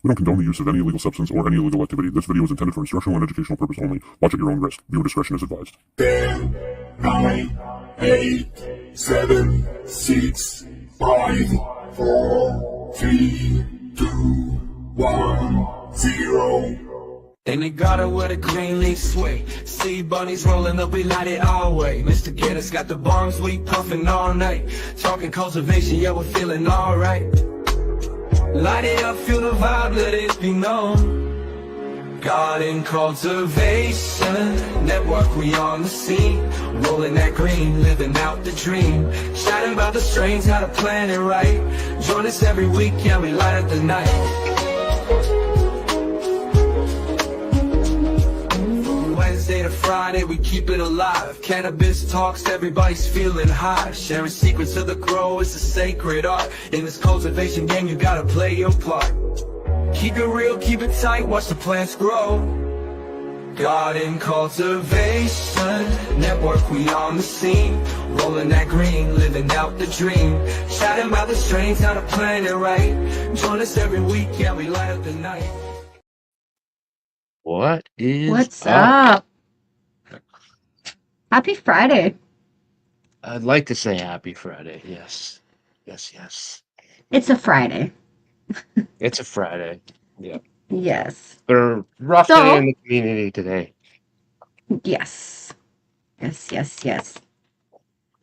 We don't condone the use of any illegal substance or any illegal activity. This video is intended for instructional and educational purpose only. Watch at your own risk. Viewer discretion is advised. 10, 9, 8, 7, 6, 5, 4, 3, 2, 1, 0. In the garden where the green leaves sway, see bunnies rolling up, we light it all way. Mr. Getter's got the bombs, we puffin' all night. Talking cultivation, yeah, we're feeling alright. Light it up, feel the vibe, let it be known. Garden cultivation, network, we on the scene. Rolling that green, living out the dream. Chatting about the strains, how to plan it right. Join us every week, yeah, we light up the night. Wednesday to Friday, we keep it alive. Cannabis talks, everybody's feeling high. Sharing secrets of the grow is a sacred art. In this cultivation game, you gotta play your part. Keep it real, keep it tight, watch the plants grow. Garden cultivation, network, we on the scene. Rolling that green, living out the dream. Chatting about the strains, how to plan it right. Join us every week, yeah, we light up the night. What's up? Happy Friday. I'd like to say happy Friday. Yes. It's a Friday. It's a Friday. Yeah. Yes. But a rough day in the community today. Yes.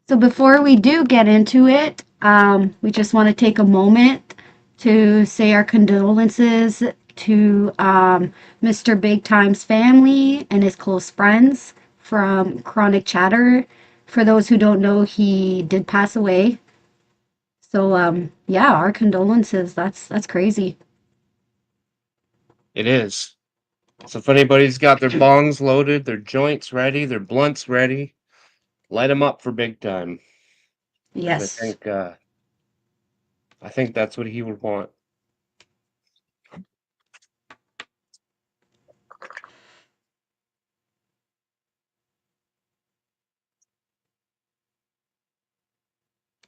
So before we do get into it, we just want to take a moment to say our condolences to Mr. Big Time's family and his close friends from chronic chatter. For those who don't know, he did pass away. So yeah, our condolences. That's crazy. It is. So if anybody's got their bongs loaded, their joints ready, their blunts ready, light them up for Big Time. Yes. I think that's what he would want.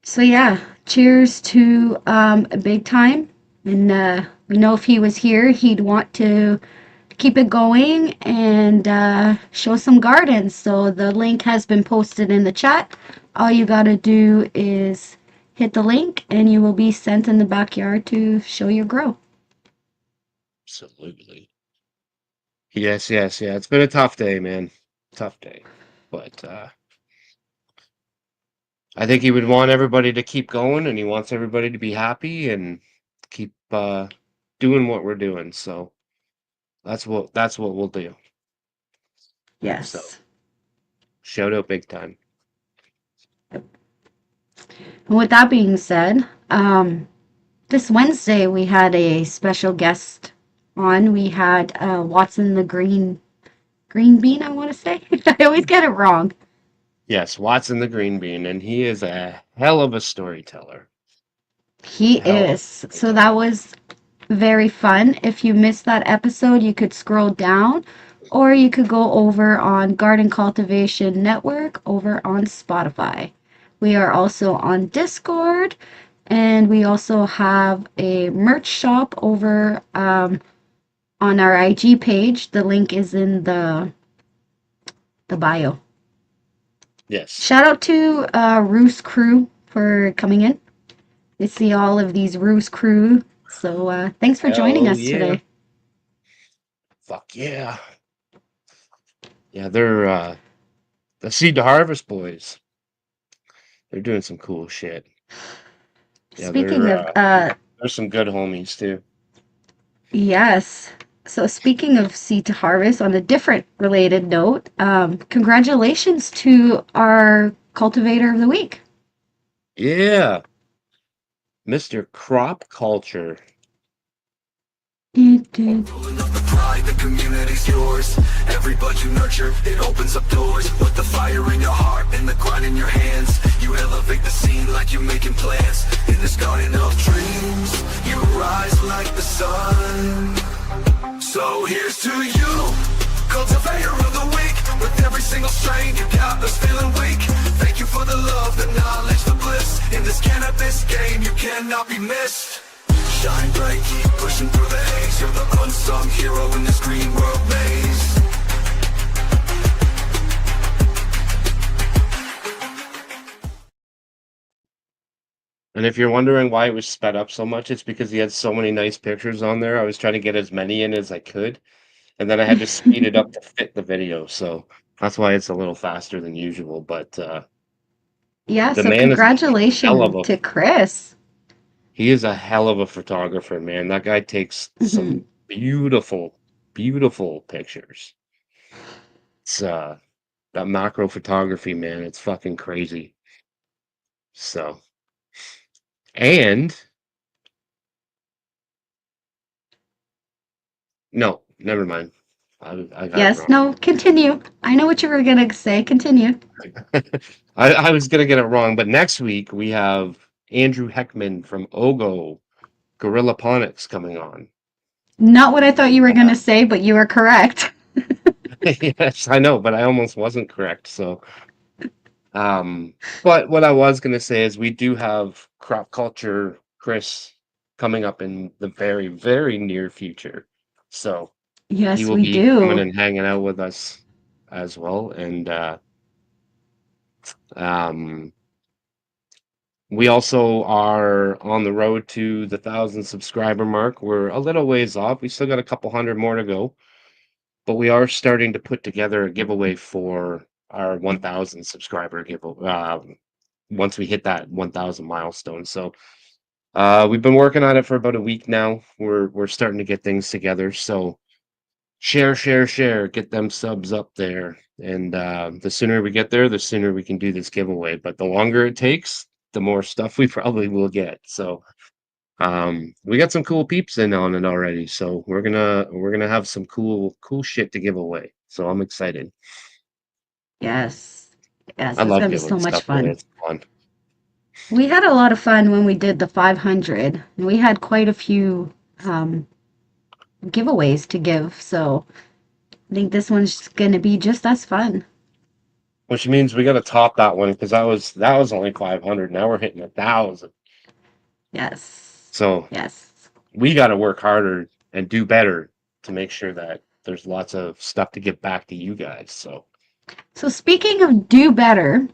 So yeah, cheers to Big Time. And we know if he was here, he'd want to keep it going and show some gardens. So the link has been posted in the chat. All you gotta do is hit the link and you will be sent in the backyard to show your grow. Absolutely. Yes. Yeah. It's been a tough day, man. Tough day. But I think he would want everybody to keep going, and he wants everybody to be happy and keep doing what we're doing. So that's what we'll do. Yes. So shout out Big Time. And with that being said, this Wednesday we had a special guest on. We had Watson the Green Bean, I want to say. I always get it wrong. Yes, Watson the Green Bean, and he is a hell of a storyteller. He is. So that was very fun. If you missed that episode, you could scroll down, or you could go over on Garden Cultivation Network over on Spotify. We are also on Discord, and we also have a merch shop over on our IG page. The link is in the bio. Yes. Shout out to Roos Crew for coming in. We see all of these Roos Crew. So thanks for joining us today. Fuck yeah. Yeah, they're the Seed to Harvest boys. They're doing some cool shit. Yeah, Speaking of there's some good homies too. Yes. So speaking of Seed to Harvest, on a different related note, congratulations to our Cultivator of the Week. Yeah. Mr. Crop Culture. It The pride, the community's yours. Every bud you nurture, it opens up doors. With the fire in your heart and the grind in your hands, you elevate the scene like you're making plans. In this garden of dreams, you rise like the sun. So here's to you, Cultivator of the Week. With every single strain, you got us feeling weak. Thank you for the love, the knowledge, the bliss. In this cannabis game, you cannot be missed. shine bright, keep pushing through the haze. You're the unsung hero in this green world maze. And if you're wondering why it was sped up so much, it's because he had so many nice pictures on there. I was trying to get as many in as I could, and then I had to speed it up to fit the video. So that's why it's a little faster than usual. But Yeah, the so man is a hell of congratulations a to Chris. he is a hell of a photographer, man. That guy takes Mhm. some beautiful, beautiful pictures. It's that macro photography, man. It's fucking crazy. So and no, never mind. I got it Yes, wrong. no, continue. I know what you were gonna say. Continue. I was gonna get it wrong, but next week we have Andrew Heckman from Ogo Gorilla Ponics coming on. Not what I thought you were gonna say, but you are correct. Yes, I know, but I almost wasn't correct. So, um, but what I was gonna say is we do have Crop Culture Chris coming up in the very, very near future. So he Yes, will we be coming do. and hanging out with us as well. And um we also are on the road to the 1,000 subscriber mark. We're a little ways off. We still got a couple hundred more to go, but we are starting to put together a giveaway for our 1,000 subscriber giveaway. Once we hit that 1,000 milestone, so we've been working on it for about a week now. We're starting to get things together. So share, share, share. Get them subs up there, and the sooner we get there, the sooner we can do this giveaway. But the longer it takes, the more stuff we probably will get. So we got some cool peeps in on it already, so we're gonna have some cool shit to give away. So I'm excited. Yes. I Yes, it's love gonna be giving so much stuff away. fun. It's fun. We had a lot of fun when we did the 500. We had quite a few um, giveaways to give, so I think this one's gonna be just as fun. Which means we got to top that one because that was only 500. Now we're hitting 1,000. Yes. So Yes. we got to work harder and do better to make sure that there's lots of stuff to get back to you guys. So So speaking of do better,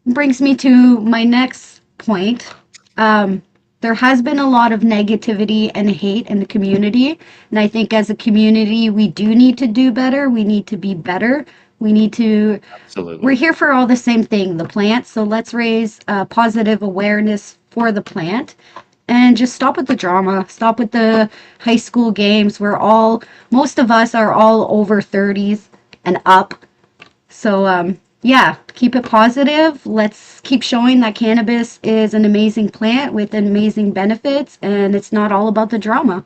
brings me to my next point. Um, there has been a lot of negativity and hate in the community, and I think as a community, we do need to do better. We need to be better. We need to. We're absolutely. here for all the same thing, the plant. So let's raise positive awareness for the plant, and just stop with the drama. Stop with the high school games. Most of us are all over 30s and up, so, yeah, keep it positive. Let's keep showing that cannabis is an amazing plant with amazing benefits, and it's not all about the drama.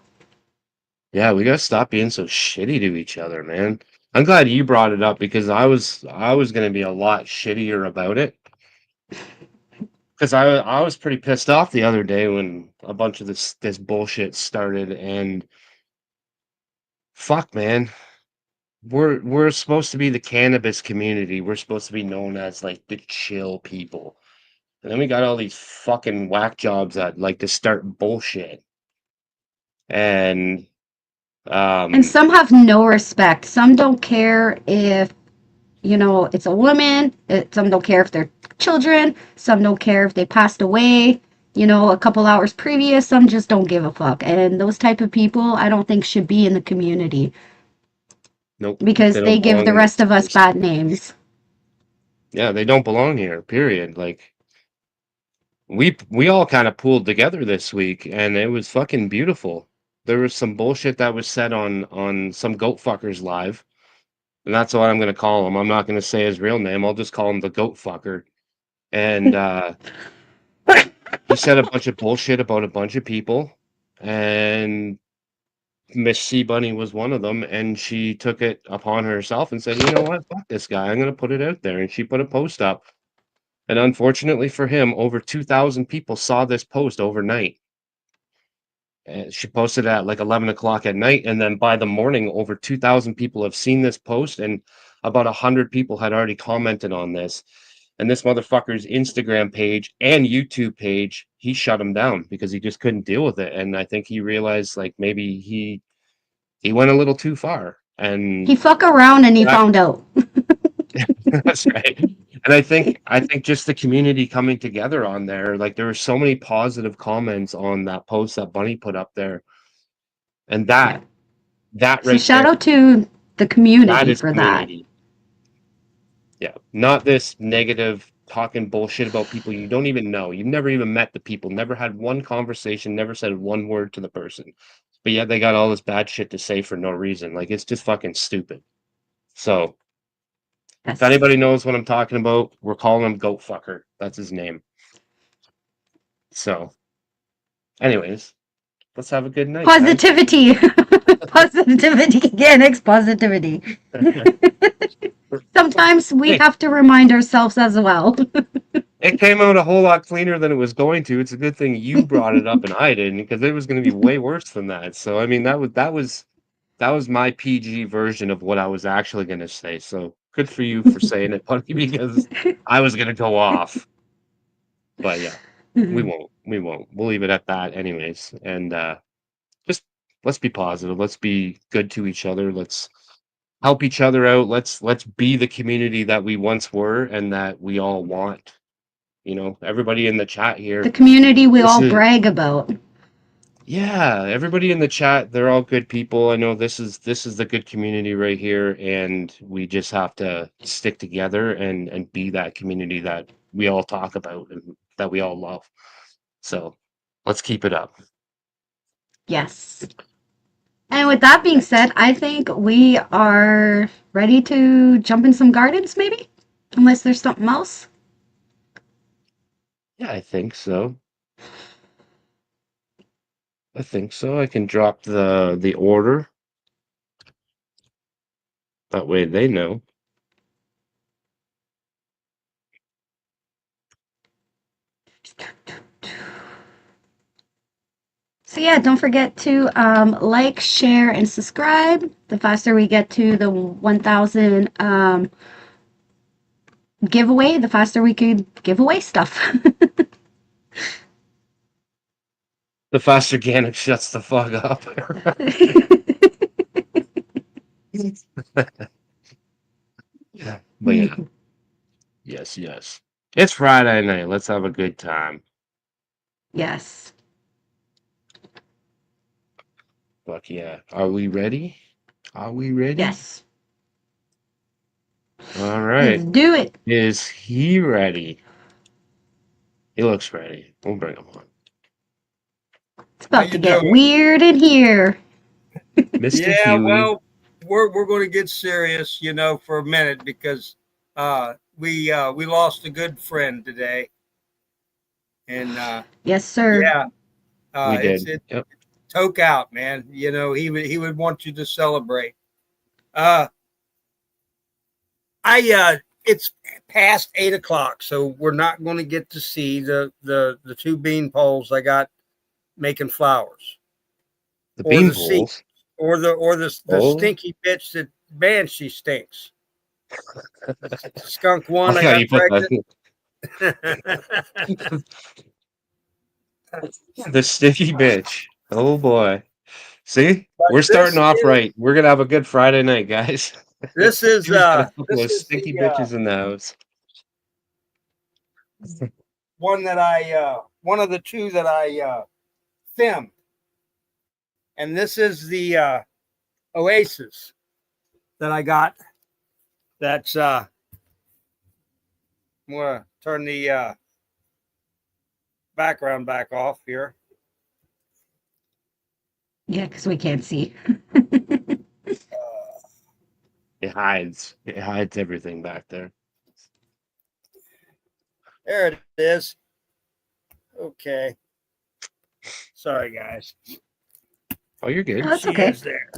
Yeah, we got to stop being so shitty to each other, man. I'm glad you brought it up because I was going to be a lot shittier about it. Because I was pretty pissed off the other day when a bunch of this bullshit started, and fuck, man, we're supposed to be the cannabis community. We're supposed to be known as like the chill people, and then we got all these fucking whack jobs that like to start bullshit, and And um, some have no respect. Some don't care if, it's a woman. Some don't care if they're children. Some don't care if they passed away, a couple hours previous. Some just don't give a fuck. And those type of people, I don't think should be in the community nope, because they they don't give belong the in this rest of us space. bad names. Yeah, they don't belong here. Period. Like we all kind of pooled together this week, and it was fucking beautiful. There was some bullshit that was said on some goat fuckers live, and that's what I'm gonna call him. I'm not gonna say his real name. I'll just call him the goat fucker. And he said a bunch of bullshit about a bunch of people, and Miss C Bunny was one of them, and she took it upon herself and said, "You know what? Fuck this guy. I'm gonna put it out there." And she put a post up, and unfortunately for him, over 2,000 people saw this post overnight. And she posted at like 11 o'clock at night, and then by the morning, over 2,000 people have seen this post, and about 100 people had already commented on this. And this motherfucker's Instagram page and YouTube page, he shut him down because he just couldn't deal with it. And I think he realized like maybe he went a little too far. And He fuck around and he that, found out. that's right. And I think just the community coming together on there, like there were so many positive comments on that post that Bunny put up there. And Yeah. that So right shout there, out to the that community is for that. community. Yeah, not this negative talking bullshit about people you don't even know. You've never even met the people, never had one conversation, never said one word to the person. But yet they got all this bad shit to say for no reason. Like it's just fucking stupid. So if Yes. anybody knows what I'm talking about, we're calling him Goat Fucker. That's his name. So, anyways, let's have a good night, guys. Positivity. Positivity. Again, positivity. Sometimes we Hey, have to remind ourselves as well. it came out a whole lot cleaner than it was going to. It's a good thing you brought it up and I didn't, because it was going to be way worse than that. So I mean, that was my PG version of what I was actually going to say. So good for you for saying it, Bunny, because I was going to go off. But yeah, we won't. We won't. We'll leave it at that, anyways. And just let's be positive. Let's be good to each other. Let's help each other out. Let's be the community that we once were and that we all want. You know, everybody in the chat The here. community we This all is brag about. Yeah, everybody in the chat, they're all good people. I know this is the good community right here, and we just have to stick together and be that community that we all talk about and that we all love. So let's keep it up. Yes. And with that being said, I think we are ready to jump in some gardens, maybe? Unless there's something else. Yeah, I think so. I think so. I can drop the order. That way they know. So yeah, don't forget to like, share, and subscribe. The faster we get to the 1,000 giveaway, the faster we could give away stuff. The faster Ganik shuts the fuck up. Yeah. But yeah, yes, yes. It's Friday night. Let's have a good time. Yes. Fuck yeah. Are we ready? Are we ready? Yes. All Let's right. do it. Is he ready? He looks ready. We'll bring him on. It's How about to you get doing? weird in here. Mr. Yeah, Huey. well, we're going to get serious, for a minute because we lost a good friend today, and Yes, sir. yeah, We it's did. it Yep. toke out, man. He would want you to celebrate. Uh, it's past 8 o'clock, so we're not going to get to see the two bean poles I got making flowers, The or bean the seed, poles. or the Oh. stinky bitch that man she stinks. Skunk one, Look I how got you put pregnant. that. The sticky bitch. Oh boy. See? We're starting this off is right. We're gonna have a good Friday night, guys. this is Huey's got a couple this of is stinky the bitches in the house. one of the two that I filmed, and this is the Oasis that I got. That's I'm gonna turn the background back off here. Yeah, because we can't see. It hides. It hides everything back there. There it is. Okay. Sorry, guys. Oh, you're good. Oh, that's She okay. is there.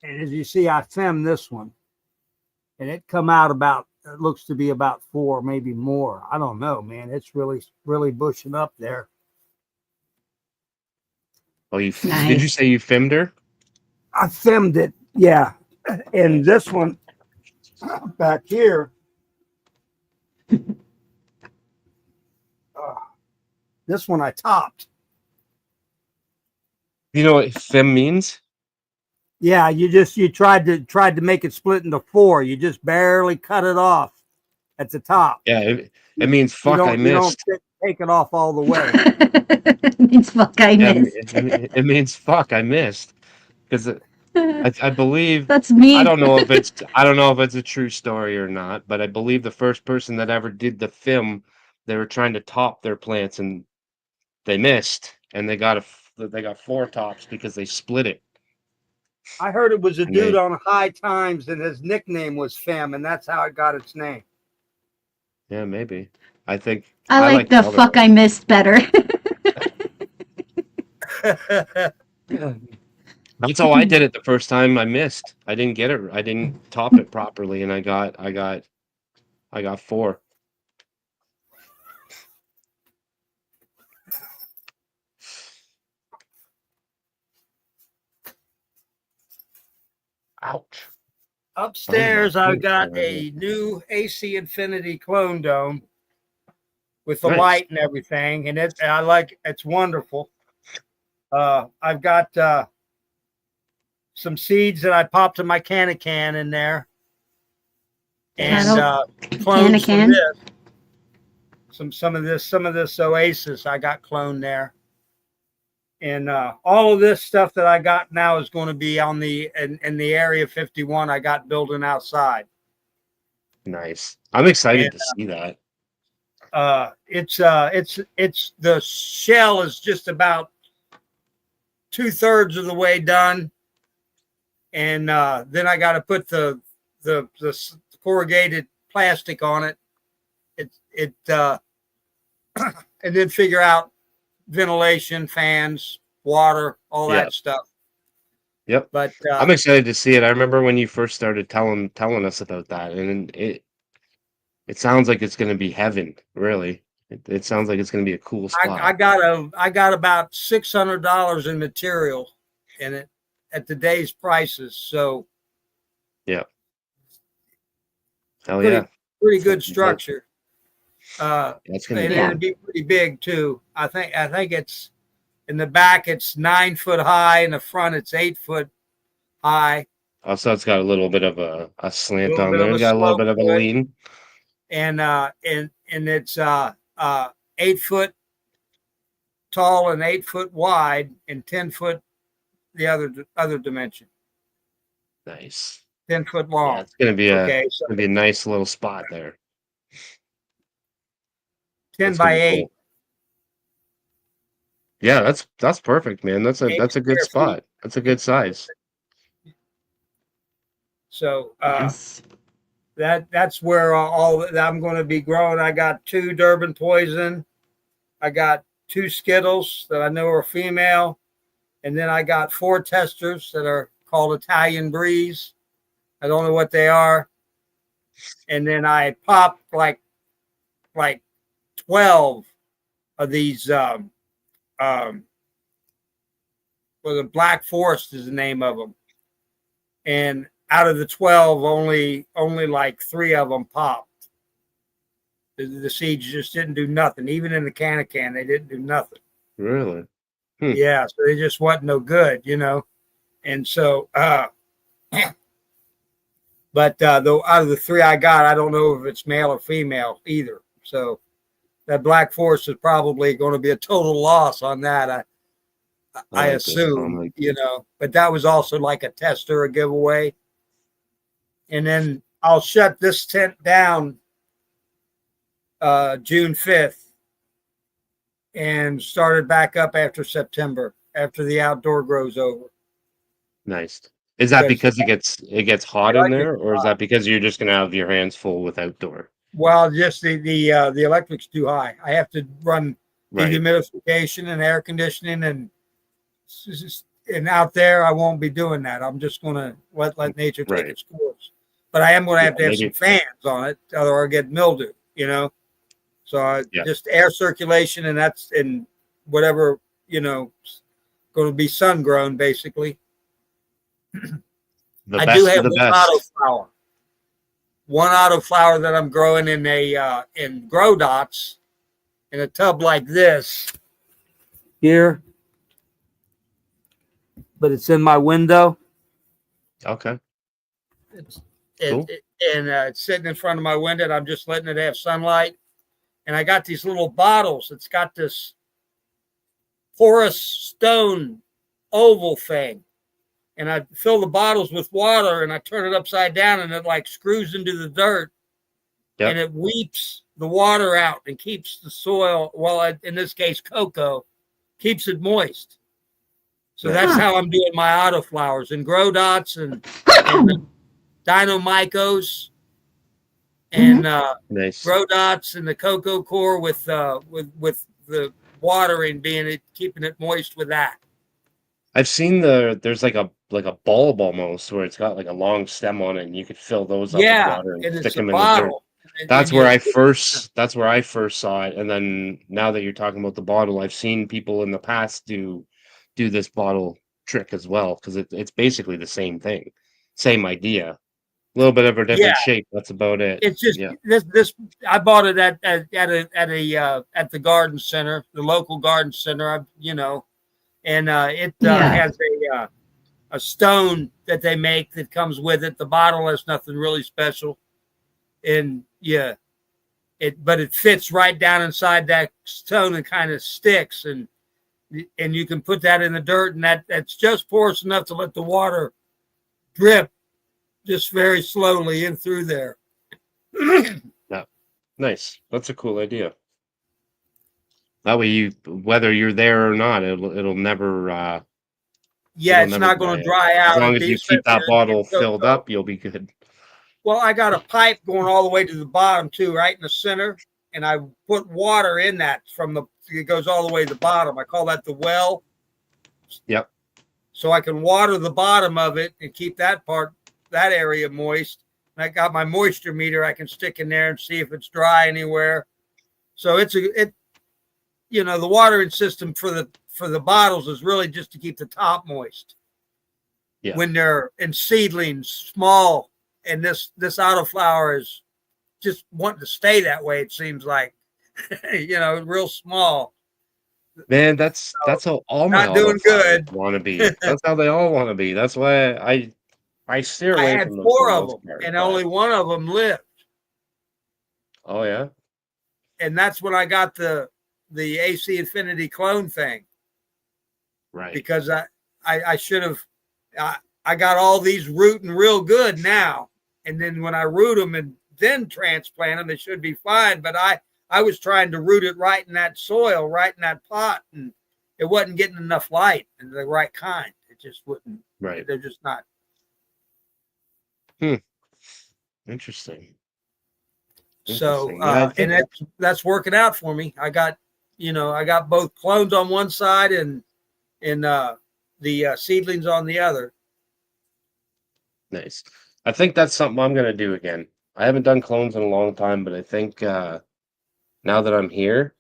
And as you see, I filmed this one, and it come out about. It looks to be about 4, maybe more. I don't know, man. It's really bushing up there. Oh, did you Nice. say you filmed her? I filmed it Yeah, and this one back here, this one I topped. You know what fem means? Yeah, you tried to make it split into four. You just barely cut it off at the top. Yeah, it means You fuck. I don't missed. take it off all the way. It means fuck I Yeah, missed. it means fuck. I missed because I believe That's me. I don't know if it's a true story or not, but I believe the first person that ever did the film, they were trying to top their plants and they missed, and they got four tops because they split it. I heard it was a And dude they on High Times, and his nickname was Fem, and that's how it got its name. Yeah, maybe. I think I I like like the the other fuck I one. missed better. Yeah. That's how I did it the first time I missed. I didn't get it. I didn't top it properly, and I got four. Ouch. Oh my Upstairs, I've goodness. got a new AC Infinity clone dome with the Nice. light and everything, and it's wonderful. I've got some seeds that I popped in my can in there, and Cattle clones from can. this. Some of this Oasis I got cloned there, and all of this stuff that I got now is going to be on in the Area 51 I got building outside. Nice. I'm And excited to see that. it's the shell is just about 2/3 of the way done, and then I got to put the corrugated plastic on it. It and then figure out ventilation, fans, water, all Yeah. that stuff. Yep. But I'm excited to see it. I remember when you first started telling us about that, and it sounds like it's going to be heaven. Really, it sounds like it's going to be a cool spot. I got about $600 in material in it at today's prices. So Yeah. Hell pretty yeah. pretty good structure. That's going to And be Yeah. it'd be pretty big too. I think it's in the back it's 9 foot high, in the front it's 8 foot high, also it's got a little bit of a a slant little on bit there. of It's a got a little slope bit of a to it, lean. and it's 8 foot tall and 8 foot wide and 10 foot the other dimension, Nice. 10 foot Yeah, long. it's going to be Okay, so a nice little spot there. 10 That's going by to be 8, cool. Yeah, that's perfect, man. eight That's a good square feet. spot. That's a good size. So Yes. that's where all that I'm going to be growing. I got 2 Durban poison. I got 2 Skittles that I know are female, and then I got 4 testers that are called Italian Breeze. I don't know what they are. And then I popped like 12 of these. Well, the Black Forest is the name of them, and out of the 12, only like 3 of them popped. The seeds just didn't do nothing. Even in the can, they didn't do nothing. Really? Hmm. Yeah, so they just wasn't no good, And so, but though out of the 3 I got, I don't know if it's male or female either. So that Black Forest is probably going to be a total loss on that. I I like this. assume, but that was also like a tester, a giveaway. And then I'll shut this tent down June 5th and start it back up after September, after the outdoor grows over. Nice. Is that Because because it gets hot I in like it. there, or is that because you're just gonna have your hands full with outdoor? Well, just the electric's too high. I have to run the Right. humidification and air conditioning, and out there I won't be doing that. I'm just going to let nature take Right. its course. But I am going to Yeah, have some maybe. fans on it, or I get mildew. So Yeah. just air circulation, and that's in whatever going to be sun grown basically. The I do best of have the best. one autoflower that I'm growing in in grow dots in a tub like this here, but it's in my window. Okay, It's cool. it's sitting in front of my window, and I'm just letting it have sunlight. And I got these little bottles. It's got this porous stone oval thing, and I fill the bottles with water, and I turn it upside down, and it like screws into the dirt, and Yep. it weeps the water out and keeps the soil, well, in this case, cocoa, keeps it moist. So that's Nice. Huh. how I'm doing my autoflowers and grow dots and dinomycos Mhm. and Nice. grow dots and the cocoa core with the watering being it keeping it moist with that. I've seen there's like a bulb almost where it's got like a long stem on it, and you could fill those up with Yeah, water and and stick it's a them in the dirt. bottle, and you That's where I first saw it, and then now that you're talking about the bottle, I've seen people in the past do this bottle trick as well because it's basically the same thing, same idea, a little bit of a yeah. different shape. That's about it. It's just Yeah. this. I bought it at the garden center, the local garden center. And it Yeah. has a stone that they make that comes with it. The bottle has nothing really special, and yeah, but it fits right down inside that stone and kind of sticks, and you can put that in the dirt, and that's just porous enough to let the water drip just very slowly in through there. Yeah. Nice. That's a cool idea. That way whether you're there or not, Yeah, it'll it's never not going dry to out. dry As out, long as you keep especially that in bottle filled cocoa. up, you'll be good. Well, I got a pipe going all the way to the bottom too, right in the center, and I put water in that it goes all the way to the bottom. I call that the well, Yep. so I can water the bottom of it and keep that area moist. And I got my moisture meter I can stick in there and see if it's dry anywhere. So the watering system for the bottles is really just to keep the top moist Yeah. when they're in seedlings, small, and this autoflower is just wanting to stay that way. It seems like, real small. Man, that's how all my Not doing autoflowers good. want to be. That's how they all want to be. That's why I steer I away had from them for four the of most them, part. and But only one of them lived, oh yeah, and that's when I got the AC Infinity clone thing right. because I should have. I got all these rooting real good now, and then when I root them and then transplant them, they should be fine. But I was trying to root it right in that soil, right in that pot, and it wasn't getting enough light and the right kind. It just wouldn't. Right. They're just not. Hmm. Interesting. So Interesting. Yeah, I and think that's working out for me. I got both clones on one side and the seedlings on the other. nice. I think that's something I'm gonna do again. I haven't done clones in a long time, but I think now that I'm here,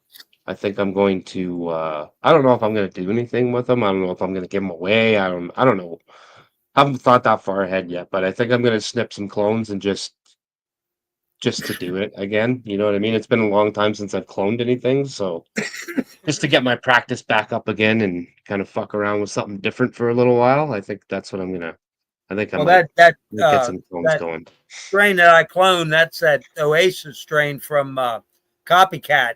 I think I'm going to I don't know if I'm gonna do anything with them. I don't know if I'm gonna give them away. I don't know. Haven't thought that far ahead yet, but I think I'm gonna snip some clones and just to do it again. You know what I mean? It's been a long time since I've cloned anything, so just to get my practice back up again and kind of fuck around with something different for a little while. I think that's what I'm gonna. I think I Well, might get some clones that going. strain that I cloned, that's that Oasis strain from Copycat.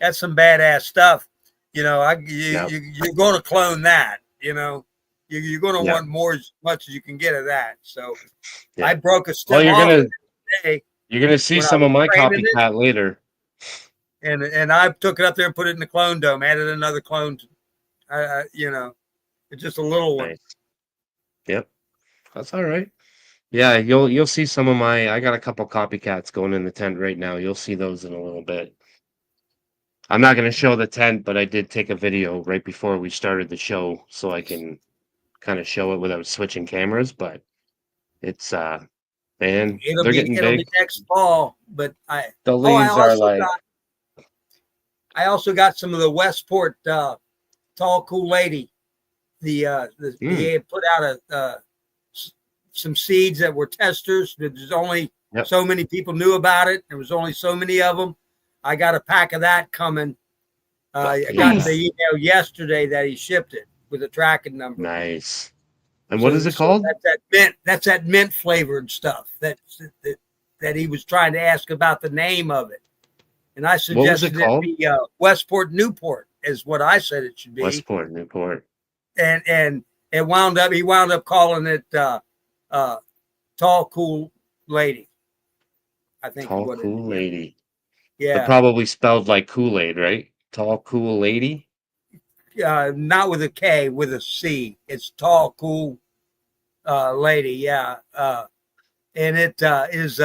That's some badass stuff. Yeah, You're going to clone that. You're going to yeah, want more as much as you can get of that. So I yeah. broke a Well, stem off of it today you're gonna see when I some was of my training it, copycat later. and I took it up there and put it in the clone dome. Added another clone. It's just a little one. Nice. Yep, that's all right. Yeah, you'll see some of my. I got a couple copycats going in the tent right now. You'll see those in a little bit. I'm not gonna show the tent, but I did take a video right before we started the show, so I can kind of show it without switching cameras. But it's man, It'll they're be getting it'll big. be next fall. But The I leaves are also like, got some of the Westport tall cool lady. mm, He had put out some seeds that were testers. There's only Yep. so many people knew about it. There was only so many of them. I got a pack of that coming. I got Nice. the email yesterday that he shipped it with a tracking number. Nice. And what is it So called? that's that mint. That's that mint flavored stuff that he was trying to ask about the name of it. And I What was it suggested called? be Westport Newport is what I said it should be. Westport, Newport. And it wound up he wound up calling it Tall Cool Lady. I think Tall, what cool it is. lady. But Yeah. probably spelled like Kool-Aid, right? Tall, cool lady. Not with a K, with a C. It's Tall Cool Lady, yeah. And it is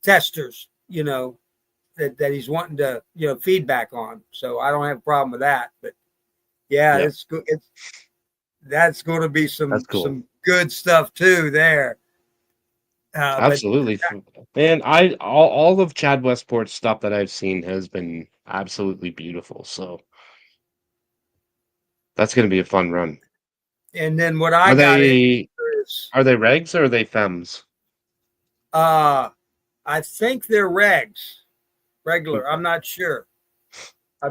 testers, that he's wanting to, feedback on. So I don't have a problem with that. But yeah, Yeah. it's good. That's going to be That's cool. some good stuff too there. Absolutely. Man, all of Chad Westport's stuff that I've seen has been absolutely beautiful. So that's going to be a fun run. And then what I Are got they is regs or are they fems? I think they're regular. I'm not sure.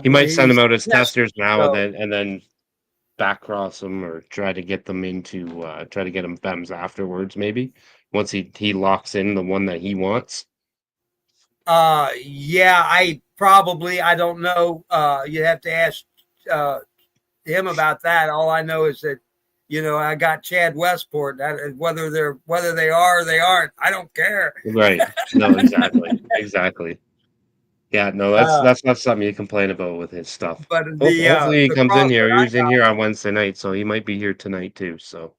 He might send them He's out as testers now so, and then back cross them or try to get them into try to get them fems afterwards, maybe once he locks in the one that he wants. yeah, I don't know. You have to ask him about that. All I know is that I got Chad Westport. Whether they are or they aren't, I don't care. Right. No, exactly. Yeah, no, that's not something you complain about with his stuff. But Hopefully he the comes in cross here. that He I was in here on Wednesday night, so he might be here tonight too. So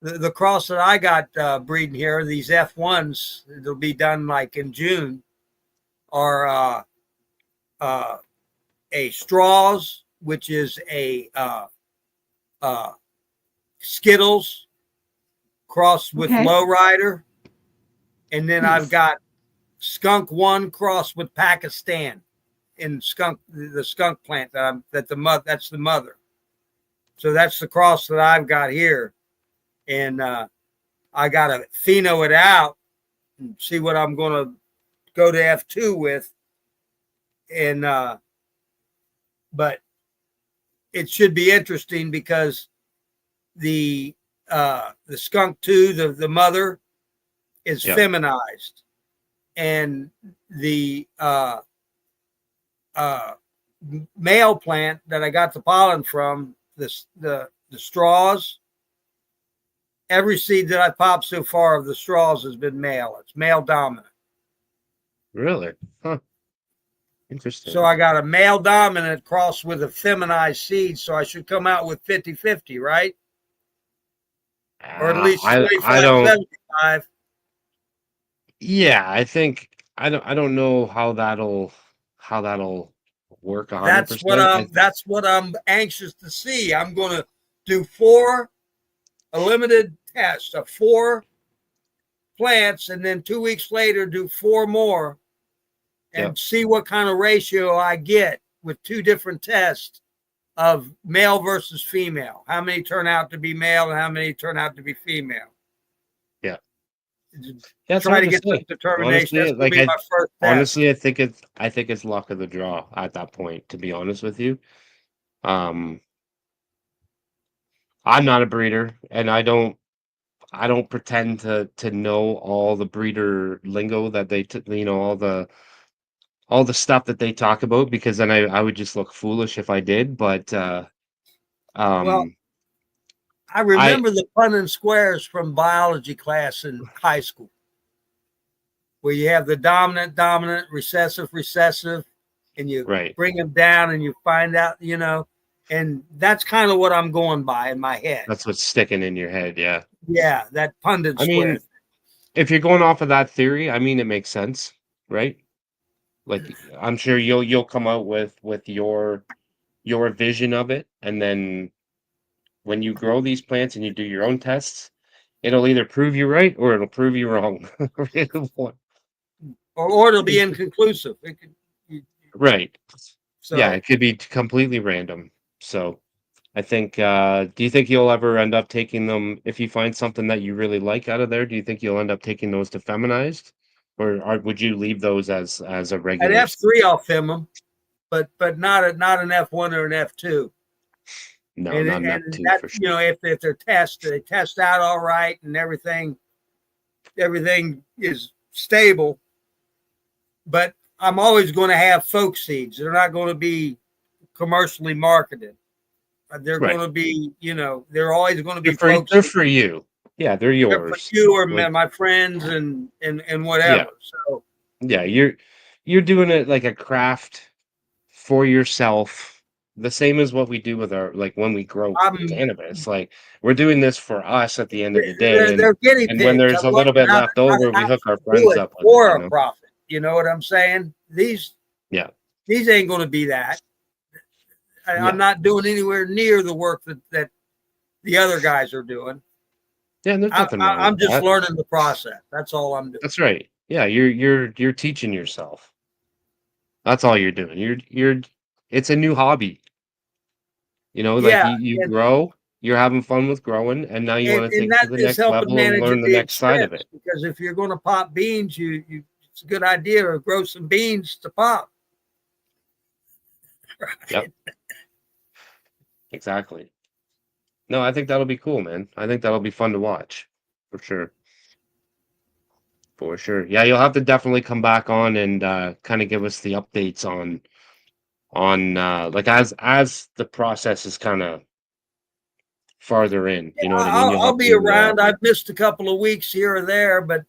the cross that I got breeding here, these F1s, it'll be done like in June, are a straws, which is a Skittles crossed with Okay. Lowrider, and then Nice. I've got Skunk One crossed with Pakistan in the skunk plant that's the mother. So that's the cross that I've got here, and I got to pheno it out and see what I'm going to go to F2 with, and but it should be interesting because the skunk 2, the mother, is Yep. feminized, and the male plant that I got the pollen from, the straws, every seed that I popped so far of the straws has been male. It's male dominant. Really? Huh. Interesting. So I got a male dominant crossed with a feminized seed, so I should come out with 50-50, right? Or at least I 25, don't 75. yeah, I don't know how that'll work 100%. That's what I'm anxious to see. I'm going to do a limited test of 4 plants, and then 2 weeks later do 4 more, and Yep. see what kind of ratio I get with 2 different tests of male versus female. How many turn out to be male and how many turn out to be female? Yeah. That's Try hard to get some say. determination. Honestly, That's going to be my first test. honestly, I think it's luck of the draw at that point, to be honest with you. I'm not a breeder, and I don't pretend to know all the breeder lingo that all the stuff that they talk about, because then I would just look foolish if I did. But Well, um, I remember the Punnett squares from biology class in high school, where you have the dominant, recessive, and you right. bring them down and you find out, and that's kind of what I'm going by in my head. That's what's sticking in your head, yeah. Yeah, that Punnett I square. mean, if you're going off of that theory, I mean, it makes sense, right? Like, I'm sure you'll come out with your vision of it, and then when you grow these plants and you do your own tests, it'll either prove you right or it'll prove you wrong. or it'll be inconclusive. Right. So Yeah, it could be completely random. So I think, do you think you'll ever end up taking them if you find something that you really like out of there? Do you think you'll end up taking those to feminized, or would you leave those as a At regular? F3, I'll film them, but not an F1 or an F2. No, And not an and F2 that, for you sure. know, if they test out all right and everything is stable. But I'm always going to have folk seeds. They're not going to be commercially marketed. They're Right. going to be, you know, they're always going to They're be for folk they're seeds. for you. Yeah, they're They're for yours. you or Like, my friends and yeah, whatever. So yeah, you're doing it like a craft for yourself, the same as what we do with our like when we grow I'm cannabis. Like we're doing this for us at the end of the day, they're guinea and when pigs. there's I'm a little learning bit left over, we how hook our to do friends it up with it. for You a know? profit. You know what I'm saying? Yeah, These ain't going to be that. I'm yeah, not doing anywhere near the work that the other guys are doing. yeah. And there's nothing wrong I'm with just that. learning the process. That's all I'm doing. That's right. Yeah, you're teaching yourself. That's all you're doing. You're it's a new hobby. You know, like Yeah, you and grow, you're having fun with growing, and now you want to and take it that to the is next helping level and managing learn the the next side of expense it. because if you're going to pop beans, you it's a good idea to grow some beans to pop. Yep, Right? exactly. No, I think that'll be cool, man. I think that'll be fun to watch. For sure. For sure. Yeah, you'll have to definitely come back on and kind of give us the updates on like as the process is kind of farther in. You know what I mean? You'll I'll have be to around. I've missed a couple of weeks here or there, but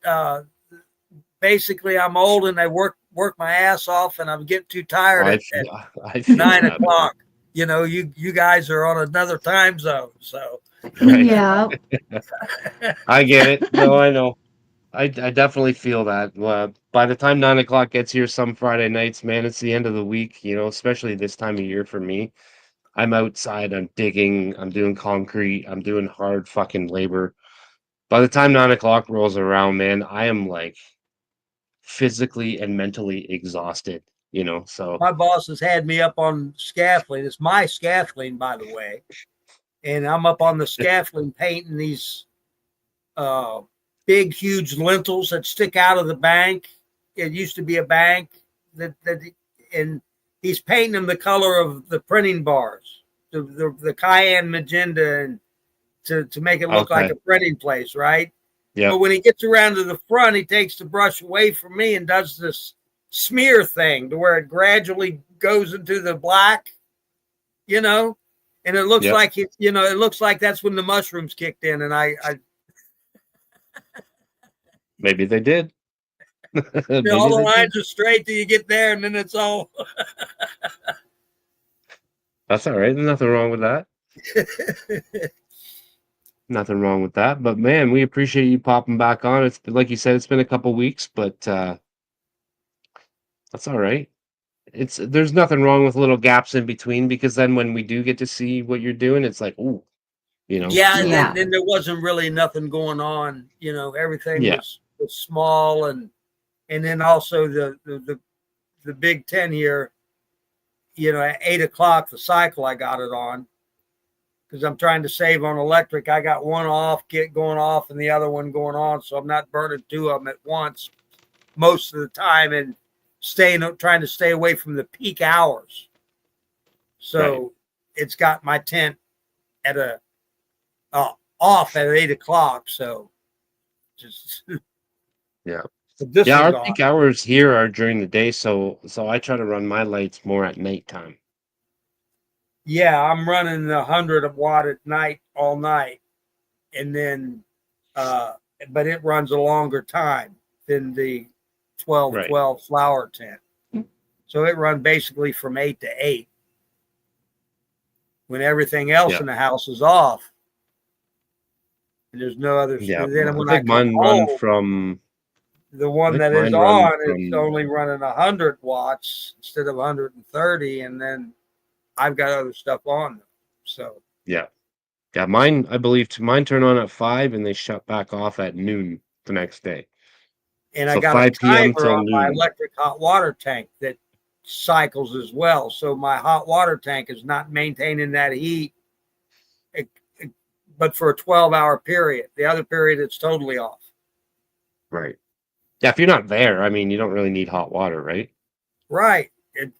basically I'm old and I work my ass off, and I'm getting too tired I at feel I feel that, man. 9 o'clock. You know, you guys are on another time zone, so Right. Yeah. I get it. No, I know. I definitely feel that. By the time 9 o'clock gets here, some Friday nights, man, it's the end of the week. You know, especially this time of year for me. I'm outside. I'm digging. I'm doing concrete. I'm doing hard fucking labor. By the time 9 o'clock rolls around, man, I am like physically and mentally exhausted. You know, so my boss has had me up on scaffolding. It's my scaffolding, by the way, and I'm up on the scaffolding painting these uh, big, huge lentils that stick out of the bank. It used to be a bank and he's painting them the color of the printing bars, the cayenne magenta, and to make it look like okay, a printing place, right? But yep, when he gets around to the front, he takes the brush away from me and does this smear thing to where it gradually goes into the black, you know, and it looks yep. like it looks like that's when the mushrooms kicked in, and I Maybe they did. all Maybe the they did. lines are straight till you get there, and then it's all. That's all right. There's nothing wrong with that. Nothing wrong with that. But man, we appreciate you popping back on. It's like you said, it's been a couple weeks, but that's all right. It's there's nothing wrong with little gaps in between because then when we do get to see what you're doing, it's like, ooh, you know. Yeah, and So then, Yeah. then there wasn't really nothing going on. Everything yeah, was small, and then also the Big Ten here. At 8 o'clock, the cycle I got it on because I'm trying to save on electric. I got one off, going off, and the other one going on, so I'm not burning two of them at once most of the time, and trying to stay away from the peak hours. right. So it's got my tent at off at 8 o'clock. So just Yeah. this Yeah, one's our on. peak hours here are during the day, so I try to run my lights more at nighttime. Yeah, I'm running the 100 watt at night all night, and then but it runs a longer time than the 12 Right. 12 flower tent. So it runs basically from 8 to 8 when everything else Yeah. in the house is off. And there's no other. Yeah. Then I when I think come mine run home, from the I one think that is mine run on, it's from only running 100 watts instead of 130, and then I've got other stuff on them. So, yeah. Yeah, mine I believe mine turn on at 5 and they shut back off at noon the next day. and I So got a 5 p.m. timer till on my noon. electric hot water tank that cycles as well. So my hot water tank is not maintaining that heat but for a 12-hour period. The other period, it's totally off. Right. Yeah, if you're not there, I mean, you don't really need hot water, right? Right.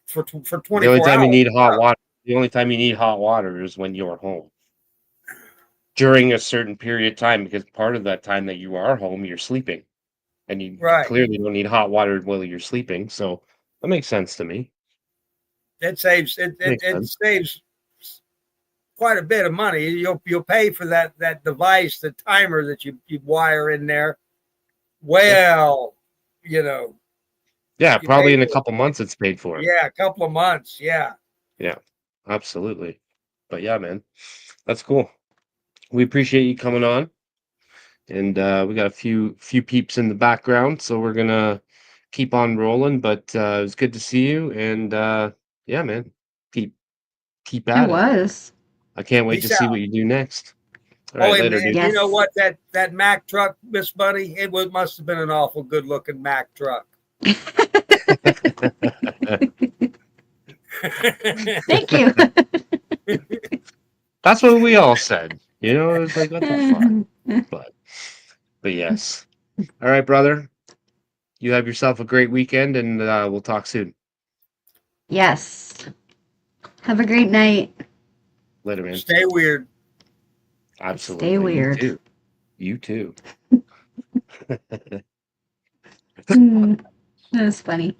For The 24 only time hours. you need hot water, the only time you need hot water is when you're home during a certain period of time, because part of that time that you are home, you're sleeping, and you Right. clearly don't need hot water while you're sleeping. So that makes sense to me. It saves Makes it sense. saves quite a bit of money. You'll pay for that device, the timer that you wire in there. Well, you know, Yeah, you pay probably in a for couple months it's paid for. yeah, a couple of months. Yeah. Yeah, absolutely. But yeah, man, that's cool. We appreciate you coming on, and we got a few peeps in the background, so we're gonna keep on rolling. But it was good to see you, and yeah, man, keep It at it. was. I can't wait to Peace see out. what you do next. All Oh, right, and later, dude. you know Yes. what? That Mack truck, Miss Bunny, must have been an awful good looking Mack truck. Thank you. That's what we all said. You know, it was like, what the fuck? But yes. All right, brother. You have yourself a great weekend, and we'll talk soon. Yes. Have a great night. Later, man. Stay weird. Stay Absolutely. You weird. too. You too. That was funny.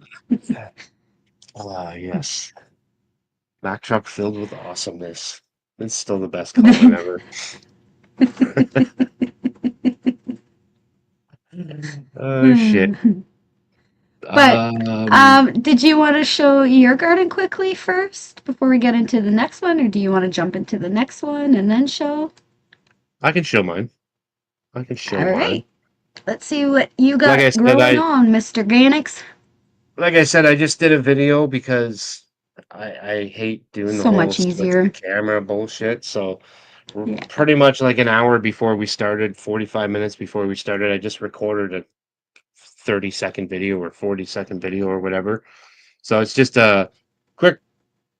Ah, yes. Mack truck filled with awesomeness. It's still the best comment ever. Oh shit. But Um, did you want to show your garden quickly first before we get into the next one, or do you want to jump into the next one and then show? I can show mine. I can show All mine. right. Let's see what you Like I got said, growing on, Mr. Ganix. I just did a video because I hate doing the So whole much switch the easier. camera bullshit. So Yeah. pretty much like an hour before we started, 45 minutes before we started, I just recorded a 30-second video or 40-second video or whatever. So it's just a quick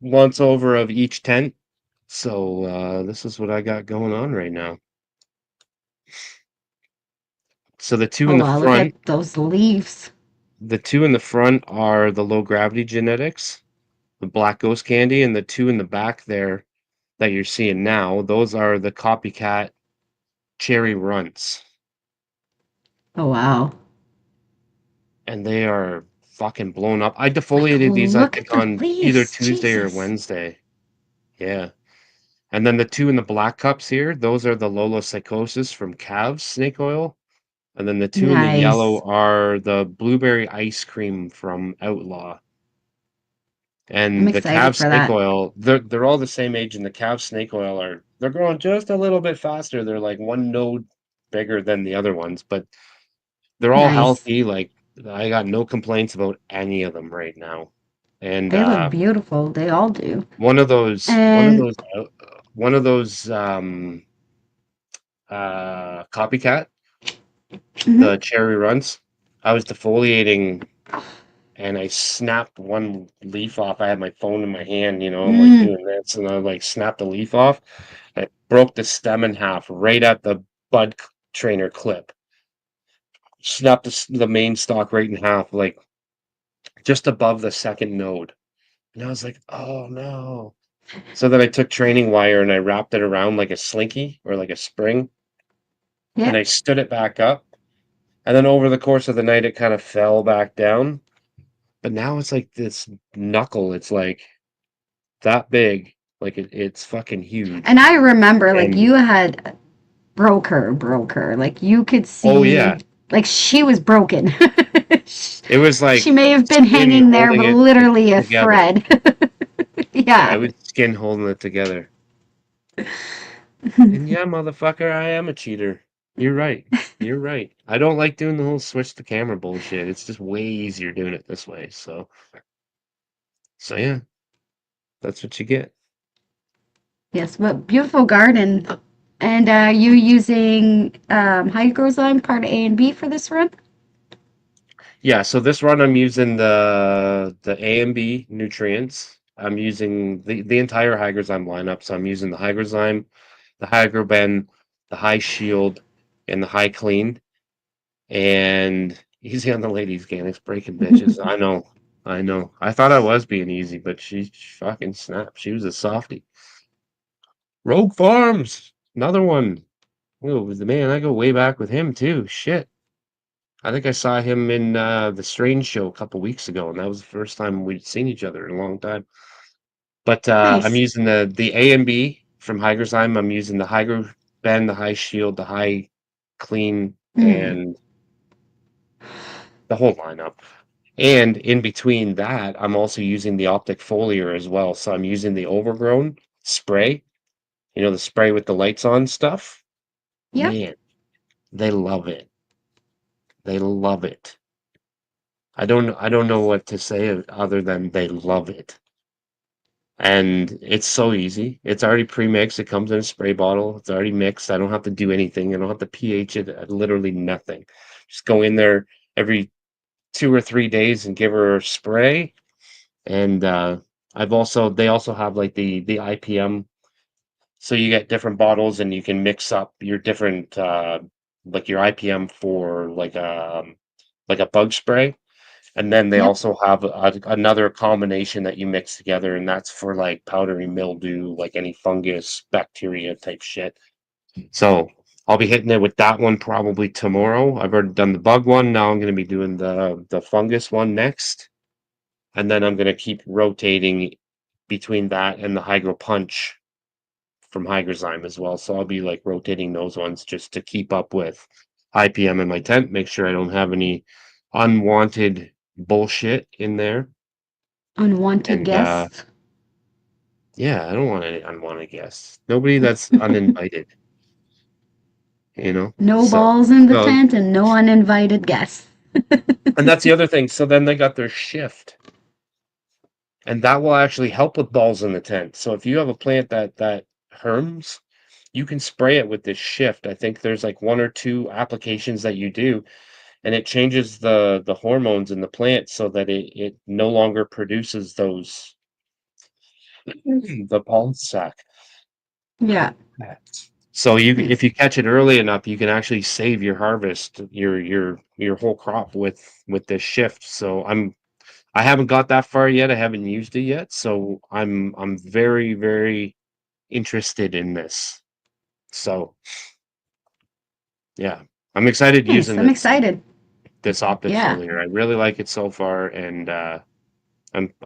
once over of each tent. So this is what I got going on right now. So the two Oh in the wow, look front, at those leaves. are the low gravity genetics, the black ghost candy, and the two in the back there that you're seeing now, those are the copycat cherry runts. Oh wow. And they are fucking blown up. I Like defoliated these, I look at think, the on either leaves. Tuesday or Jesus. Wednesday. Yeah. And then the two in the black cups here, those are the Lola psychosis from calves snake oil. And then the two in the yellow Nice. are the blueberry ice cream from Outlaw. I'm And the excited calf for snake that. oil, they're all the same age, and the calf snake oil they're growing just a little bit faster. They're like one node bigger than the other ones, but they're all Nice. healthy. Like I got no complaints about any of them right now. And They look beautiful. They all do. one of those one of And those one of those copycat, mhm. the cherry runs, I was defoliating and I snapped one leaf off. I had my phone in my hand, I'm like Mm, doing this, and I like snapped the leaf off. I broke the stem in half right at the bud trainer clip. Snapped the main stalk right in half, like just above the second node. And I was like, oh no. So then I took training wire and I wrapped it around like a slinky or like a spring, and yeah. I stood it back up. And then over the course of the night, it kind of fell back down. But now it's like this knuckle. It's like that big. Like it's fucking huge. And I remember like And you had broke her. Like you could oh yeah, see like she was broken. it was She like may have been skin hanging there, holding but it literally a together. thread. Yeah, it Yeah. was skin holding it together. And yeah, motherfucker, I am a cheater. You're right. You're right. I don't like doing the whole switch the camera bullshit. It's just way easier doing it this way. So yeah, that's what you get. Yes, but beautiful garden. And you using hydrozyme part A and B for this run? Yeah, so this run I'm using the A and B nutrients. I'm using the entire Hygrozyme lineup. So I'm using the Hygrozyme, the high grow bend, the high shield, and the high clean. And easy on the ladies, Ganix, breaking bitches. I know. I thought I was being easy, but she fucking snapped. She was a softie. Rogue Farms, another one. Oh, the man, I go way back with him too. Shit. I think I saw him in the Strange Show a couple weeks ago, and that was the first time we'd seen each other in a long time. But I'm Nice. using the A and B from Hygersheim. I'm using the Hyger Bend, the High Shield, the High Clean, Mm. and the whole lineup. And in between that, I'm also using the optic foliar as well. So I'm using the overgrown spray, the spray with the lights on stuff. Yep. Man, they love it. They love it. I don't know what to say other than they love it. And it's so easy. It's already pre-mixed. It comes in a spray bottle. It's already mixed. I don't have to do anything. I don't have to pH it, literally nothing. Just go in there every 2 or 3 days and give her a spray. And they also have like the IPM. So you get different bottles and you can mix up your different like your IPM for like a bug spray. And then they Yep. also have another combination that you mix together, and that's for like powdery mildew, like any fungus, bacteria type shit. So I'll be hitting it with that one probably tomorrow. I've already done the bug one. Now I'm going to be doing the fungus one next, and then I'm going to keep rotating between that and the Hydro Punch from Hygrozyme as well. So I'll be like rotating those ones just to keep up with IPM in my tent, make sure I don't have any unwanted bullshit in there. Unwanted And guests. yeah, I don't want any unwanted guests. Nobody that's uninvited, you know? No So, balls in the so tent and no uninvited guests. and that's the other thing. So then they got their shift. And that will actually help with balls in the tent. So if you have a plant that herms, you can spray it with this shift. I think there's like one or two applications that you do, and it changes the hormones in the plant so that it no longer produces those the pollen sac. Yeah. So if Nice. you catch it early enough, you can actually save your harvest, your whole crop with this shift. So I haven't got that far yet. I haven't used it yet. So I'm very, very interested in this. So yeah. I'm excited Nice. using I'm excited. this optic Yeah. foliar. I really like it so far, and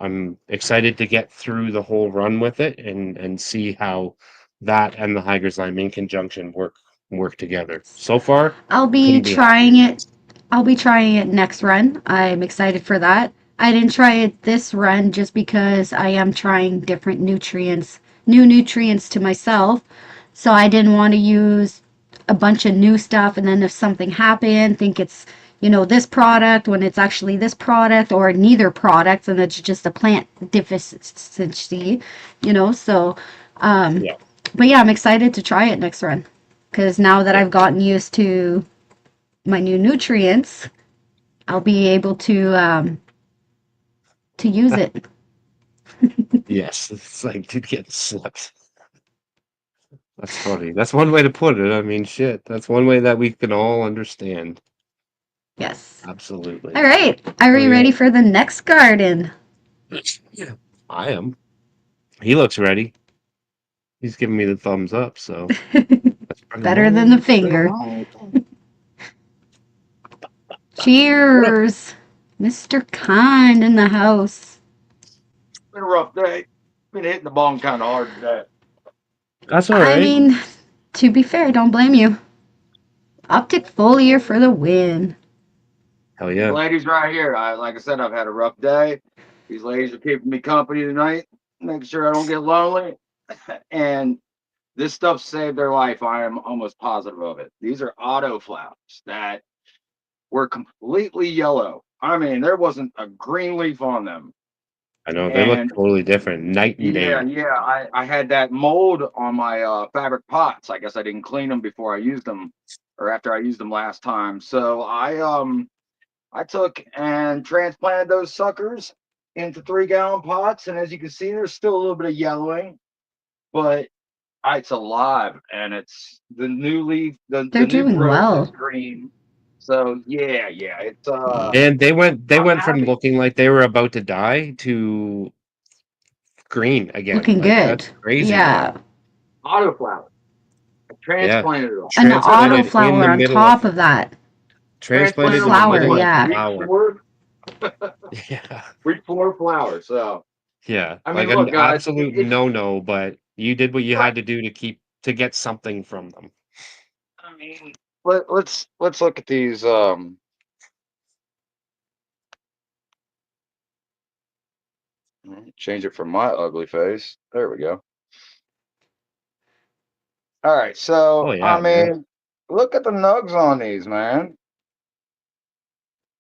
I'm excited to get through the whole run with it and see how that and the Hygers Lime in conjunction work together. So far, I'll be couldn't be trying happier. it. I'll be trying it next run. I'm excited for that. I didn't try it this run just because I am trying different nutrients, new nutrients to myself. So I didn't want to use a bunch of new stuff and then if something happened, think it's, this product when it's actually this product or neither product and it's just a plant deficiency, so Yeah. but yeah, I'm excited to try it next run because now that Yeah. I've gotten used to my new nutrients, I'll be able to use it. Yes. It's like dude getting slept. That's funny. That's one way to put it. I mean, shit. That's one way that we can all understand. Yes. All Absolutely. right. Are Oh we yeah. ready for the next garden? Yeah. I am. He looks ready. He's giving me the thumbs up, so let's bring him Better than the on. Bring him finger. on. What up? Cheers. Mr. Kind in the house. Been a rough day. Been hitting the bong kind of hard today. That's all I right. mean, to be fair, don't blame you. Optic foliar for the win. Hell These yeah. ladies right here, like I said, I've had a rough day. These ladies are keeping me company tonight, making sure I don't get lonely. And this stuff saved their life. I am almost positive of it. These are auto flowers that were completely yellow. I mean, there wasn't a green leaf on them. I know they look And totally different, night and yeah, day. yeah, I had that mold on my fabric pots. I guess I didn't clean them before I used them or after I used them last time. So I took and transplanted those suckers into 3-gallon pots, and as you can see, there's still a little bit of yellowing, but It's alive, and it's the new leaf. They're The new doing growth is well. green. So yeah. It's And they I'm went from happy. looking like they were about to die to green again. Looking Like good. that's crazy, man. Yeah. Autoflower. I Yeah. transplanted it all. An Literally Transplanted in the autoflower on middle of top of that. The transplanted transplanted it in the on flower, middle what of yeah. week flower. 4, Yeah. week 4 flower. So Yeah. I Like mean, an look, guys, absolute no-no, but you did what you right. had to do to get something from them. I mean, let's look at these. Change it from my ugly face. There we go. All right. Oh So I yeah, man. mean, look at the nugs on these, man.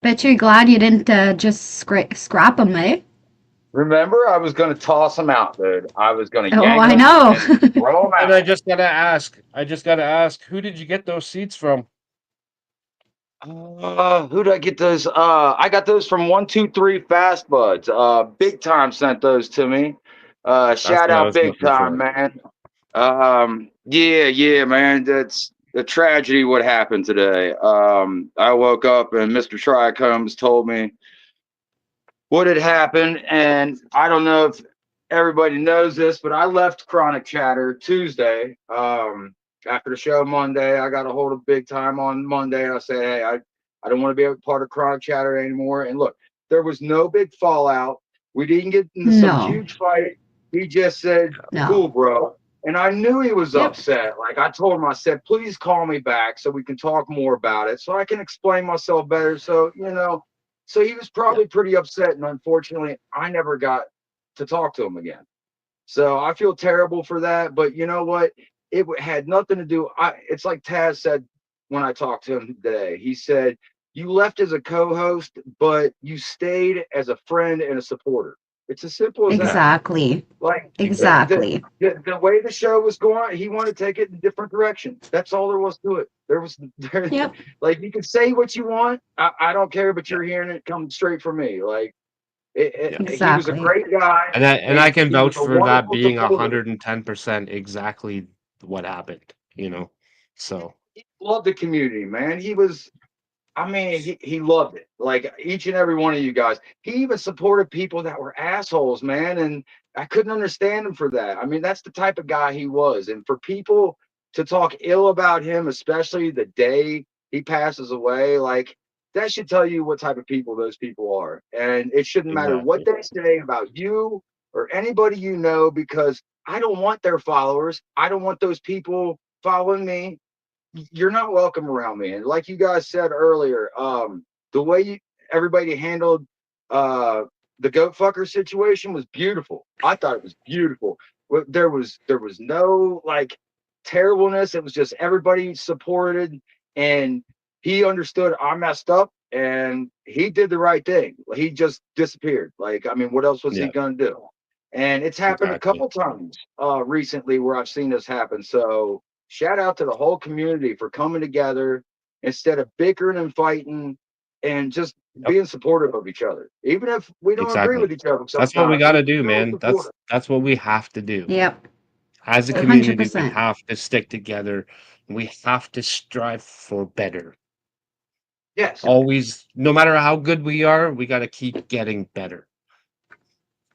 Bet you're glad you didn't just scrap them, eh? Remember, I was going to toss them out, dude. I was going to Oh, yank I them know. and throw them And out. I just gotta ask, who did you get those seeds from? Who did I get those? I got those from 123 Fast Buds. Big Time sent those to me. That's Shout what I out was Big looking Time, for. man. Yeah, man. That's the tragedy. What happened today? I woke up and Mr. Tricombs told me what had happened, and I don't know if everybody knows this, but I left Chronic Chatter Tuesday. After the show Monday, I got a hold of Big Time on Monday, and I said, "Hey, I don't want to be a part of Chronic Chatter anymore." And look, there was no big fallout. We didn't get into some No, huge fight. He just said, no. "Cool, bro." And I knew he was Yep, upset. Like I told him, I said, "Please call me back so we can talk more about it, so I can explain myself better." So so he was Yeah. probably pretty upset, and unfortunately, I never got to talk to him again. So I feel terrible for that. But you know what? Had nothing to do. It's like Taz said when I talked to him today. He said, "You left as a co-host, but you stayed as a friend and a supporter." It's as simple as Yeah. that. exactly. Like Exactly. the way the show was going, he wanted to take it in a different direction. That's all there was to it. There was there, Yep, like you can say what you want. I don't care, but Yeah. you're hearing it come straight from me. Like Yeah. he was a exactly. great guy, And I and can he was vouch a for that wonderful being supporter. 110% exactly what happened, you know. So, He loved the community, man. I mean, he loved it. Like each and every one of you guys. He even supported people that were assholes, man. And I couldn't understand him for that. I mean, that's the type of guy he was. And for people to talk ill about him, especially the day he passes away, like that should tell you what type of people those people are. And it shouldn't matter what exactly. they say about you or anybody you know, because I don't want their followers. I don't want those people following me. You're not welcome around me. And like you guys said earlier, the way everybody handled uh, the goat fucker situation was beautiful. I thought it was beautiful. There was no like terribleness. It was just everybody supported, and he understood I messed up, and he did the right thing. He just disappeared. Like I mean, what else was he Yeah, gonna do? And it's happened a exactly. couple times recently where I've seen this happen. So shout out to the whole community for coming together instead of bickering and fighting and just Yep, being supportive of each other. Even if we don't agree exactly. with each other That's what we sometimes, got we to can do, still man. support it. That's what we have to do. Yep, As a Yeah, community, we 100%. have to stick together. We have to strive for better. yes, Always, no matter how good we are, we got to keep getting better,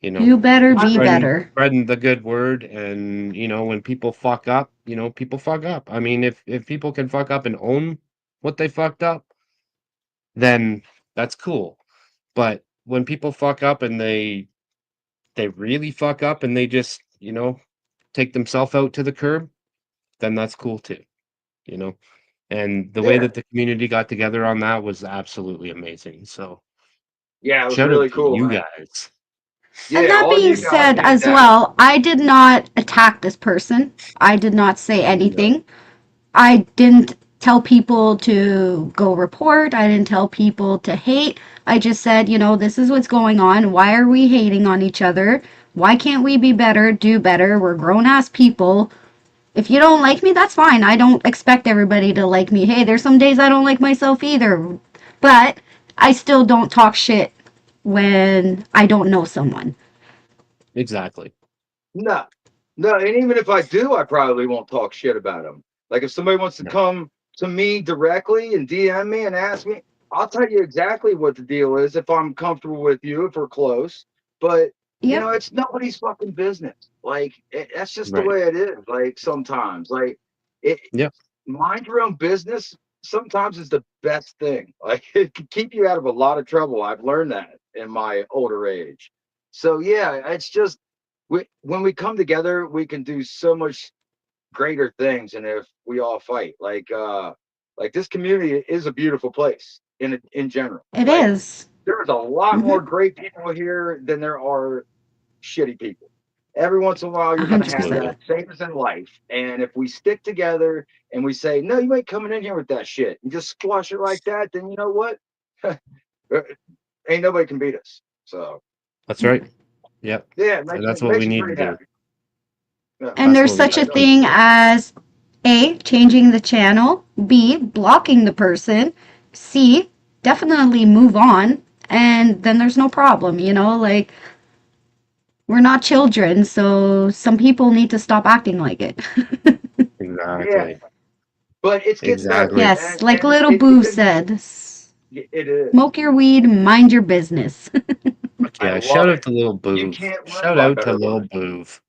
you know. You better I be mean, better. Spreading the good word, and when people fuck up, people fuck up. I mean, if people can fuck up and own what they fucked up, then that's cool. But when people fuck up and they really fuck up and they just, take themselves out to the curb, then that's cool too, you know. And the way yeah, that the community got together on that was absolutely amazing. So yeah, it was shout out really to cool, you man. guys. And Yeah, that all being you guys said, getting as down. well, I did not attack this person. I did not say No, anything. I didn't tell people to go report. I didn't tell people to hate. I just said, this is what's going on. Why are we hating on each other? Why can't we be better, do better? We're grown ass people. If you don't like me, that's fine. I don't expect everybody to like me. Hey, there's some days I don't like myself either. But I still don't talk shit when I don't know someone. exactly. No, No, and even if I do, I probably won't talk shit about them. Like if somebody wants to Yeah. come to me directly and DM me and ask me, I'll tell you exactly what the deal is if I'm comfortable with you, if we're close. But Yep. it's nobody's fucking business. Like that's just the Right. way it is. Like sometimes, like it, Yeah. mind your own business. Sometimes is the best thing. Like it can keep you out of a lot of trouble. I've learned that in my older age. So yeah, it's just when we come together, we can do so much greater things than if we all fight. Like this community is a beautiful place in general. It Like is. there's a lot Mm-hmm. more great people here than there are shitty people. Every once in a while, A you're going to hundred have percent. Absolutely. that, same as in life. And if we stick together and we say, no, you ain't coming in here with that shit, and just squash it like that, then you know what? Ain't nobody can beat us. So That's right. Yep. yeah, it And makes me that's what we need to pretty do. happy. Yeah, And That's there's what we such yeah, a need it to does. thing do. as A, changing the channel, B, blocking the person, C, definitely move on, and then there's no problem, like we're not children, so some people need to stop acting like it. Yeah, Exactly. but it's getting better, Exactly. Yes, like and little it's Boo in, said, it is. smoke your weed, mind your business. Fuck I yeah. Shout love out it. to Lil You Boov. can't live Shout by out to better Lil life. Boov.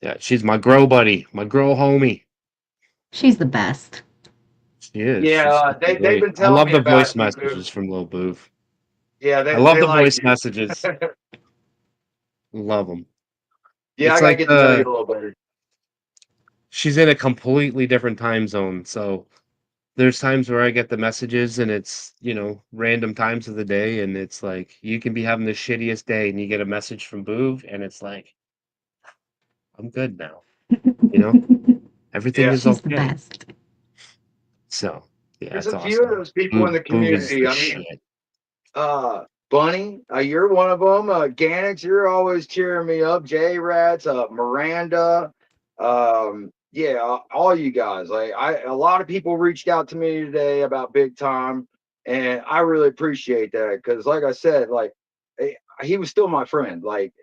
Yeah, she's my grow buddy, my grow homie. She's the best. She is. Yeah, She's fucking they've great. been I telling love me the about voice you, Boo. messages from Lil Boov. Yeah, I love they the like voice you. messages. Love them. Yeah, It's I gotta like get to know you a little better. she's in a completely different time zone. So there's times where I get the messages and it's, random times of the day. And it's like, you can be having the shittiest day and you get a message from Boov and it's like, I'm good now. You know, everything Yeah, is She's the okay. best. So yeah, there's it's a few of awesome. those people in Boov, the Boov is the community. I mean, shit. Bunny, you're one of them. Gannix, you're always cheering me up. J Rats, Miranda, yeah, all you guys. Like, a lot of people reached out to me today about Big Time, and I really appreciate that because, like I said, like he was still my friend. Like,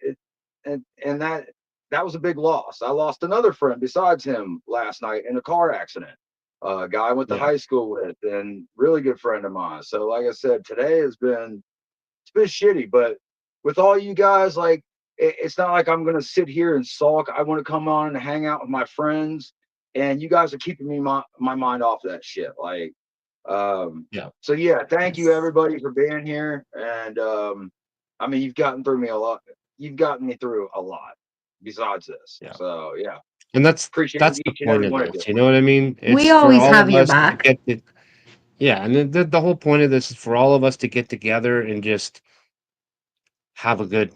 and that was a big loss. I lost another friend besides him last night in a car accident. A guy I went to Yeah. high school with, and really good friend of mine. So, like I said, today has been it's been shitty, but with all you guys, like it's not like I'm gonna sit here and sulk. I want to come on and hang out with my friends, and you guys are keeping me my mind off that shit. Like, Yeah. so yeah, thank you Yes. everybody for being here, and I mean you've gotten through me a lot. You've gotten me through a lot besides this. Yeah. So yeah, And appreciate that's the each and point every of one of you. this. You know what I mean? We It's for always all have of your us to back. get the yeah, and the whole point of this is for all of us to get together and just have a good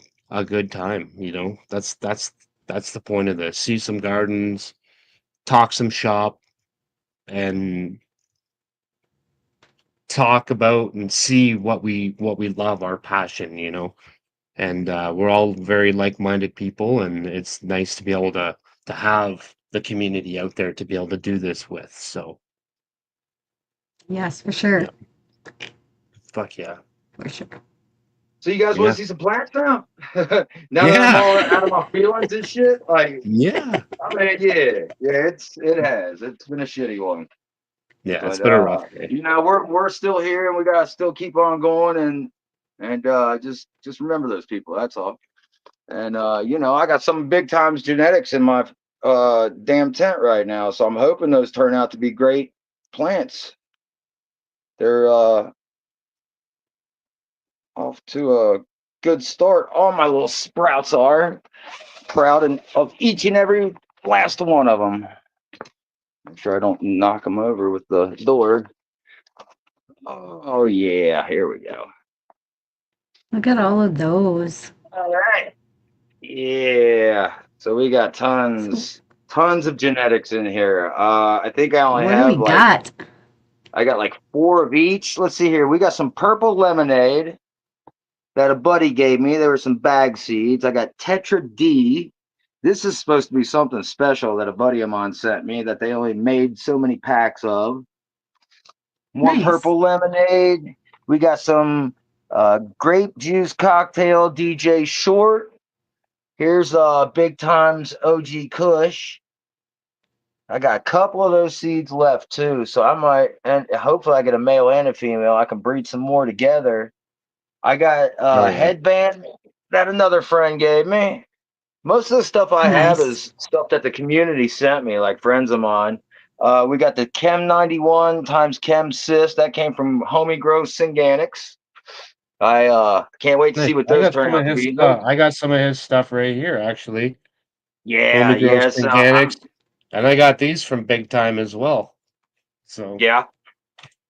time, That's the point of this. See some gardens, talk some shop, and talk about and see what we love, our passion. And we're all very like-minded people, and it's nice to be able to have the community out there to be able to do this with. So Yes, for sure. yeah, fuck yeah. For sure. So you guys want Yeah. to see some plants now? Now that I'm Yeah. all out of my feelings and shit, like Yeah. I mean, yeah, it's been a shitty one, Yeah, it's but been a rough day. we're still here and we gotta still keep on going and just remember those people. That's all. And I got some big times genetics in my damn tent right now, so I'm hoping those turn out to be great plants. They're off to a good start. All my little sprouts are proud of each and every last one of them. Make sure I don't knock them over with the door. Oh yeah, here we go. Look at all of those. All right. Yeah. So we got So, tons of genetics in here. I think I only what do we have got? I got like four of each. Let's see here. We got some purple lemonade that a buddy gave me. There were some bag seeds. I got Tetra D. This is supposed to be something special that a buddy of mine sent me that they only made so many packs of. More Nice. purple lemonade. We got some grape juice cocktail DJ Short. Here's Big Times OG Kush. I got a couple of those seeds left too, so I might, and hopefully I get a male and a female. I can breed some more together. I got Oh a yeah. headband that another friend gave me. Most of the stuff I have Nice. is stuff that the community sent me, like friends of mine. We got the Chem 91 times Chem Sis that came from Homie Grove Synganics. I can't wait to Nice. see what I those got turn some of out to his be. stuff. I got some of his stuff right here, actually. Yeah, Homie Grows yeah. So Organics. And I got these from Big Time as well. So yeah.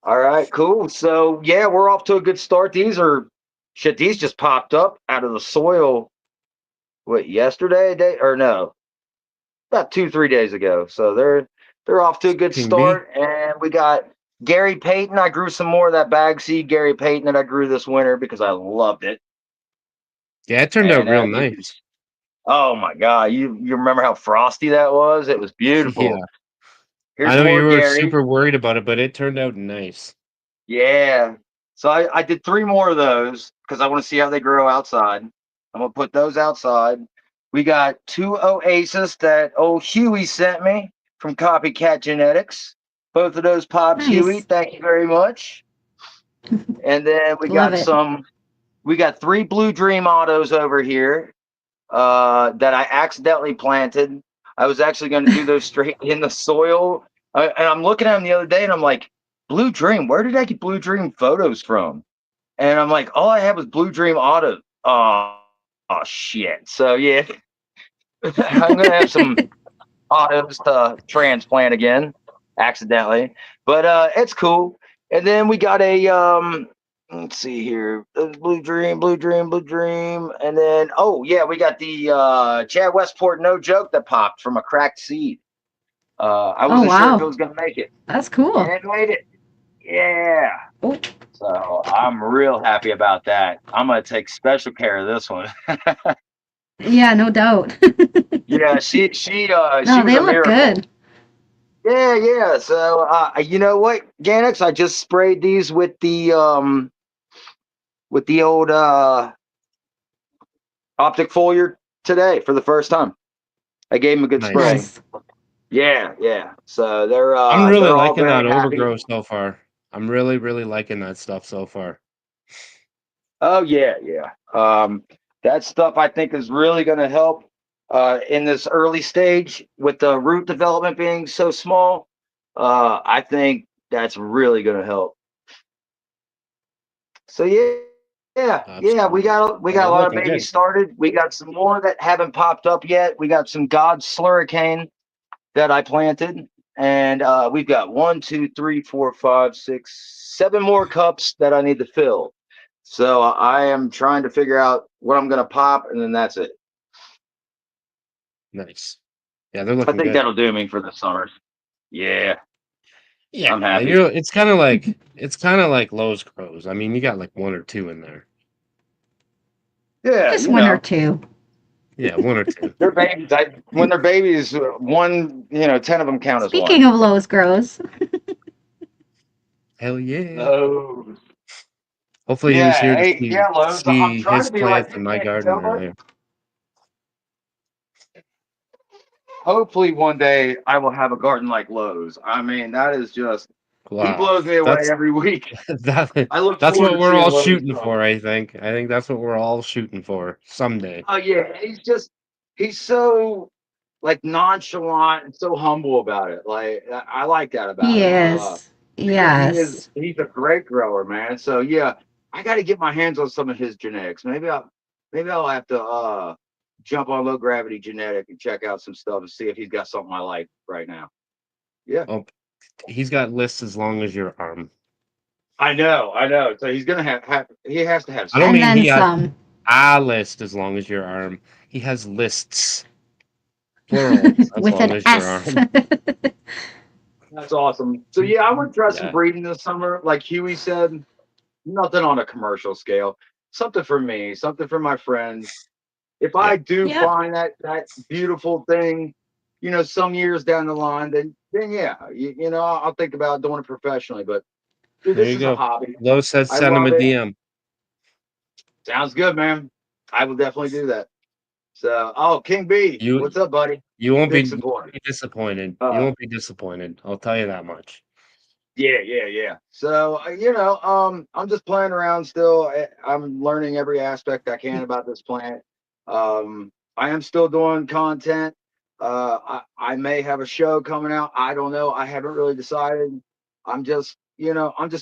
All right, cool. So yeah, we're off to a good start. These are shit. These just popped up out of the soil. What, yesterday? Day or no? About 2, 3 days ago. So they're off to a good King B. start. And we got Gary Payton. I grew some more of that bag seed Gary Payton that I grew this winter because I loved it. Yeah, it turned out And real you can, nice. oh my god, you remember how frosty that was? It was Yeah. beautiful. I Here's know more you were Gary. super worried about it, but it turned out nice. Yeah. So I did 3 more of those because I want to see how they grow outside. I'm gonna put those outside. We got 2 Oasis that old Huey sent me from Copycat Genetics. Both of those pops, Huey. Nice. Thank you very much. And then Love it. we got 3 Blue Dream autos over here that I accidentally planted. I was actually going to do those straight in the soil. And I'm looking at them the other day and I'm like, Blue Dream, where did I get Blue Dream photos from? And I'm like, all I have was Blue Dream auto. Oh shit. So yeah, I'm going to have some autos to transplant again accidentally, but it's cool. And then we got a let's see here, Blue Dream, Blue Dream, Blue Dream, and then oh yeah, we got the Chad Westport no joke that popped from a cracked seed. I Oh, wasn't sure if it wow. was gonna make it, That's and cool. it made it. Yeah. Oh, So I'm real happy about that. I'm gonna take special care of this one. yeah, no doubt. Yeah, she No, was they a look miracle. good. Yeah, yeah. So you know what, Ganix, I just sprayed these with the old optic foliar today for the first time. I gave them a good Nice. spray. Nice. Yeah, yeah. So I'm really they're all liking very that happy. overgrow so far. I'm really, really liking that stuff so far. Oh yeah, yeah. That stuff I think is really going to help in this early stage with the root development being so small. I think that's really going to help. So yeah, yeah. We Absolutely. got we Yeah, got they're a lot of looking babies good. started. We got some more that haven't popped up yet. We got some God's Slurricane that I planted, and we've got 1, 2, 3, 4, 5, 6, 7 more cups that I need to fill. So I am trying to figure out what I'm gonna pop, and then that's it. Nice. Yeah, they're I looking think good. that'll do me for the summer. Yeah, I'm Yeah, happy. it's kind of like Lowe's grows. I mean, you got like one or two in there. Yeah, Just you one or know, two. Yeah, one or two. they're babies. When they're babies, one, 10 of them count as one. Speaking of Lowe's grows, Hell yeah. Oh, Hopefully he was yeah. here to Hey, see yeah, Lowe's. I'm see trying his to be like plants you, in my can't you garden tell, bud? earlier. Hopefully one day I will have a garden like Lowe's. I mean, that is just he Wow. blows me away That's every week. that I look that's forward what to we're seeing all Lowe's shooting stuff. for, I think. I think that's what we're all shooting for someday. Oh yeah, he's so like nonchalant and so humble about it. Like I like that about he him. is. Because Yes. he's a great grower, man. So yeah, I got to get my hands on some of his genetics. Maybe I'll have to jump on low gravity genetic and check out some stuff and see if he's got something I like right now. Yeah. Oh, he's got lists as long as your arm. I know. So he's gonna have he has to have I don't And something. mean then he has some. a list as long as your arm. He has lists, plural, as With long an as your S. arm. That's awesome. So yeah, I would try some Yeah. breeding this summer, like Huey said. Nothing on a commercial scale. Something for me, something for my friends. If I Yep. do Yep. find that beautiful thing, some years down the line, then yeah, I'll think about doing it professionally. But dude, There this you is a go. hobby. Lo says I send him love a it. DM. Sounds good, man. I will definitely do that. So, oh, King B, You what's up, buddy? you won't Big be support. disappointed. You Uh, won't be disappointed. I'll tell you that much. yeah. So, I'm just playing around still. I'm learning every aspect I can about this plant. I am still doing content. I may have a show coming out. I don't know. I haven't really decided. I'm just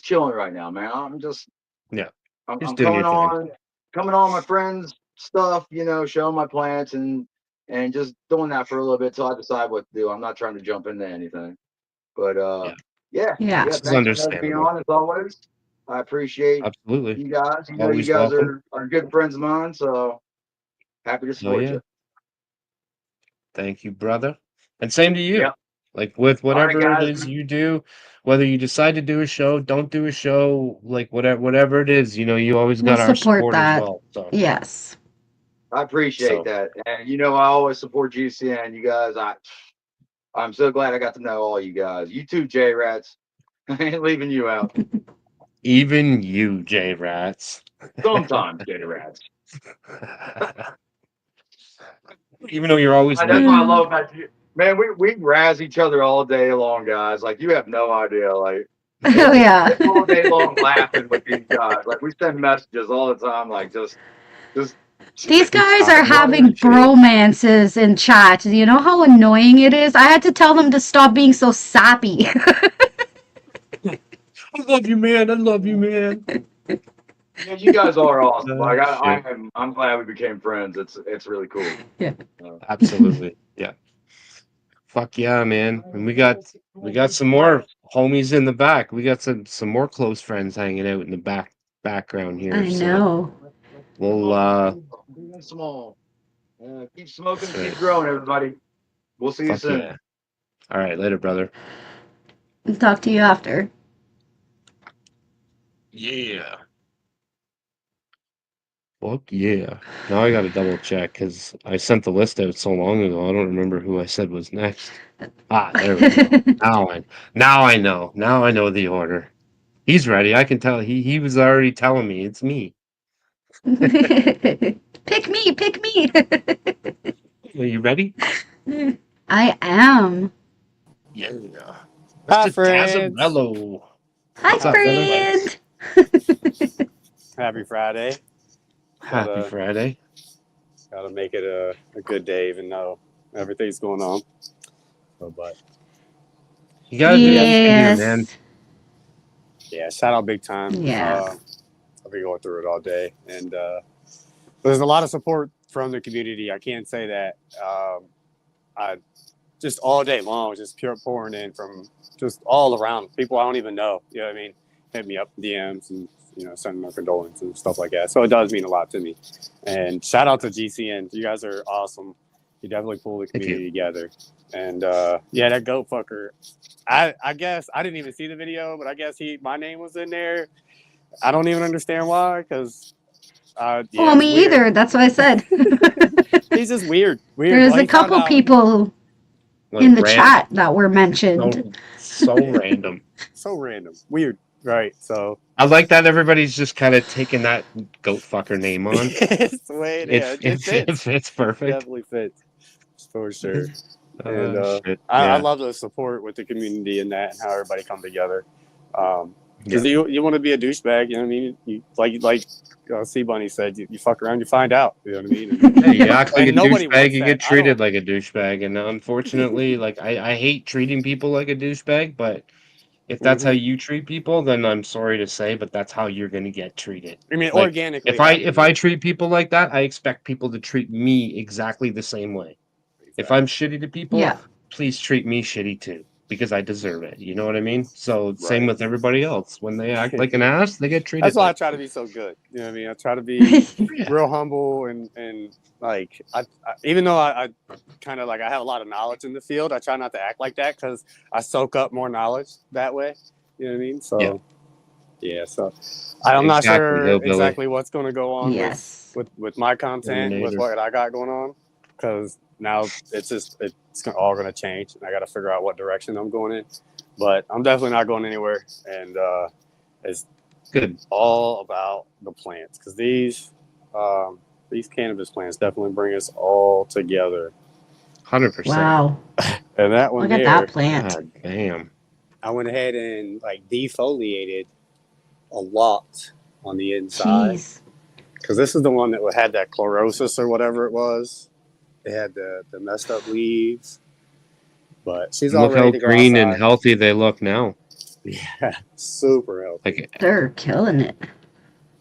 chilling right now, man. Yeah, I'm just doing your thing. coming on my friends' stuff, showing my plants and just doing that for a little bit till I decide what to do. I'm not trying to jump into anything. But Yeah, yeah, Yeah. yeah. this is Thanks for having me understandable. on as always. I appreciate Absolutely. you guys. You Always guys welcome. are good friends of mine, so happy to Oh support yeah. you. Thank you, brother. And same to you. Yep. Like with All right, whatever it guys. is you do, whether you decide to do a show, don't do a show, like whatever it is, you always We'll got our support support as that. well. So Yes. I appreciate so that, and I always support GCN. You guys, I'm so glad I got to know all you guys. You too, J Rats. I ain't leaving you out. even you, J Rats. Sometimes, J Rats. Even though you're always That's what I late. Mm. love about you. Man, we razz each other all day long, guys. Like you have no idea. Like Oh yeah. it's all day long laughing with these guys. Like we send messages all the time, like just These shooting guys are Absolute having shit. bromances in chat. You know how annoying it is? I had to tell them to stop being so sappy. I love you, man. I love you, man. Yeah, you guys are awesome. Like Shit. I'm glad we became friends. It's really cool. Yeah. Absolutely. Yeah. Fuck yeah, man. And we got some more homies in the back. We got some more close friends hanging out in the background here. I So know. we'll Big and small. Keep smoking, that's keep right. growing, everybody. We'll see you Fuck soon. yeah. All right, later, brother. Talk to you after. Yeah. Fuck yeah. Now I gotta double check because I sent the list out so long ago. I don't remember who I said was next. Ah, there we go. Now I know. Now I know the order. He's ready. I can tell. He was already telling me it's me. Pick me, pick me. Are you ready? I am. Yeah. Hi, Mr. friends. Tazarello. Hi, What's Hi, up, brother? friends. friend. Happy Friday. Happy Gotta Friday. gotta make it a good day, even though everything's going on. But You gotta do what yeah, you can do, man. Yes. yeah. Shout out big time. Yeah. I've been going through it all day, and there's a lot of support from the community. I can't say that. I just all day long, just pure pouring in from just all around people I don't even know. You know what I mean? Hit me up in DMs and sending their condolences and stuff like that. So it does mean a lot to me. And shout out to GCN. You guys are awesome. You definitely pull the Thank you. community together. And yeah, that goat fucker. I guess I didn't even see the video, but I guess my name was in there. I don't even understand why, because yeah, Well, it's me weird. either. That's what I said. He's just weird. There's Well, a he found couple out. people Like in the random. chat that were mentioned. So random. So random. Weird. Right. So I like that everybody's just kind of taking that goat fucker name on. it's the way it is. It It fits. fits It perfect. definitely fits for sure. And Shit. I Yeah. love the support with the community and that and how everybody come together. Yeah. Because you want to be a douchebag, you know what I mean? You like C Bunny said, you fuck around, you find out. You know what I mean? Yeah, you act like a And nobody douchebag, wants you that. get treated like a douchebag. And unfortunately, like I hate treating people like a douchebag, but if that's how Mhm. you treat people, then I'm sorry to say, but that's how you're gonna get treated. I mean, Like organically if I happening. treat people like that, I expect people to treat me exactly the same way. If I'm Exactly. shitty to people, Yeah. please treat me shitty too, because I deserve it. You know what I mean? So same Right. with everybody else. When they act like an ass, they get That's treated why I like try to be so good. You know what I mean? I try to be yeah. real humble and like even though I kind of like I have a lot of knowledge in the field, I try not to act like that because I soak up more knowledge that way. You know what I mean? Yeah. So yeah. So I'm not Exactly, sure hillbilly. exactly what's going to go on Yes. with my content and with Terminator. what I got going on because now it's all going to change and I got to figure out what direction I'm going in. But I'm definitely not going anywhere, and it's Good. all about the plants because these these cannabis plants definitely bring us all together. 100%. Wow. And that one Look at there, that plant. God damn. I went ahead and like defoliated a lot on the inside Jeez. because this is the one that had that chlorosis or whatever it was. It had the messed up leaves, but she's And all look ready how to go green and outside. healthy they look now. Yeah, super healthy. Like, They're killing it.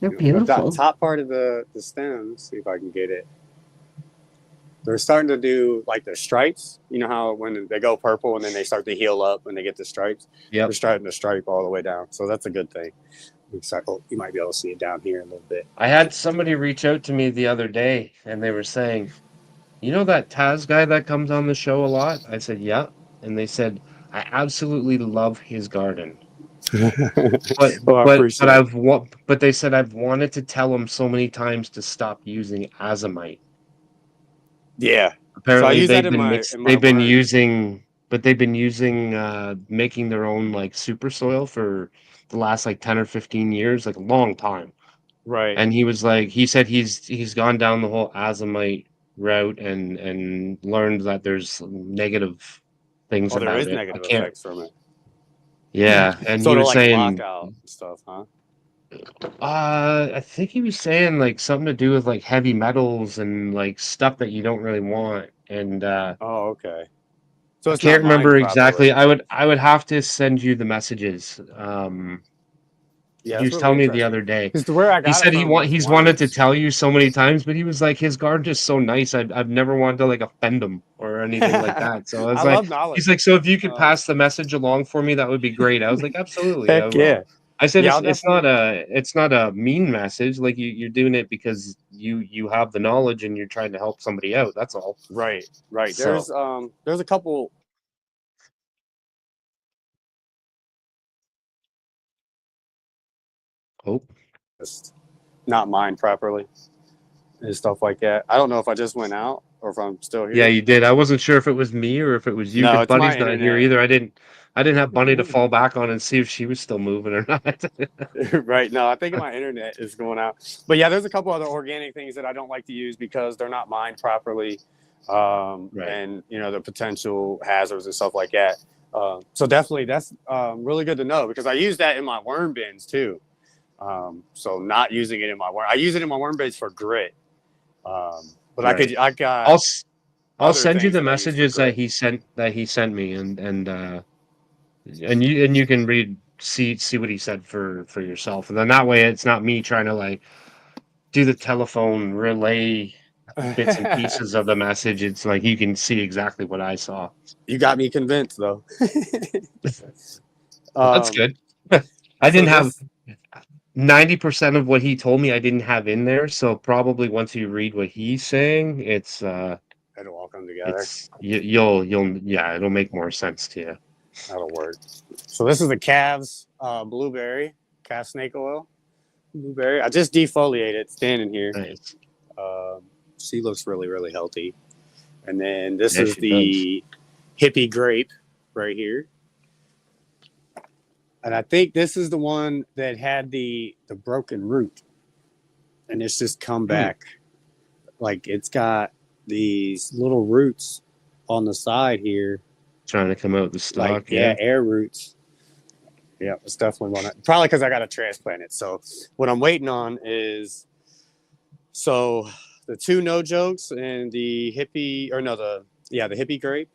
They're The beautiful. top part of the stem, see if I can get it. They're starting to do like the stripes. You know how when they go purple and then they start to heal up when they get the stripes? yep. They're starting to stripe all the way down. So that's a good thing. Oh, you might be able to see it down here a little bit. I had somebody reach out to me the other day, and they were saying, "You know that Taz guy that comes on the show a lot?" I said, "Yeah," and they said, "I absolutely love his garden." But Well, I but appreciate it. but they said I've wanted to tell him so many times to stop using azomite. Yeah. So I Apparently use that they've in been my mixed they've been worms. using making their own like super soil for the last like 10 or 15 years, like a long time. Right. And he said he's gone down the whole azomite route and learned that there's negative things Oh, there about is it. I negative can't. effects from it. Yeah, and So he to was like saying, lockout and stuff, huh? I think he was saying like something to do with like heavy metals and like stuff that you don't really want. And Oh, okay. So I it's not can't remember mined exactly. properly. I would have to send you the messages. Yeah, He that's was really telling me the interesting. other day. Because where I He got it said from was he's wanted to worms. tell you so many times, but he was like his garden is so nice. I've never wanted to like offend him or anything like that. So I was I like, love he's knowledge. like, so if you could pass the message along for me, that would be great. I was like, absolutely, I Heck yeah. will. I said Yeah, I'll definitely. it's not a mean message. Like you're doing it because you have the knowledge and you're trying to help somebody out. That's all. Right, right. So There's a couple. oh Not mined properly and stuff like that. I don't know if I just went out or if I'm still yeah, here. you did. I wasn't sure if it was me or if it was you No, because it's my Bunny's not here internet. either. I didn't have Bunny to fall back on and see if she was still moving or not. Right. No, I think my internet is going out. But yeah, there's a couple other organic things that I don't like to use because they're not mined properly. Right. And, you know, the potential hazards and stuff like that. So definitely that's really good to know because I use that in my worm bins too. So not using it in my worm. I use it in my worm bins for grit. But Right. I got I'll s- I'll other send you things the that I use for messages grit. that he sent me and you can see what he said for yourself. And then that way it's not me trying to like do the telephone relay bits and pieces of the message. It's like you can see exactly what I saw. You got me convinced though. Well, that's um, good. I so didn't have this 90% of what he told me I didn't have in there, so probably once you read what he's saying, it'll all come together. you'll yeah, it'll make more sense to you. That'll work. So this is the calves blueberry, calf snake oil blueberry. I just defoliated it standing here. Nice. She looks really, really healthy. And then this Yeah, is she does. the hippie grape right here. And I think this is the one that had the broken root. And it's just come Hmm. back. Like it's got these little roots on the side here. Trying to come out the Like, stock, yeah, yeah. air roots. Yeah, it's definitely one. Probably because I got to transplant it. So what I'm waiting on is the two no jokes and the hippie the hippie grape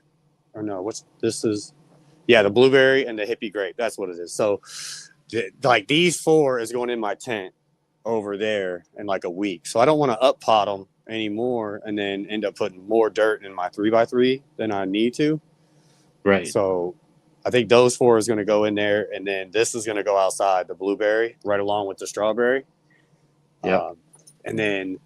or no what's this is the blueberry and the hippie grape. That's what it is. So like these four is going in my tent over there in like a week. So I don't want to up pot them anymore and then end up putting more dirt in my 3x3 than I need to. Right. So I think those four is going to go in there, and then this is going to go outside, the blueberry, right along with the strawberry. Yep. And then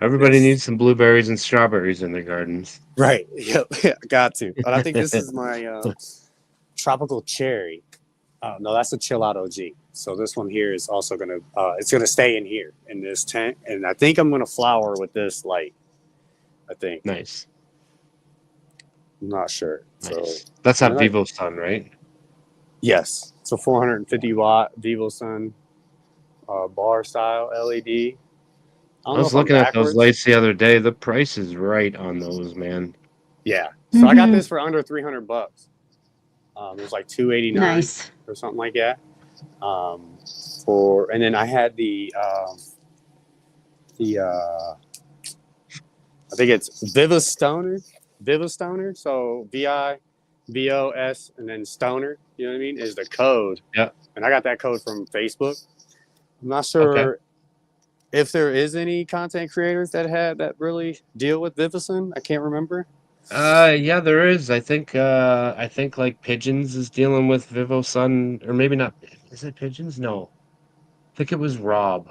Everybody needs some blueberries and strawberries in their gardens. Right. Yep. Got to. But I think this is my tropical cherry. No, that's a chill out OG. So this one here is also going to, it's going to stay in here in this tent. And I think I'm going to flower with this light. I think. Nice. I'm not sure. Nice. So That's that Vivo Sun, right? Yes. So 450 watt Vivo Sun bar style LED. I I don't know was if I'm looking at those backwards. lights the other day. The price is right on those, man. Yeah. So I got Mm-hmm. this for under $300. It was like 289 Nice. or something like that. For and then I had the I think it's Viva Stoner. So VIVOS and then Stoner. You know what I mean? Is the code, Yeah. and I got that code from Facebook. I'm not Okay. sure if there is any content creators that really deal with Vivison. I can't remember. Yeah, there is. I think like Pigeons is dealing with Vivo Sun, or maybe not. Is it Pigeons? No. I think it was Rob.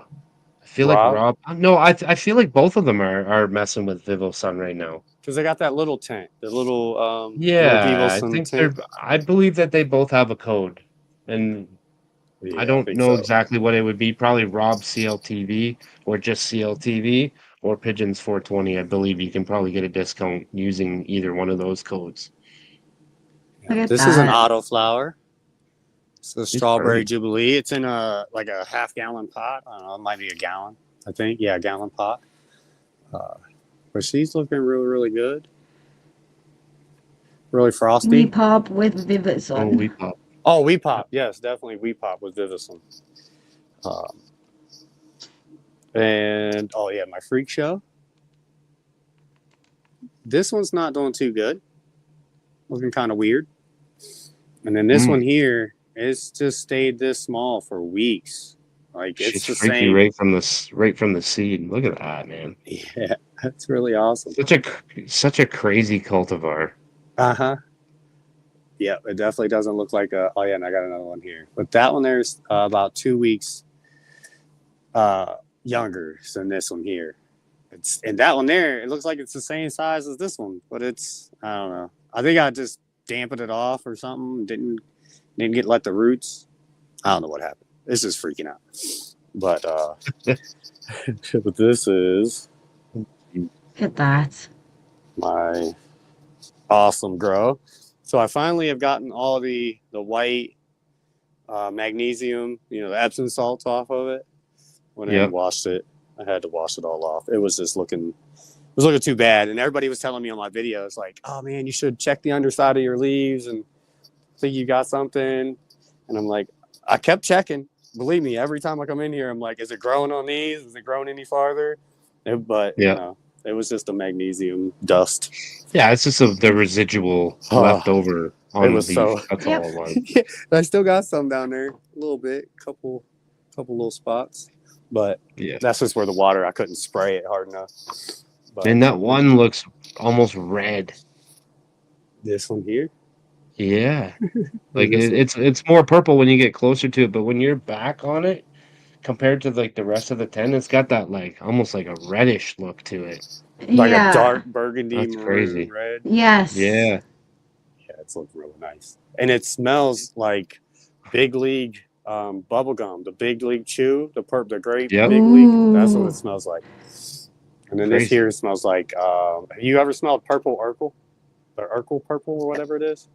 I feel like Rob, Rob. No, I feel like both of them are messing with Vivo Sun right now. because they got that little tent, the little Yeah, I Vivison think they're. tent. I believe that they both have a code, and I Yeah, I don't think know so. exactly what it would be. Probably Rob CLTV or just CLTV or Pigeons 420. I believe you can probably get a discount using either one of those codes. Look at This is an that. autoflower. It's a It's strawberry pretty. jubilee. It's in a half-gallon pot. I don't know, it might be a gallon. I think, yeah, a gallon pot. But she's looking really, really good. Really We frosty. pop with Oh, Vivison. we pop. Oh, We Pop. Yes, definitely We Pop with Vivison. Um, and oh yeah, my freak show. This one's not doing too good. Looking kind of weird. And then this one here, it's just stayed this small for weeks. Like it's She's the freaky same. right from the seed. Look at that, man. Yeah, that's really awesome. Such a crazy cultivar. Uh-huh. Yeah, it definitely doesn't look like a. Oh yeah, and I got another one here. But that one there's about 2 weeks younger than this one here. And that one there, it looks like it's the same size as this one, but it's I don't know. I think I just dampened it off or something. Didn't get let the roots. I don't know what happened. It's just freaking out. But but this is Look at that. my awesome grow. So I finally have gotten all the white magnesium, the Epsom salts off of it. Went ahead and Yep. washed it. I had to wash it all off. It was looking too bad. And everybody was telling me on my videos, like, oh man, you should check the underside of your leaves and think you got something. And I'm like, I kept checking. Believe me, every time I come in here, I'm like, is it growing on these? Is it growing any farther? But Yeah. it was just a magnesium dust. Yeah, it's just the residual left over It on the was leaf. so. That's Yep. all it was. Yeah, I still got some down there, a little bit, couple little spots, but Yeah. that's just where the water. I couldn't spray it hard enough. But And that one looks almost red. this one here, Yeah. Like this one. it's more purple when you get closer to it, but when you're back on it, compared to like the rest of the tent, it's got that like almost like a reddish look to it. Like a Yeah. dark burgundy That's maroon crazy. red. Yes. Yeah. Yeah, it's looking really nice, and it smells like big league bubble gum, the big league chew, the grape Yep. big league. That's what Ooh. it smells like. And then this Crazy. here smells like. Have you ever smelled purple Urkel? The Urkel purple or whatever it is.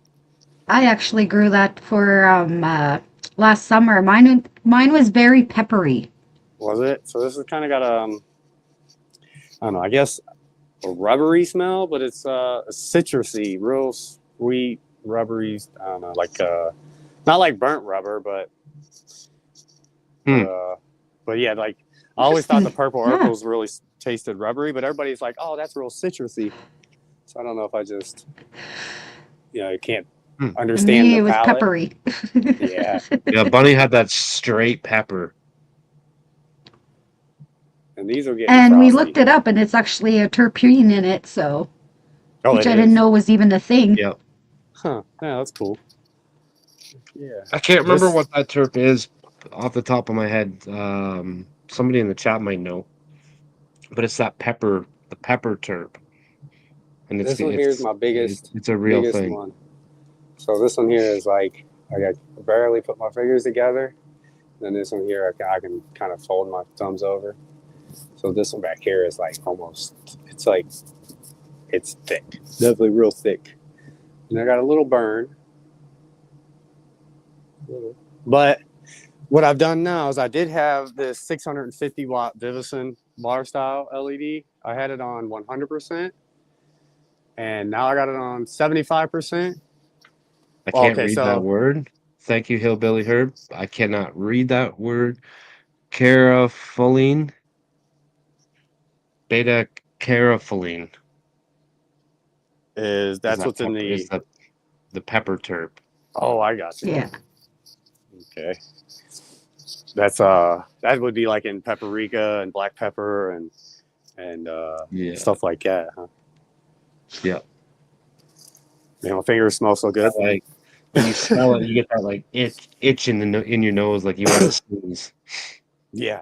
I actually grew that for last summer. Mine was very peppery. Was it? So this has kind of got I don't know. I guess a rubbery smell, but it's citrusy, real sweet, rubbery. I don't know, like not like burnt rubber, but but yeah, like I always thought the purple Yeah. Urkels really tasted rubbery, but everybody's like, oh, that's real citrusy. So I don't know if I just you can't To understand me, the it was palate. peppery. Yeah, Yeah, Bunny had that straight pepper. and these are getting And we frosty. looked it up, and it's actually a terpene in it, so Oh, which it I didn't is. know was even a thing. Yep. Huh? Yeah, that's cool. Yeah. I can't remember This- what that terp is off the top of my head. Somebody in the chat might know. But it's that pepper, the pepper terp. And This one here is my biggest. it's a real biggest thing. one. So this one here is like I got barely put my fingers together. Then this one here I can kind of fold my thumbs over. So this one back here is like almost. It's thick, definitely real thick. And I got a little burn. But what I've done now is I did have this 650 watt Vivison bar style LED. I had it on 100%, and now I got it on 75%. I can't Okay, read that so word. Thank you, Hillbilly Herb. I cannot read that word. Carafulline. Beta carafulline. that's what's in Is the. the pepper terp. Oh, I got you. Yeah. Okay. That's that would be like in paprika and black pepper and Yeah. stuff like that, huh? Yeah. Man, my fingers smell so good. Like when you smell it, you get that like itch in in your nose, like you want to sneeze. Yeah.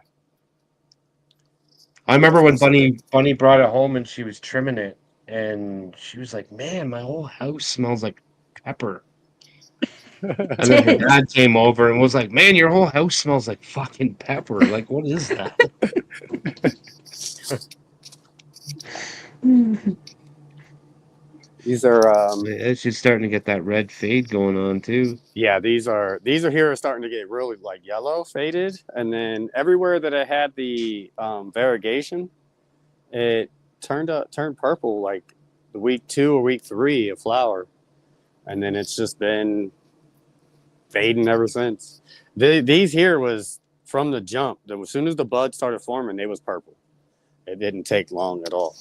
I remember It when smells so good. Bunny brought it home and she was trimming it, and she was like, "Man, my whole house smells like pepper." And then her Dang. dad came over and was like, "Man, your whole house smells like fucking pepper. Like, what is that?" These are She's starting to get that red fade going on too. yeah, these are here are starting to get really like yellow, faded, and then everywhere that I had the variegation, it turned purple like the week 2 or week 3 of flower, and then it's just been fading ever since. These here was from the jump. As soon as the bud started forming, they was purple. It didn't take long at all.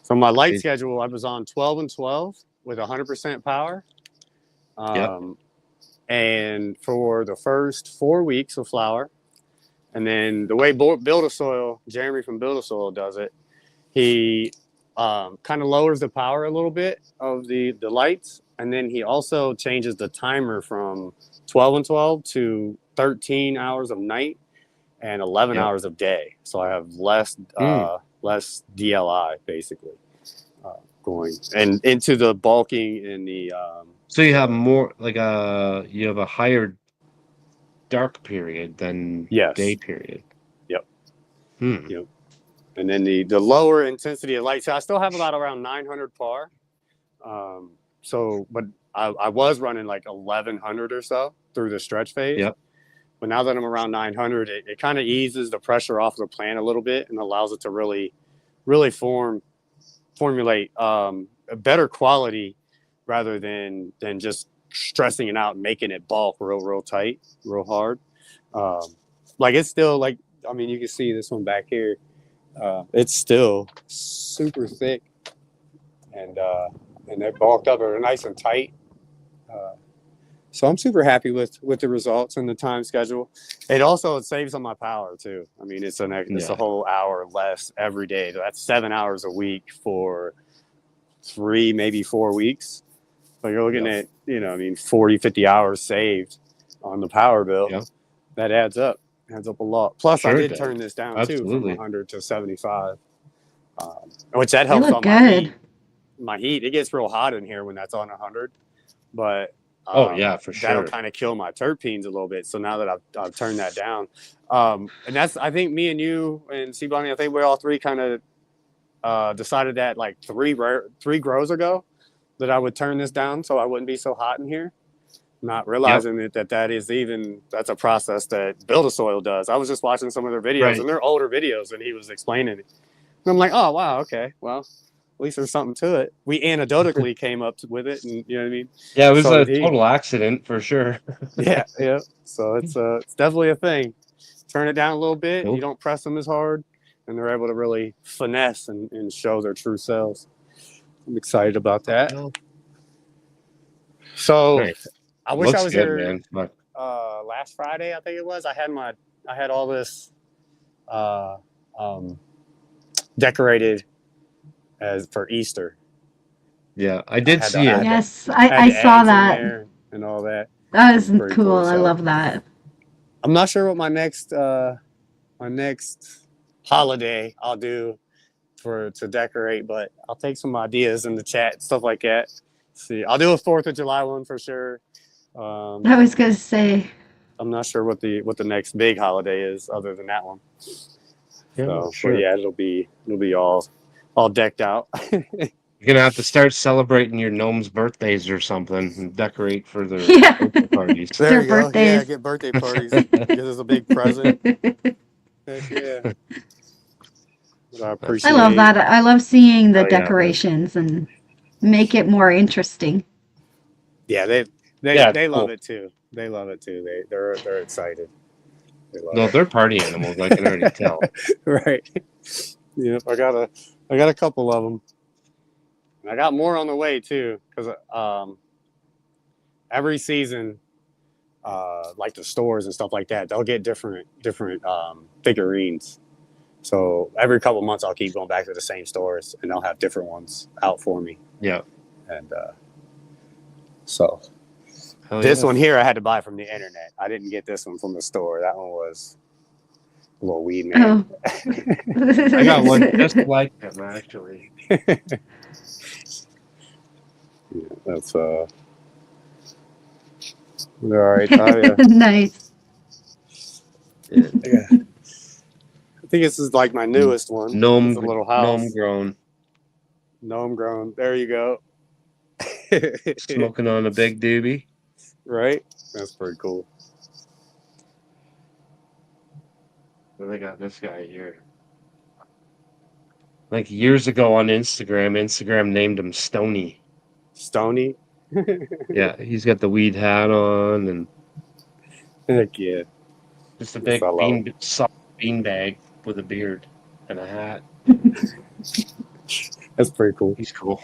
So my light schedule, I was on 12 and 12 with 100% power. Yep. And for the first 4 weeks of flower, and then the way Build a Soil, Jeremy from Build a Soil does it, he kind of lowers the power a little bit of the lights, and then he also changes the timer from 12 and 12 to 13 hours of night and 11 Yep. hours of day. So I have less DLI basically going and into the bulking in the. So you have more like you have a higher dark period than Yes. day period. Yep. Hmm. Yep. And then the lower intensity of light. So I still have about around 900 par. So, but I was running like 1100 or so through the stretch phase. Yep. But now that I'm around 900, it kind of eases the pressure off the plant a little bit and allows it to really formulate a better quality rather than just stressing it out and making it bulk real tight, real hard. Like it's still like, I mean, you can see this one back here. It's still super thick and they're bulked up. They're nice and tight. So I'm super happy with the results and the time schedule. It saves on my power too. I mean, it's a whole hour less every day. That's 7 hours a week for 3, maybe 4 weeks. But you're looking at, 40, 50 hours saved on the power bill. Yeah. That adds up a lot. Plus, Sure I did does. turn this down Absolutely. too from 100 to 75, which that You helps look on good. my heat. It gets real hot in here when that's on 100, but Oh yeah, for sure. that'll kind of kill my terpenes a little bit. So now that I've turned that down, and that's, I think me and you and C Bunny, I think we all three kind of decided that like three grows ago that I would turn this down so I wouldn't be so hot in here. Not realizing that's a process that Build a Soil does. I was just watching some of their videos, Right. and they're older videos, and he was explaining it. And I'm like, oh wow, okay, well, at least there's something to it. We anecdotally came up with it, and you know what I mean. Yeah, it was So a did he. total accident for sure. Yeah. So it's definitely a thing. Turn it down a little bit. Cool. You don't press them as hard, and they're able to really finesse and show their true selves. I'm excited about that. So Nice. I wish Looks I was good, here man. Fuck. last Friday. I think it was. I had all this decorated as for Easter. Yeah, I did had see the- it. Yes, Had I the saw eggs in that. there and all that. That was Pretty cool. I so love that. I'm not sure what my next holiday I'll do to decorate, but I'll take some ideas in the chat, stuff like that. See, I'll do a 4th of July one for sure. I was gonna say. I'm not sure what the next big holiday is other than that one. Yeah, So, sure. but yeah, it'll be all decked out. You're gonna have to start celebrating your gnomes' birthdays or something and decorate for their Yeah. birthday parties. There Their you go. birthdays. Yeah, get birthday parties. Give us a big present. Heck yeah. I I appreciate. love that. I love seeing the Oh, yeah, man. decorations and make it more interesting. Yeah, they Yeah, they love cool. it too. They love it too. They're excited. They love No, it. they're party animals. I can already tell. Right. Yep. I got a couple of them. And I got more on the way too, because every season, like the stores and stuff like that, they'll get different figurines. So every couple months, I'll keep going back to the same stores, and they'll have different ones out for me. Yeah. And so Hell this yeah. one here, I had to buy from the internet. I didn't get this one from the store. That one was a little weed man. Oh. I got one just like him, actually. Yeah, that's all right. Nice. Yeah. Yeah. I think this is like my newest one. It's a little Gnome house. grown. Gnome grown. There you go. Smoking on a big doobie. Right? That's pretty cool. Then I got this guy here. Like years ago on Instagram named him Stony. Stony. Yeah, he's got the weed hat on and Heck yeah. just a Yes, I big love soft bean bag with a beard and a hat. it. That's pretty cool. He's cool.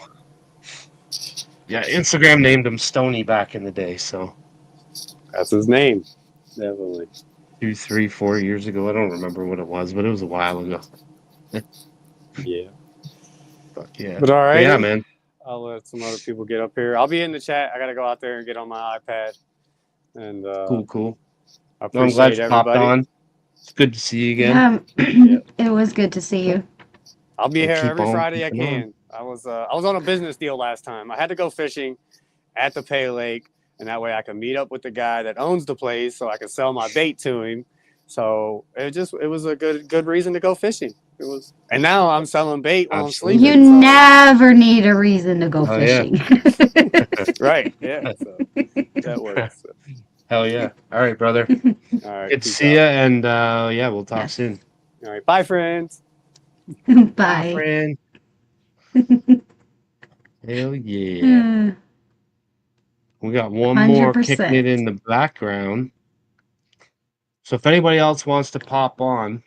Yeah, Instagram named him Stony back in the day, so That's his name. Definitely. 2, 3, 4 years ago. I don't remember what it was, but it was a while ago. Yeah. Fuck yeah. But all right. Yeah, man. I'll let some other people get up here. I'll be in the chat. I got to go out there and get on my iPad. And Cool. I No, I'm glad appreciate you popped everybody. on. It's good to see you again. Yeah, it was good to see you. I'll be And here keep every on Friday I keeping on. can. I was on a business deal last time. I had to go fishing at the Pay Lake, and that way I could meet up with the guy that owns the place, so I could sell my bait to him. So it was a good reason to go fishing. It was, and now I'm selling bait while Absolutely. I'm You sleeping. So. never need a reason to go Oh, yeah. fishing. Right? Yeah. So that works. Hell yeah. All right, brother. All right. Good to Peace see you, out. and yeah, we'll talk Yes. soon. All right. Bye, friends. Bye. Friend. Hell yeah. We got one more kicking it 100%. in the background. So if anybody else wants to pop on,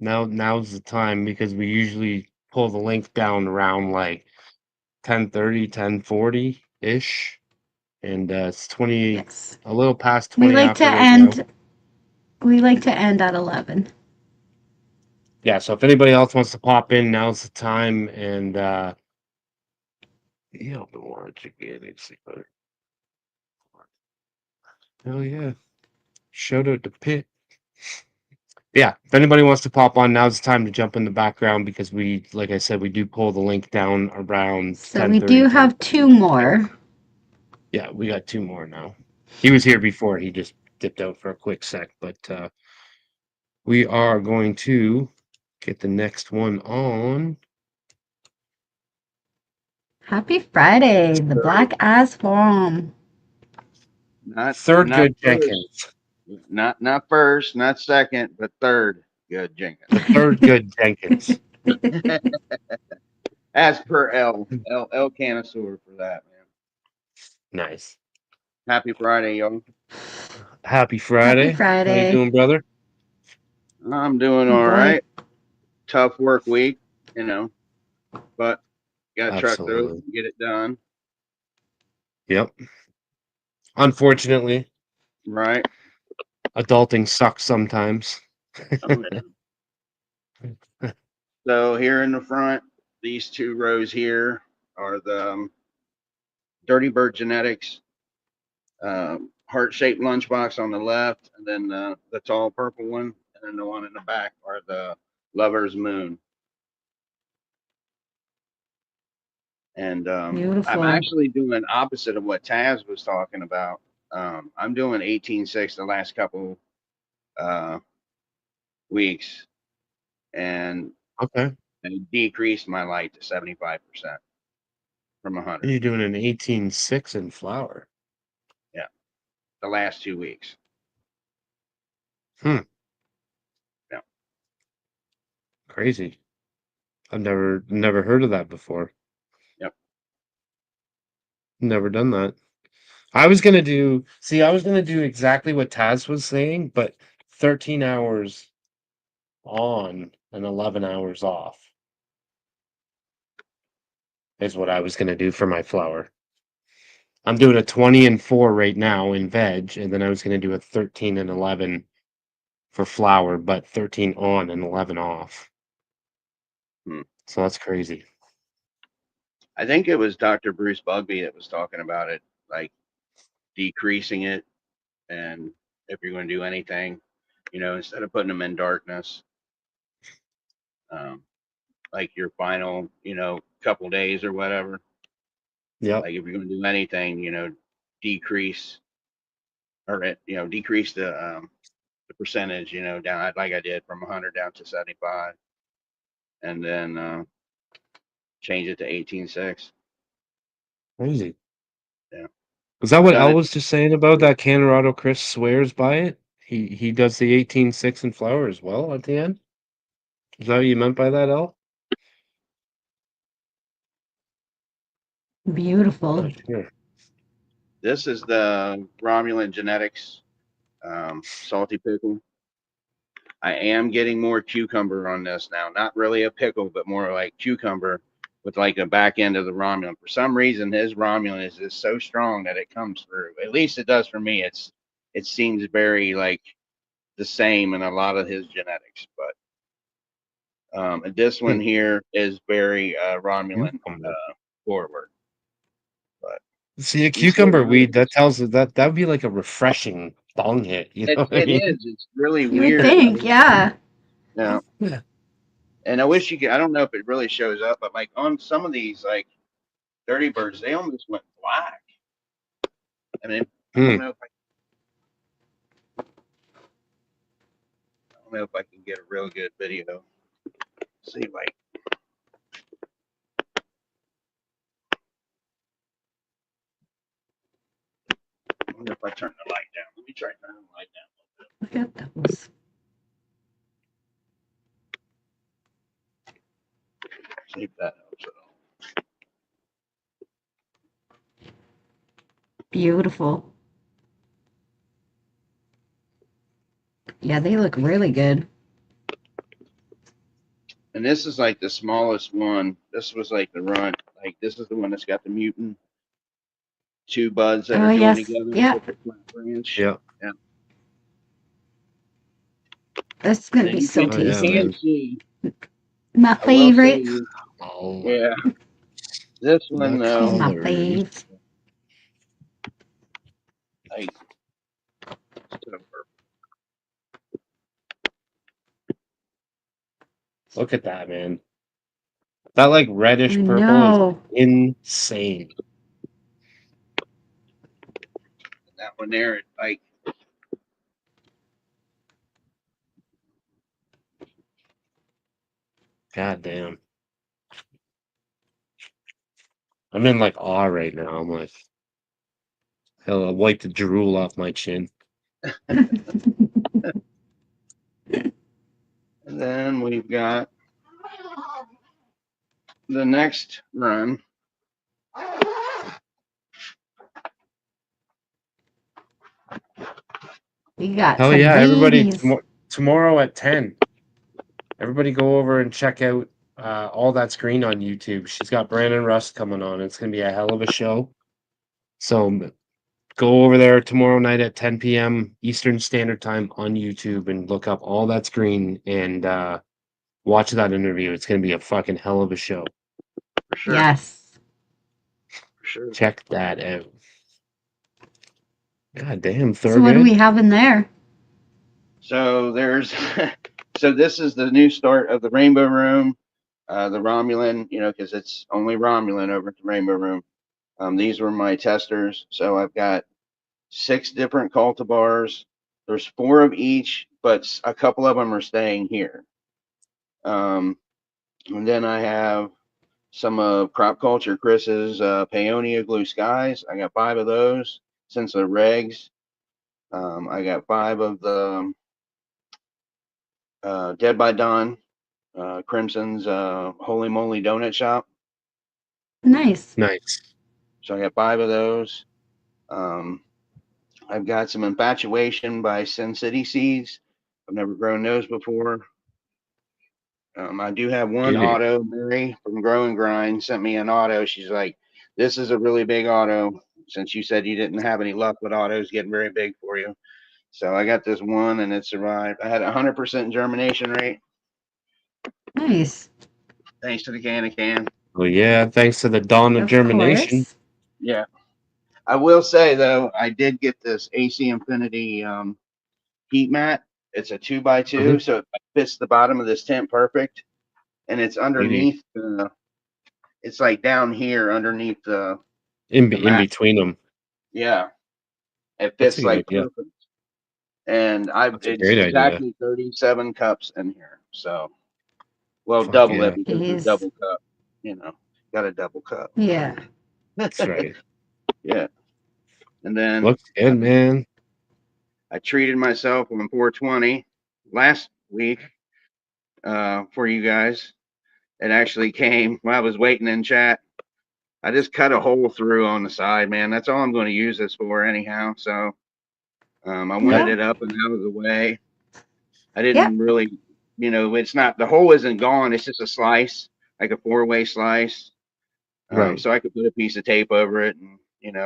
now's the time, because we usually pull the link down around like 10:30, 10:40-ish. And it's 20, Yes. a little past We 20 like to after right now. end. We like to end at 11. Yeah, so if anybody else wants to pop in, now's the time. And yeah, I'll be watching again. Let's see. Hell yeah. Shout out to Pitt. Yeah, if anybody wants to pop on, now's the time to jump in the background, because we, like I said, we do pull the link down around So 10:30. we do have 2 more. Yeah, we got 2 more now. He was here before. He just dipped out for a quick sec, but we are going to get the next one on. Happy Friday, the Black Ass Farm. Third Not Good first, Jenkins. not first, not second, but third good Jenkins. The third Good Jenkins. As per L Canisaur for that, man. Nice. Happy Friday, y'all. Happy Friday. Happy Friday. How you doing, brother? I'm doing Oh, all boy. right. Tough work week, but got to truck through it Absolutely. and get it done. Yep. Unfortunately, Right. adulting sucks sometimes. Oh, yeah. So here in the front, these 2 rows here are the Dirty Bird Genetics heart-shaped lunchbox on the left, and then the tall purple one, and then the one in the back are the Lover's Moon. And Beautiful. I'm actually doing opposite of what Taz was talking about. I'm doing 18.6 the last couple weeks, and Okay. I decreased my light to 75% from 100. You're doing an 18.6 in flower. Yeah, the last 2 weeks. Hmm. Yeah. Crazy. I've never heard of that before. Yep. Never done that. I was gonna do exactly what Taz was saying, but 13 hours on and 11 hours off is what I was gonna do for my flower. I'm doing a 20 and 4 right now in veg, and then I was gonna do a 13 and 11 for flower, but 13 on and 11 off. Hmm. So that's crazy. I think it was Dr. Bruce Bugby that was talking about it, like decreasing it, and if you're going to do anything, instead of putting them in darkness, um, like your final, couple days or whatever. Yep. Like if you're going to do anything, decrease decrease the percentage, down like I did from 100 down to 75, and then change it to 18.6. Crazy. Yeah. Was that I've what done El it. was just saying about that Colorado Chris swears by it? He does the 18.6 in flower as well at the end? Is that what you meant by that, El? Beautiful. Not sure. This is the Romulan genetics salty pickle. I am getting more cucumber on this now. Not really a pickle, but more like cucumber with like a back end of the Romulan. For some reason, his Romulan is just so strong that it comes through. At least it does for me. It seems very like the same in a lot of his genetics, but this one here is very Romulan Cucumber. forward. But See, a he's getting cucumber weed, that tells us that would be like a refreshing bong hit, you know what I it mean? is. It's really You would weird. think, yeah. Yeah. Yeah. And I wish you could. I don't know if it really shows up, but like on some of these, like Dirty Birds, they almost went black. I mean, I Hmm. don't know if I can get a real good video. See, like, I wonder if I turn the light down. Let me try turning the light down. Look at those. See if that helps at all. Beautiful. Yeah, they look really good. And this is like the smallest one. This was like the runt. Like this is the one that's got the mutant two buds that Oh, are joined yes. together Yeah. with the flat branch. Yeah. Yeah. This is And going to then be so you Oh yeah, tasty. can man. see. My I will favorite. say, Oh, yeah. This the one He's though, my colors. fave. like so Look at that, man. That like I reddish purple is know. insane. that one there, like God damn. I'm in like awe right now. I'm like, hell, I'll wipe the drool off my chin. and then we've got the next run. We got Hell some yeah, everybody babies. tomorrow at 10. Everybody go over and check out All That's Green on YouTube. She's got Brandon Rust coming on. It's gonna be a hell of a show. So go over there tomorrow night at 10 p.m. Eastern Standard Time on YouTube and look up All That's Green and watch that interview. It's gonna be a fucking hell of a show. For sure. Yes. For sure. Check that out. God damn, So what do we Thurgood. have in there? So there's so this is the new start of the Rainbow Room, the Romulan, because it's only Romulan over at the Rainbow Room. These were my testers. So I've got 6 different cultivars. There's 4 of each, but a couple of them are staying here. And then I have some of Crop Culture Chris's Paonia Blue Skies. I got 5 of those since they're regs. I got 5 of the Dead by Dawn Crimson's Holy Moly Donut Shop. Nice. Nice. So I got 5 of those. I've got some Infatuation by Sin City Seeds. I've never grown those before. I do have one Beauty. auto. Mary from Grow and Grind sent me an auto. She's like, "This is a really big auto. Since you said you didn't have any luck with autos getting very big for you." So I got this one and it survived. I had a 100% germination rate Nice. thanks to the can. Well, yeah, thanks to the dawn of Of germination. course. Yeah. I will say though, I did get this AC Infinity heat mat. It's a 2x2, so it fits the bottom of this tent perfect. And it's Beauty. underneath it's like down here underneath the In mat. between them. Yeah. It That's a fits good like idea. perfect. And That's a it's great idea. exactly 37 cups in here. So Fuck double yeah. it because it's Jeez. double cup, got a double cup. Yeah. That's right. Yeah. And then Looks good, man. I treated myself on 420 last week for you guys. It actually came while I was waiting in chat. I just cut a hole through on the side, man. That's all I'm going to use this for anyhow. So I wanted Yeah. it up and out of the way. I Yep. didn't really, it's not, the hole isn't gone. It's just a slice, like a 4-way slice. Right. So I could put a piece of tape over it and,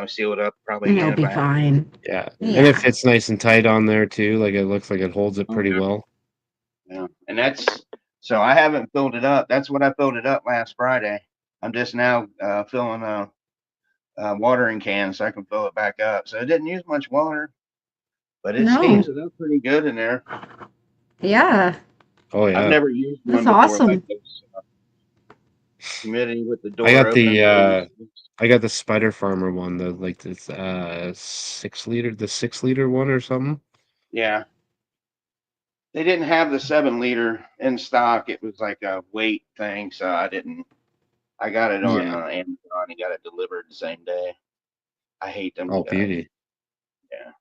seal it up probably And again it'll be if I had to. fine. Yeah. Yeah. And it fits nice and tight on there too. Like it looks like it holds it pretty well. Yeah. And so I haven't filled it up. That's what I filled it up last Friday. I'm just now filling a watering can so I can fill it back up. So it didn't use much water, but it No. steams it up pretty good in there. Yeah. Oh yeah. I've never used one That's before awesome. like this. Humidity with the door I got open. the Spider Farmer one, the 6-liter one or something. Yeah. They didn't have the 7-liter in stock. It was like a weight thing, so I got it on Amazon and got it delivered the same day. I hate them. Oh, beauty. Yeah. Fuck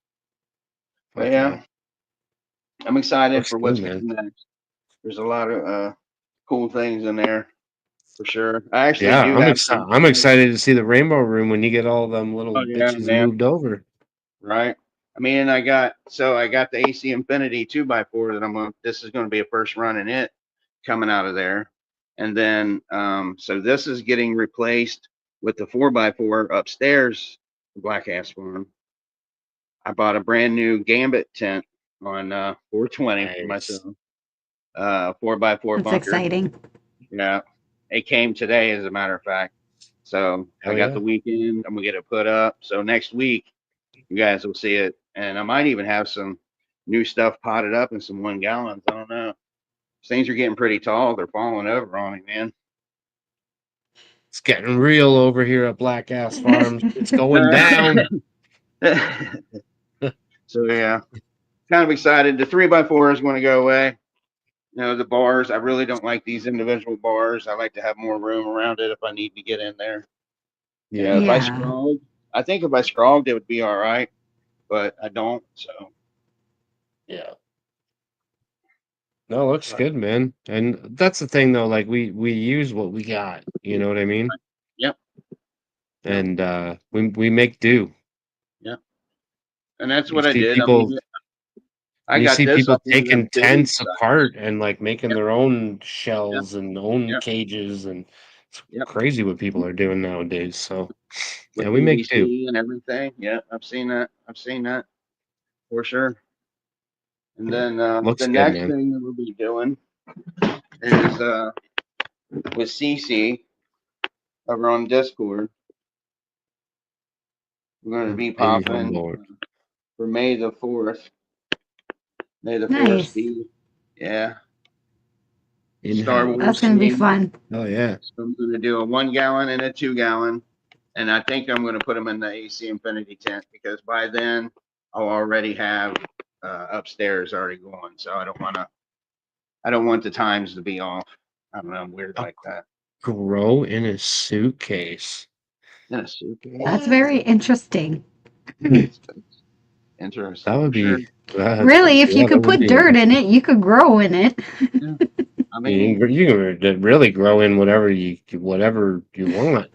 But yeah, I'm excited Looks for good, what's man. coming next. There's a lot of cool things in there for sure. I actually Yeah, do I'm have excited. I'm excited to see the Rainbow Room when you get all them little Oh, yeah, bitches man. moved over. Right. I mean, I got the AC Infinity 2x4 that this is going to be a first run in it coming out of there. And then, so this is getting replaced with the 4x4 upstairs, Black Ass Farm. I bought a brand new Gambit tent on 420 for myself. 4x4 That's bunker. exciting. Yeah. It came today, as a matter of fact. So Hell I got yeah. the weekend. I'm going to get it put up. So next week, you guys will see it. And I might even have some new stuff potted up in some 1 gallons. I don't know. Things are getting pretty tall. They're falling over on me, man. It's getting real over here at Black Ass Farms. It's going down. So yeah, kind of excited. The 3x4 is going to go away. The bars, I really don't like these individual bars. I like to have more room around it if I need to get in there. Yeah. If I scrolled, I think if I scrolled, it would be all right, but I don't. So Yeah. No, looks good, man. And that's the thing though, like we use what we got, you know what I mean? Yep. And we make do. Yep. And that's You what I see did. people I you got see this people up in taking the building tents side. apart and like making Yep. their own shells and own Yep. cages, and it's Yep. crazy what people are doing nowadays. So With yeah, we make do. PVC and everything. Yeah, I've seen that for sure. And then Looks the good, next man. thing that we'll be doing is with CC over on Discord. We're going to be Baby on popping board. for May the 4th. May the 4th Nice. be, yeah, In Star house. Wars. That's gonna be theme. fun. Oh yeah. So I'm going to do a 1 gallon and a 2 gallon. And I think I'm going to put them in the AC Infinity tent because by then I'll already have upstairs already going. So I don't want the times to be off. I don't know. I'm weird like that. Grow in a suitcase. In a suitcase. That's very interesting. Interesting. That would for sure. be Really, if you that could would put be dirt in it, you could grow in it. I You mean, can really grow in whatever you want.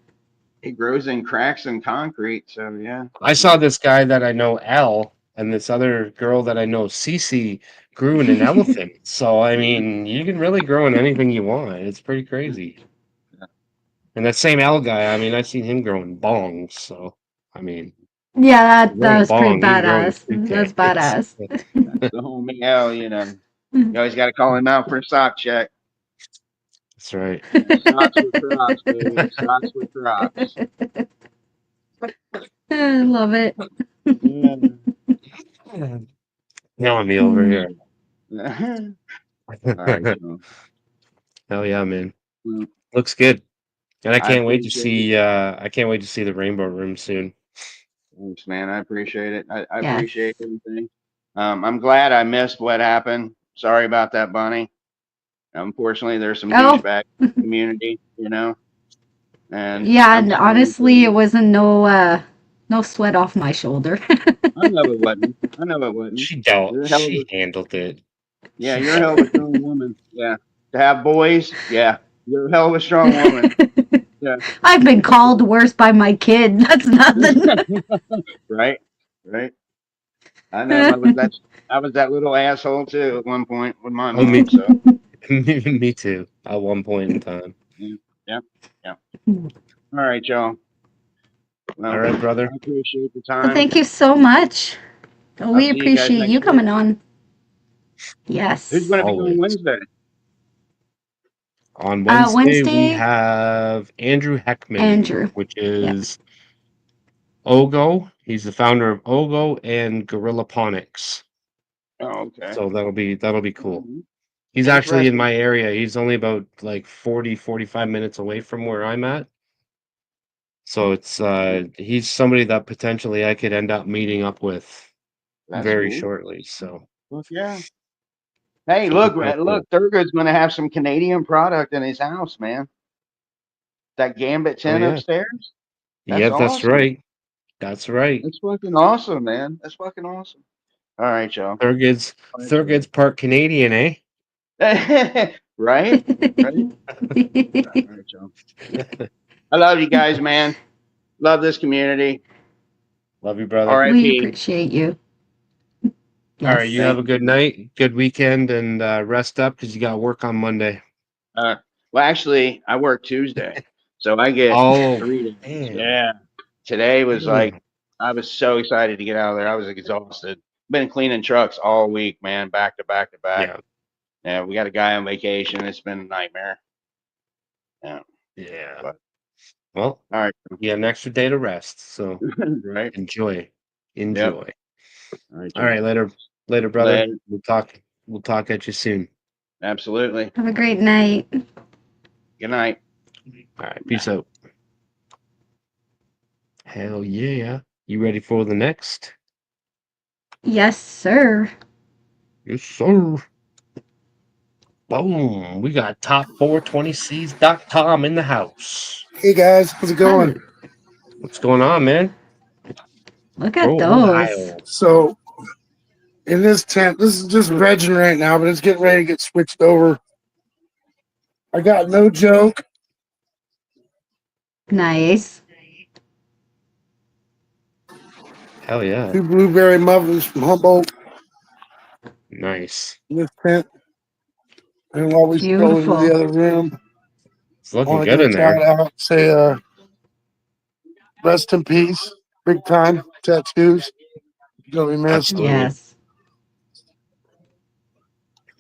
it grows in cracks in concrete. So yeah. I saw this guy that I know, Al, and this other girl that I know, Cece, grew in an elephant. So I mean, you can really grow in anything you want. It's pretty crazy. And that same Al guy, I mean, I've seen him growing bongs. So I mean, Yeah, that growing a was pretty bong, he's growing badass. a That's suitcase. badass. That's the homie L. You always got to call him out for a sock check. That's right. Socks with Crocs, baby. Socks with Crocs. I love it. Yeah. Killing me over here. All right, Joe. Hell yeah, man. Well, Looks good. And I appreciate it. I can't wait to see the Rainbow Room soon. Thanks, man. I appreciate it. I Yes. appreciate everything. I'm glad I missed what happened. Sorry about that, Bunny. Unfortunately, there's some Oh, douchebag community, and yeah, I'm and sorry for honestly, it them. wasn't no sweat off my shoulder. I know it wasn't. I know it wasn't. You're a hell of a She handled it. Yeah, you're a hell of a strong woman. Yeah. To have boys, yeah. You're a hell of a strong woman. Yeah. I've been called worse by my kid. That's nothing. Right? Right. I know I was that little asshole too at one point with my Oh, me, mom. So me too. At one point in time. yeah, yeah, yeah. All right, y'all. All Well, right, I brother. appreciate the Well, time. thank you so much. I'll We see you guys appreciate next you week. coming on. Who's Yes. gonna be on Always. Wednesday? On Wednesday, we Wednesday, have Andrew Heckman, Andrew. which Yep. is Ogo. He's the founder of Ogo and Gorilla Ponics. Oh, okay. So that'll be cool. Mhm. He's actually in Interesting. my area. He's only about like 45 minutes away from where I'm at. So it's he's somebody that potentially I could end up meeting up with That's very cool. shortly. So Look, yeah. Hey, should be look, kind of look, cool. Thurgood's gonna have some Canadian product in his house, man. That Gambit Oh 10 yeah. upstairs. That's Yep, that's awesome. right. That's right. That's fucking awesome, man. That's fucking awesome. All right, y'all. Thurgood's part Canadian, eh? Right? Right? All right, y'all. I love you guys, man. Love this community. Love you, brother. We R.I.P. appreciate you. All right, you Yes. have Thank a you, good sir. night, good weekend, and rest up because you got work on Monday. Uh, well, actually, I work Tuesday, so I get Oh, 3 days. damn. Yeah. Today was like, Damn. I was so excited to get out of there. I was exhausted. Been cleaning trucks all week, man, back to back to back. Yeah, Yeah, we got a guy on vacation. It's been a nightmare. Yeah, yeah. but Well, all right, you got an extra day to rest, so right? enjoy. Yep. Enjoy. All right, All Joe. right, later, brother. Later. We'll talk at you soon. Absolutely. Have a great night. Good night. All right, peace out. Hell yeah. You ready for the next? Yes, sir. Yes, sir. Boom. We got top420cs.com in the house. Hey guys, how's it going? What's going on, man? Look at Roll those. Ohio. So in this tent, this is just vegging right now, but it's getting ready to get switched over. I got no joke. Nice. Hell yeah. 2 blueberry muffins from Humboldt Nice. in this tent. And while we stroll into the Beautiful. other room, It's I looking want to good give a in shout there. out, say rest in peace, big time tattoos. You're gonna be missed. Absolutely. Yes.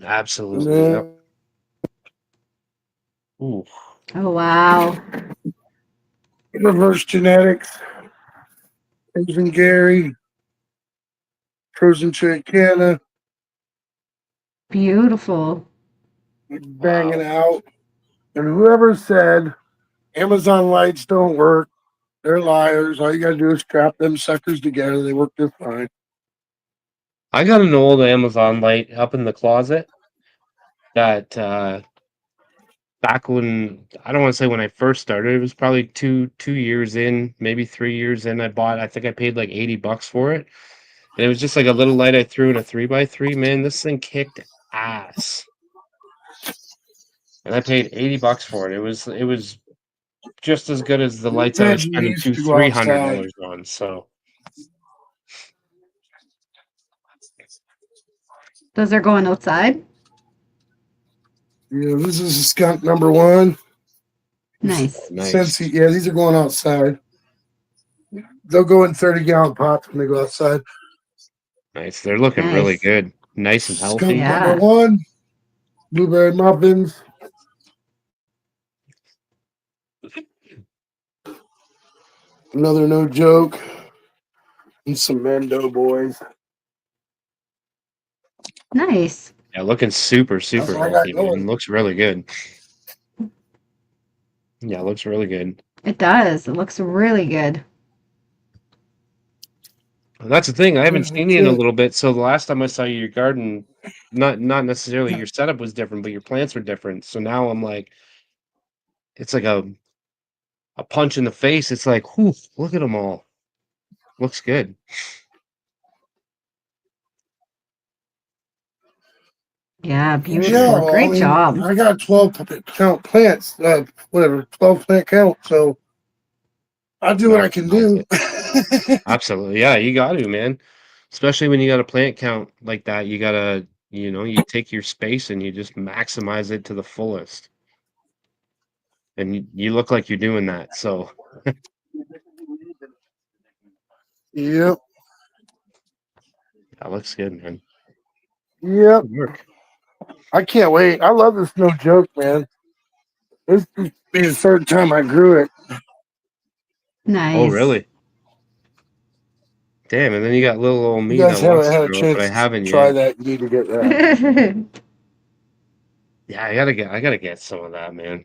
And Absolutely. Yep. then Ooh. Oh, wow. reverse genetics, Asian Gary, frozen Canna, Beautiful. banging Wow. out. And whoever said Amazon lights don't work, they're liars. All you gotta do is strap them suckers together. They work just fine. I got an old Amazon light up in the closet that back when I don't want to say when I first started, it was probably two years in, maybe 3 years in. I think I paid like $80 for it. And it was just like a little light I threw in a 3x3. Man, this thing kicked ass. and I paid $80 for it. It was just as good as the lights I was Veggie spending needs to go outside. $300 on. So Those are going outside. Yeah, this is skunk number one. Nice. nice. Yeah, these are going outside. They'll go in 30-gallon pots when they go outside. Nice. They're looking really Nice. good. Nice and Skunk healthy. Yeah. number one. Blueberry muffins. Another no joke. And some Mendo boys. Nice. Yeah, looking super That's what I got healthy, man. going. Looks really good. Yeah, looks really good. It does. It looks really good. That's the thing. I haven't That's seen you in a it. little bit. So the last time I saw you, your garden, not necessarily your setup was different, but your plants were different. So now I'm like, it's like a punch in the face. It's like, whew, look at them all. Looks good. Yeah, Yeah, beautiful. well, I Great mean, job. I got 12 count plants, whatever, 12 plant count. So I'll do what I can Maximize do. it. Absolutely. Yeah, you got to, man. Especially when you got a plant count like that, you gotta, you take your space and you just maximize it to the fullest. And you look like you're doing that. So Yep. that looks good, man. Yep. Good work. I can't wait. I love this no joke, man. This is the third time I grew it. Oh, Nice. really? Damn, and then you got little old You me guys that haven't wants to had a grow it, but I chance to haven't try yet. that. You need to get that. Yeah, I gotta get some of that, man.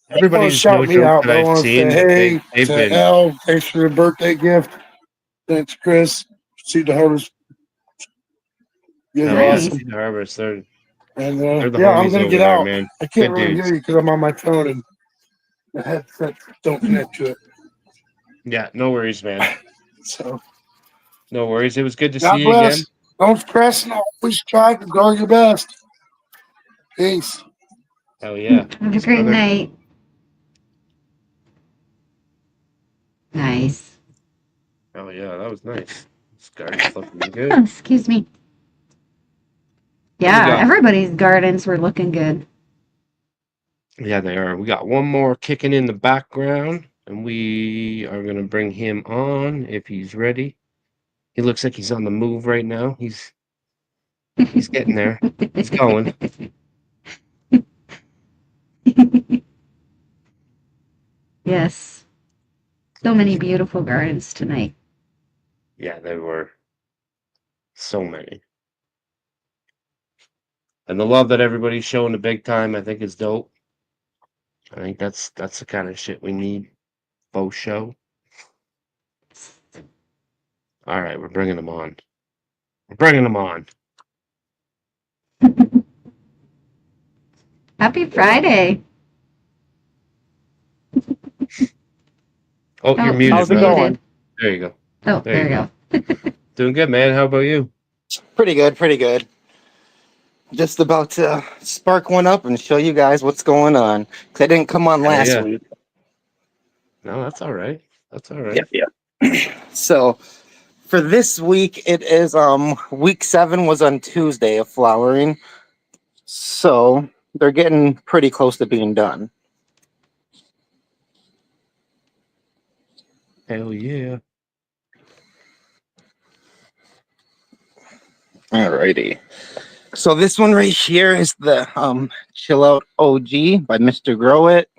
I don't want to Everybody's shout no me joke out, that but I I've want to say, seen, hey, they've to been Elle, thanks for the birthday gift. Thanks, Chris. See the harvest. You guys hell are yeah, Nice. awesome. see the harvest. They're And the yeah, I'm homies going to over get there, out. man. I can't Good really hear dudes. you because I'm on my phone and the headsets don't connect to it. Yeah, no worries, man. So, No worries. It was good to see God you again. bless. Don't stress and always try to grow your best. Peace. Hell yeah. Have a Peace, great brother. night. Nice. Hell yeah, that was nice. This garden's looking Oh, good. excuse me. What we Yeah, got? everybody's gardens were looking good. Yeah, they are. We got one more kicking in the background, and we are gonna bring him on if he's ready. He looks like he's on the move right now. He's getting there. He's going. Yes. So many beautiful gardens tonight. Yeah, there were so many. And the love that everybody's showing the big time, I think is dope. I think that's the kind of shit we need. Faux show. All right, we're bringing them on. We're bringing them on. Happy Friday. Oh, you're Oh, muted, he's How's it brother. going? muted. There you go. Oh, There there you you go. go. Doing good, man. How about you? Pretty good, pretty good. Just about to spark one up and show you guys what's going on. 'Cause I didn't come on Hell last yeah. week. No, that's all right. That's all right. Yep, yep. So for this week, it is week 7 was on Tuesday of flowering. So they're getting pretty close to being done. Hell yeah. Alrighty. So this one right here is the Chill Out OG by Mr. Grow It.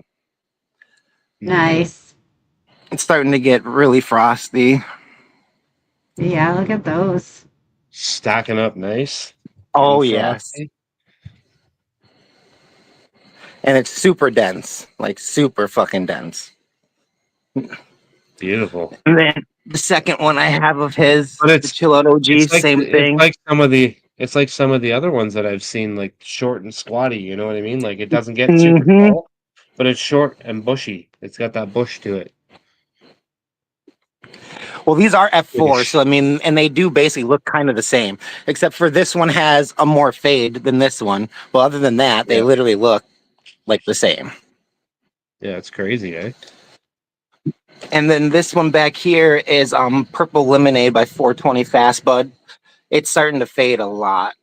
Nice. It's starting to get really frosty. Yeah, look at those. Stacking up nice. Oh Getting yes. frosty. And it's super dense, like super fucking dense. Beautiful. And then the second one I have of his, But the Chill Out OG, same it's thing. like some of the other ones that I've seen, like short and squatty, you know what I mean? Like it doesn't get super Hmm. tall, but it's short and bushy. It's got that bush to it. Well, these are F4, Like so I mean, and they do basically look kind of the same, except for this one has a more fade than this one. But other than that, they yeah. literally look like the same. Yeah, it's crazy, eh? And then this one back here is Purple Lemonade by 420 Fast Bud. It's starting to fade a lot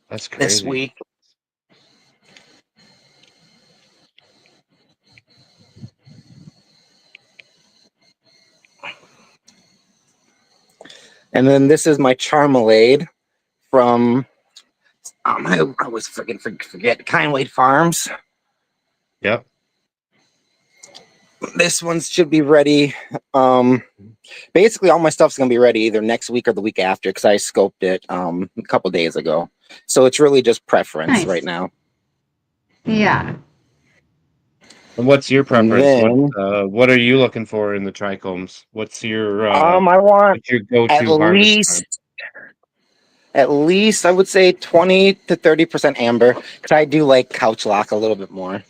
That's this crazy. week. And then this is my Charmelade from I always freaking forget Kindwade Farms. Yep. This one should be ready. Basically all my stuff's gonna be ready either next week or the week after because I scoped it a couple days ago. So it's really just preference right Nice. now. Yeah. And what's your And preference? then What are you looking for in the trichomes? What's your I want what's your at go-to harvest time? least I would say 20 to 30% amber because I do like couch lock a little bit more.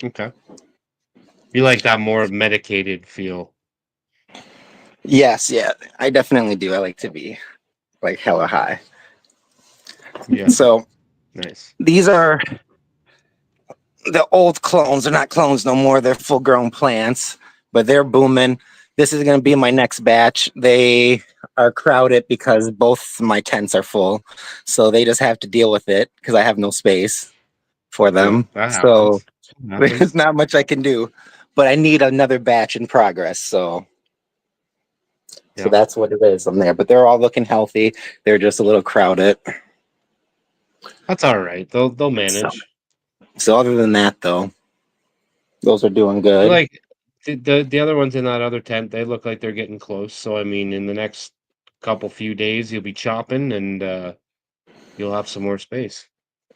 Okay. You like that more medicated feel. Yes, yeah, I definitely do. I like to be like hella high. Yeah. So Nice. these are the old clones. They're not clones no more. They're full grown plants, but they're booming. This is going to be my next batch. They are crowded because both my tents are full. So they just have to deal with it because I have no space for Yeah, them. that So happens. That there's happens. not much I can do, but I need another batch in progress. So Yeah. that's what it is. I'm there, but they're all looking healthy. They're just a little crowded. That's all right. They'll So, manage. so other than that, though, those are doing good. Like the other ones in that other tent, they look like they're getting close. So I mean, in the next few days, you'll be chopping and you'll have some more space.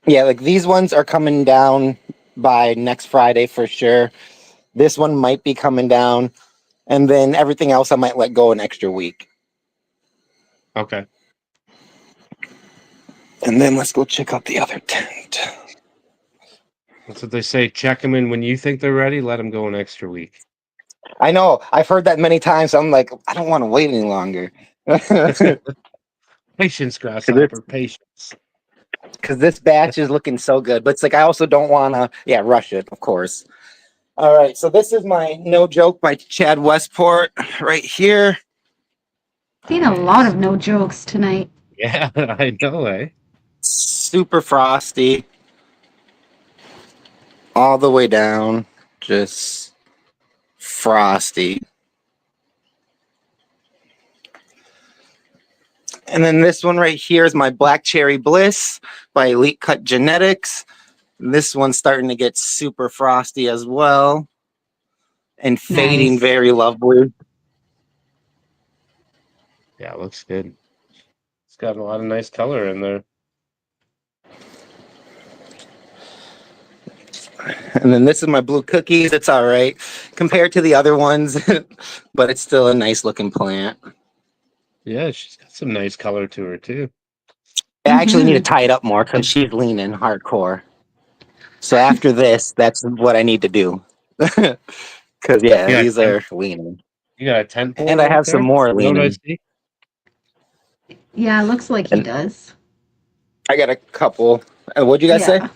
Yeah, like these ones are coming down by next Friday for sure. This one might be coming down, and then everything else I might let go an extra week. Okay. And then let's go check out the other tent. That's what they say. Check them in when you think they're ready. Let them go an extra week. I know, I've heard that many times. So I'm like, I don't want to wait any longer. Because Patience, grasshopper. Patience. this batch is looking so good. But it's like, I also don't want to, rush it, of course. All right, so this is my No Joke by Chad Westport right here. Seen a lot of no jokes tonight. Yeah, I know, eh? Super frosty. All the way down. Just frosty. And then this one right here is my Black Cherry Bliss by Elite Cut Genetics. This one's starting to get super frosty as well and fading Nice. very lovely. Yeah, it looks good. It's got a lot of nice color in there. And then this is my Blue Cookies. It's all right compared to the other ones, but it's still a nice looking plant. Yeah, she's got some nice color to her too. I actually need to Mm-hmm. tie it up more because she's leaning hardcore. So after this, that's what I need to do. Because, You got these are leaning. you got a tent pole And I right have some there. more You know what I leaning. see? Yeah, looks like he And does. I got a couple. What'd you guys say? Yeah.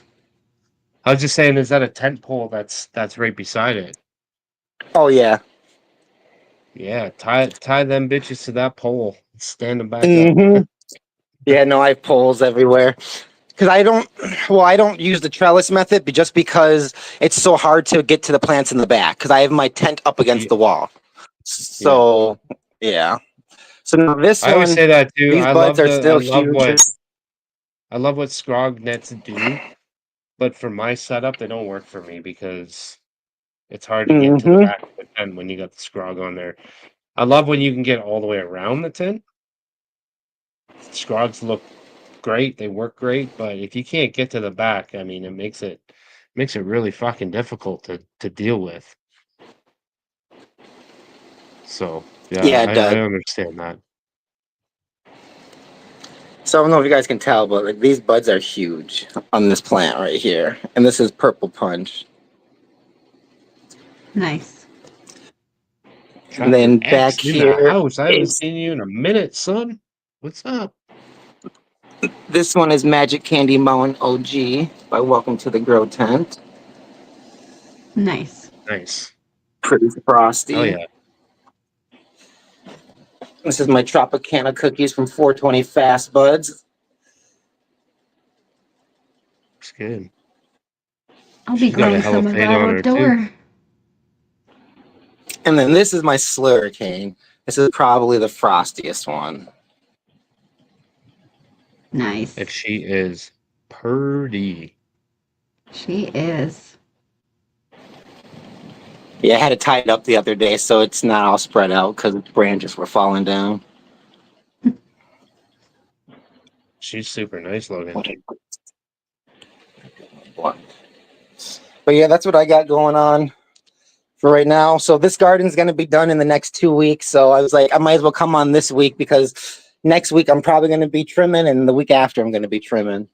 I was just saying, is that a tent pole that's right beside it? Oh, yeah. Yeah, tie them bitches to that pole. Stand them back up. Mm-hmm. Yeah, no, I have poles everywhere. Because I don't use the trellis method just because it's so hard to get to the plants in the back because I have my tent up against Yeah, the wall. yeah. So, yeah. So now this I always one, say that too. these buds are still huge. I love what scrog nets do, but for my setup, they don't work for me because it's hard to get to the Mm-hmm. back of the tent when you got the scrog on there. I love when you can get all the way around the tent. Scrogs look great, they work great, but if you can't get to the back, I mean, it makes it really fucking difficult to deal with. So yeah, Yeah, it does. I understand that. So I don't know if you guys can tell, but like these buds are huge on this plant right here. And this is purple punch. Nice. And Chapter then X back in the here house. I haven't is seen you in a minute, son. What's up? This one is Magic Candy Mountain OG by Welcome to the Grow Tent. Nice. Nice. Pretty frosty. Oh yeah. This is my Tropicana cookies from 420 Fast Buds. It's good. I'll be She's got a growing hella some of fade that on her too. outdoor. And then this is my Slurricane. This is probably the frostiest one. Nice. Like she is purdy. She is. Yeah, I had to tie it up the other day so it's not all spread out because branches were falling down. She's super nice looking. But yeah, that's what I got going on for right now. So this garden's going to be done in the next 2 weeks. So I was like, I might as well come on this week because next week I'm probably going to be trimming, and the week after I'm going to be trimming.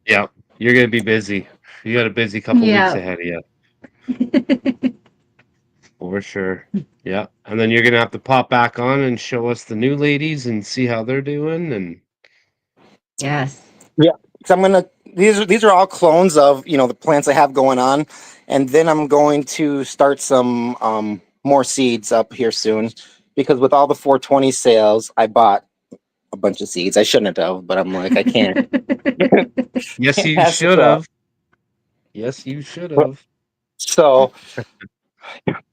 Yeah, you're gonna be busy. You got a busy couple weeks Yeah. ahead of you. For sure. Yeah. And then you're gonna have to pop back on and show us the new ladies and see how they're doing. And Yes. Yeah, so I'm gonna. These are all clones of the plants I have going on, and then I'm going to start some more seeds up here soon, because with all the 420 sales, I bought a bunch of seeds. I shouldn't have, but I'm like, I can't yes, can't you pass this should up. have. Yes, you should have. So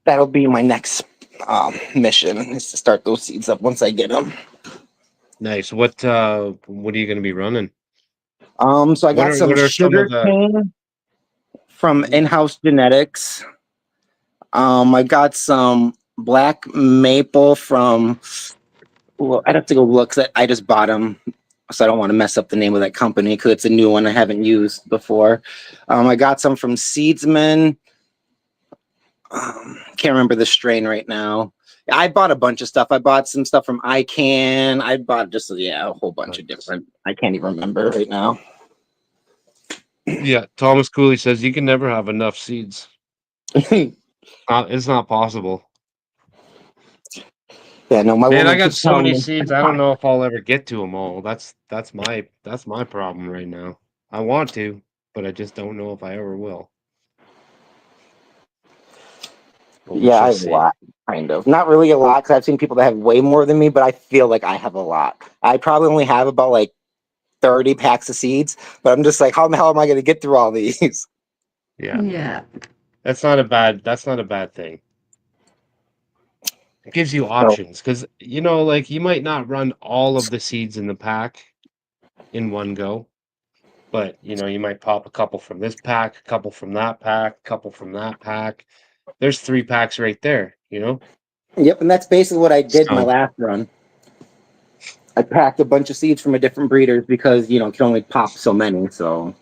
that'll be my next mission, is to start those seeds up once I get them. Nice. What are you gonna be running? So I got some What are some of sugar the cane from In-House Genetics. I got some black maple from. Well, I'd have to go look, 'cause I just bought them, so I don't want to mess up the name of that company because it's a new one I haven't used before. I got some from Seedsman. Can't remember the strain right now. I bought a bunch of stuff. I bought some stuff from ICANN. I bought just a whole bunch of different. I can't even remember right now. Yeah, Thomas Cooley says you can never have enough seeds. It's not possible. Yeah, no, my Man, I woman got keeps so telling many me. seeds. I don't know if I'll ever get to them all. That's my problem right now. I want to, but I just don't know if I ever will. But we Yeah, I shall have a see. lot, kind of. Not really a lot, because I've seen people that have way more than me, but I feel like I have a lot. I probably only have about like 30 packs of seeds, but I'm just like, how the hell am I going to get through all these? Yeah, Yeah. that's not a bad thing. It gives you So, options because like you might not run all of the seeds in the pack in one go, but you might pop a couple from this pack, a couple from that pack, a couple from that pack. There's 3 packs right there. yep, and that's basically what I did my So last run. I packed a bunch of seeds from a different breeders because, you can only pop so many. So,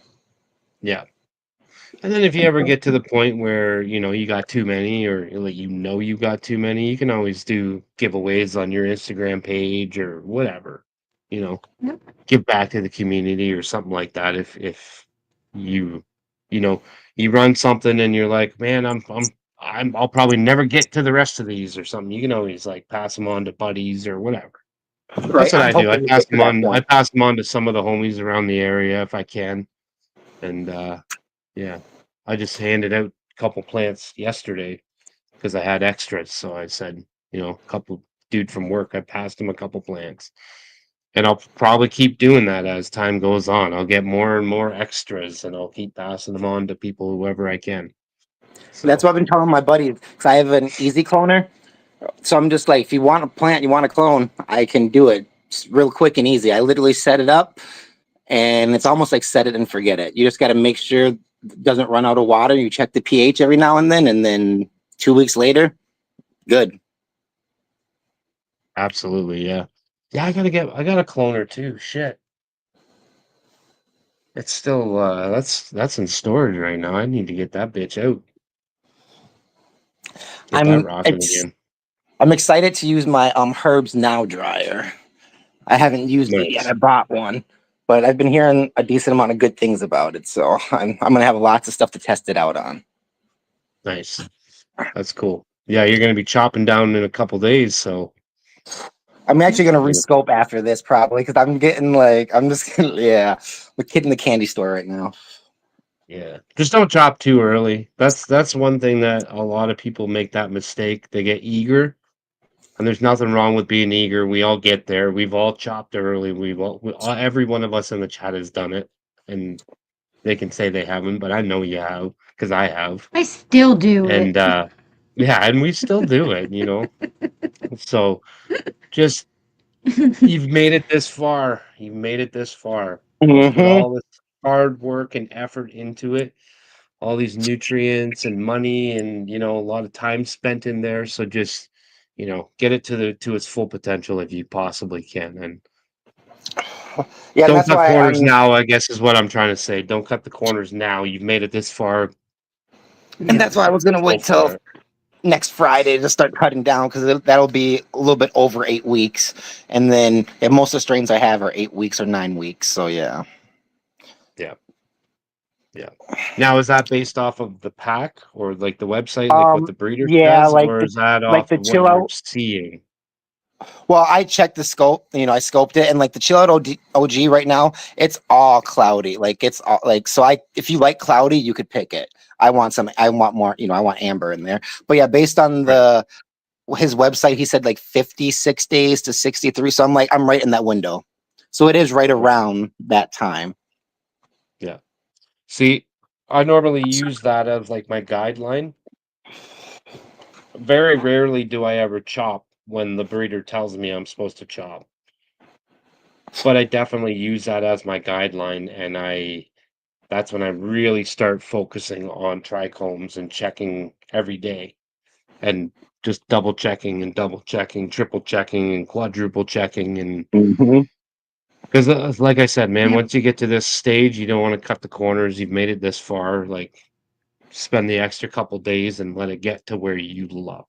yeah. And then if you ever get to the point where, you got too many or like you got too many, you can always do giveaways on your Instagram page or whatever. Yep. Give back to the community or something like that if you you know, you run something and you're like, "Man, I'll probably never get to the rest of these," or something. You can always like pass them on to buddies or whatever. That's right, what I'm I do. hoping to get to that I point. pass them on to some of the homies around the area if I can. And yeah, I just handed out a couple plants yesterday because I had extras. So I said, a couple dude from work, I passed him a couple plants. And I'll probably keep doing that as time goes on. I'll get more and more extras and I'll keep passing them on to people, whoever I can. That's So what I've been telling my buddies, because I have an easy cloner. So I'm just like, if you want a plant, you want a clone, I can do it. It's real quick and easy. I literally set it up, and it's almost like set it and forget it. You just got to make sure it doesn't run out of water. You check the pH every now and then 2 weeks later, good. absolutely, yeah. Yeah, I got a cloner too. Shit. It's still that's in storage right now. I need to get that bitch out. Get that I'm rocking it's again. I'm excited to use my Herbs Now dryer. I haven't used it yet. Nice. I bought one, but I've been hearing a decent amount of good things about it. So I'm gonna have lots of stuff to test it out on. Nice. That's cool. Yeah, you're gonna be chopping down in a couple days, so I'm actually gonna Yeah. rescope after this probably because I'm getting like I'm just yeah, we're kidding the candy store right now. Yeah. Just don't chop too early. That's one thing that a lot of people make that mistake. They get eager, and there's nothing wrong with being eager. We all get there. We've all chopped early. Every one of us in the chat has done it, and they can say they haven't, but I know you have because I have. I still do And it. yeah, and we still do it, you know. So just you've made it this far. You've made it this far. You put Hmm. all this hard work and effort into it, all these nutrients and money and, you know, a lot of time spent in there. So just, you know, get it to its full potential if you possibly can. And Yeah, and don't that's cut why corners I'm now, I guess is what I'm trying to say. Don't cut the corners now. You've made it this far. and Yep. that's why I was gonna Go wait for till it. next Friday to start cutting down because that'll be a little bit over 8 weeks, and then most of the strains I have are 8 weeks or 9 weeks. So yeah. Yeah. Yeah. Now, is that based off of the pack or like the website, like what Um. the breeder Yeah, says, or is that like off the of what chill you're out. seeing? Well, I checked the scope. I scoped it, and like the chill out OG right now, it's all cloudy. Like it's all like so. If you like cloudy, you could pick it. I want some. I want more. I want amber in there. But yeah, based on Right. his website, he said like 56 days to 63. So I'm like, I'm right in that window. So it is right Right. around that time. Yeah. See, I normally use that as like my guideline. Very rarely do I ever chop when the breeder tells me I'm supposed to chop. But I definitely use that as my guideline, and that's when I really start focusing on trichomes and checking every day and just double checking, triple checking, and quadruple checking. And Hmm. because, like I said, man, Yep. once you get to this stage, you don't want to cut the corners. You've made it this far. Like, spend the extra couple days and let it get to where you love.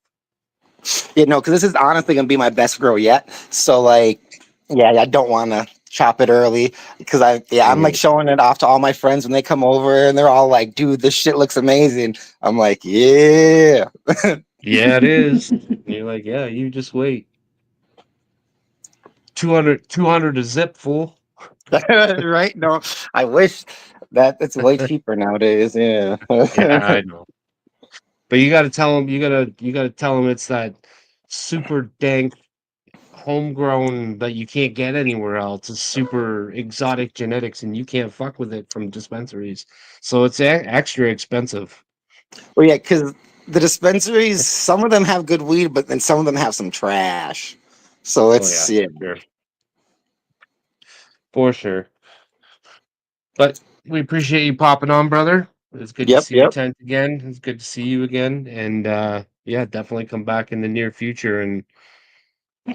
Because this is honestly gonna be my best grow yet. So like, yeah, I don't want to chop it early because I'm like Mhm. showing it off to all my friends when they come over, and they're all like, "Dude, this shit looks amazing." I'm like, "Yeah." Yeah, it is. And you're like, yeah, you just wait. 200 a zip, fool. Right? No, I wish that it's way cheaper nowadays. Yeah. Yeah, I know. But you got to tell them. You got to tell them it's that super dank homegrown that you can't get anywhere else. It's super exotic genetics, and you can't fuck with it from dispensaries. So it's extra expensive. Well, yeah, because the dispensaries, some of them have good weed, but then some of them have some trash. So Oh yeah, it's yeah. for sure, for sure. But we appreciate you popping on, brother. It's good to Yep, see your yep. tent again. It's good to see you again. And yeah, definitely come back in the near future and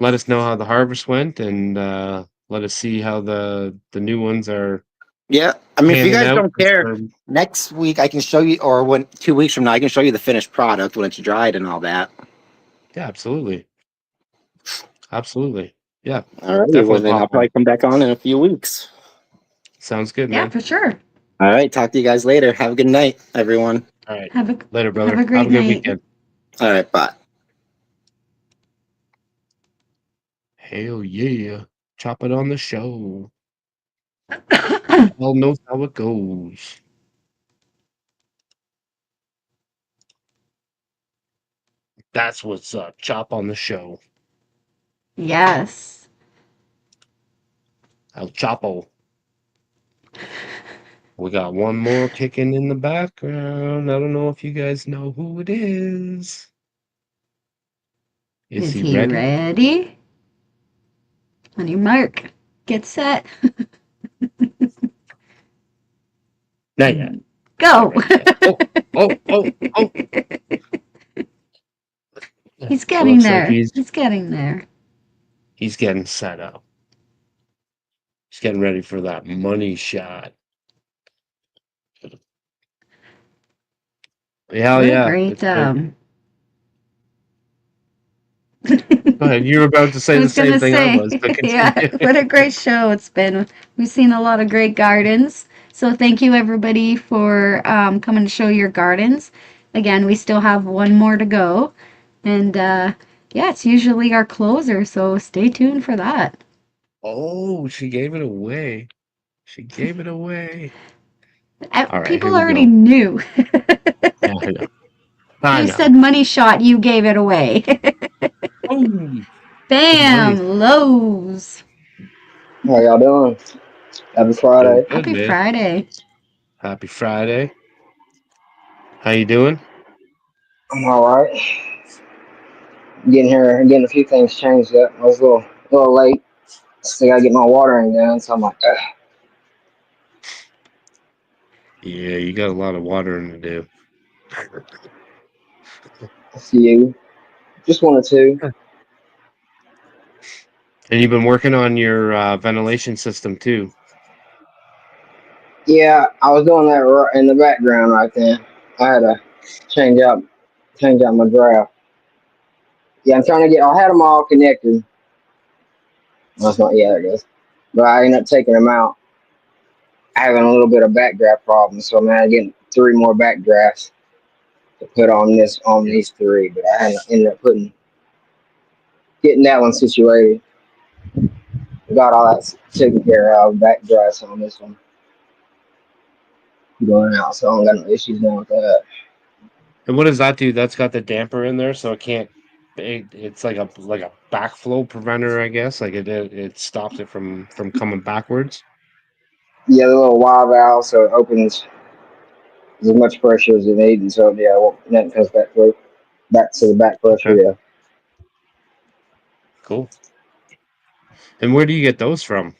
let us know how the harvest went and let us see how the new ones are Yeah, I mean, if you panning guys out. don't care, Or, next week I can show you, or when 2 weeks from now, I can show you the finished product when it's dried and all that. yeah, absolutely. Absolutely. Yeah, All right, well definitely then pop I'll on. probably come back on in a few weeks. Sounds good, Yeah, man. for sure. All right, talk to you guys later. Have a good night, everyone. All right. Have a Later, have brother. a Have great a good night. weekend. All right, bye. Hell yeah. Chop it on the show. Hell knows how it goes. That's what's up. Chop on the show. Yes. El Chapo. We got one more kicking in the background. I don't know if you guys know who it is. Is Is he he ready? ready? On your mark. Get set. Not yet. Not Go. ready yet. Oh, oh, oh, oh. He's getting Looks like there. He's getting there. he's getting set up. He's getting ready for that money shot. Hell What a yeah. great It's good. Go ahead. You were about to I say the was same gonna thing I say, was, but yeah, continue. what a great show it's been. We've seen a lot of great gardens. So thank you everybody for coming to show your gardens. Again, we still have one more to go. And Yeah, it's usually our closer, so stay tuned for that. Oh, she gave it away. She gave it away. All right, here People we already go. knew. Yeah, I know. I You know. said money shot, you gave it away. Oh, the money. Bam! Lowe's. How y'all doing? Happy Doing Friday. good, Happy man. Friday. Happy Friday. How you doing? I'm all right. Getting a few things changed up. I was a little late. Still gotta get my watering done, so I'm like, Yeah, you got a lot of watering to do. a few, just one or two. And you've been working on your ventilation system too. Yeah, I was doing that in the background right then. I had to change out, change out my draft. Yeah, I'm trying to get. I had them all connected. That's not. Yeah, there it goes. But I ended up taking them out, having a little bit of backdraft problems. So I'm now getting three more backdrafts to put on Yeah. these three. But I ended up getting that one situated. Got all that taken care of. Backdrafts on this one going out, so I don't got no issues now with that. And what does that do? That's got the damper in there, so it can't. It's like a backflow preventer, I guess. Like it stops it from coming backwards. Yeah, the little Y valve, so it opens as much pressure as it needs, and so yeah, well, nothing comes back to the back pressure. Okay, Yeah. cool. And where do you get those from?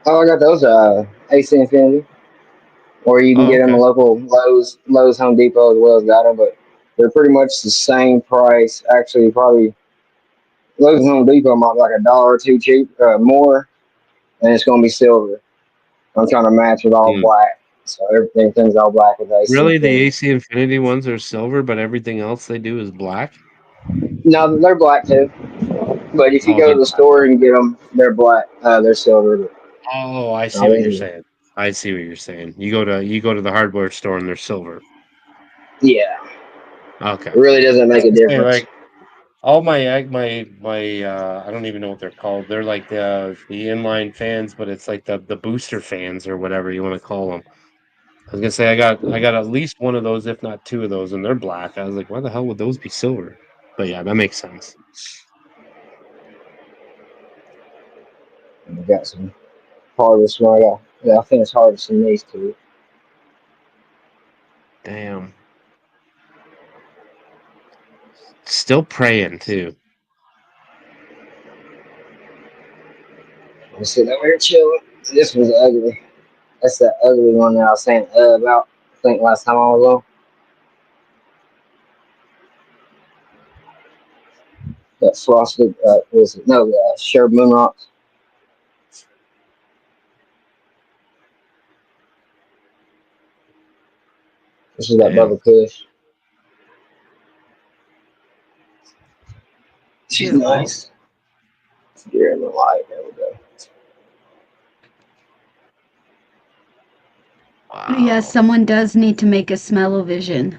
Oh, I got those AC Infinity, or you can Oh, get them okay. at local Lowe's, Home Depot as well as got them, but they're pretty much the same price. Actually, probably Lowe's and Home Depot might be like a dollar or two cheap more, and it's gonna be silver. I'm trying to match with all Hmm. black, so everything's all black with AC Really, the Infinity. AC Infinity ones are silver, but everything else they do is black. No, they're black too. But if you Oh, go they're to the black. store and Okay. get them, they're black. They're silver. But, Oh, I see no, what you're saying. I see what you're saying. You go to the hardware store and they're silver. yeah, Okay. it really doesn't I was make a gonna say difference. like all my egg my I don't even know what they're called. They're like the inline fans, but it's like the booster fans or whatever you want to call them. I was gonna say I got at least one of those, if not two of those, and they're black. I was like, why the hell would those be silver? But yeah, that makes sense. We got some harvest. Well, yeah, I think it's harvesting these two. Damn. Still praying too. I'm sitting over here chilling. This was ugly. That's that ugly one that I was saying about. I think last time I was on. That frosted, was it? No, Sherb Moon Rocks. This is that Damn. Bubba Kush. She's nice. Deer in the light. There we go. Yeah, Wow. someone does need to make a smell-o-vision.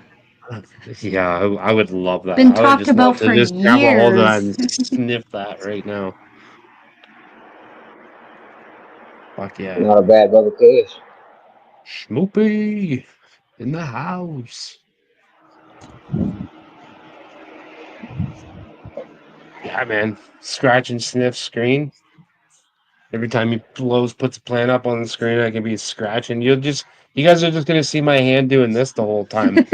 Yeah, I would love that. Been I would talked just love about to for just grab a hold of that years. and sniff that right now. Fuck yeah. Not a bad Bubba Kush. Smoopy in the house. Yeah, man. Scratch and sniff screen. Every time he puts a plant up on the screen, I can be scratching. You guys are just gonna see my hand doing this the whole time.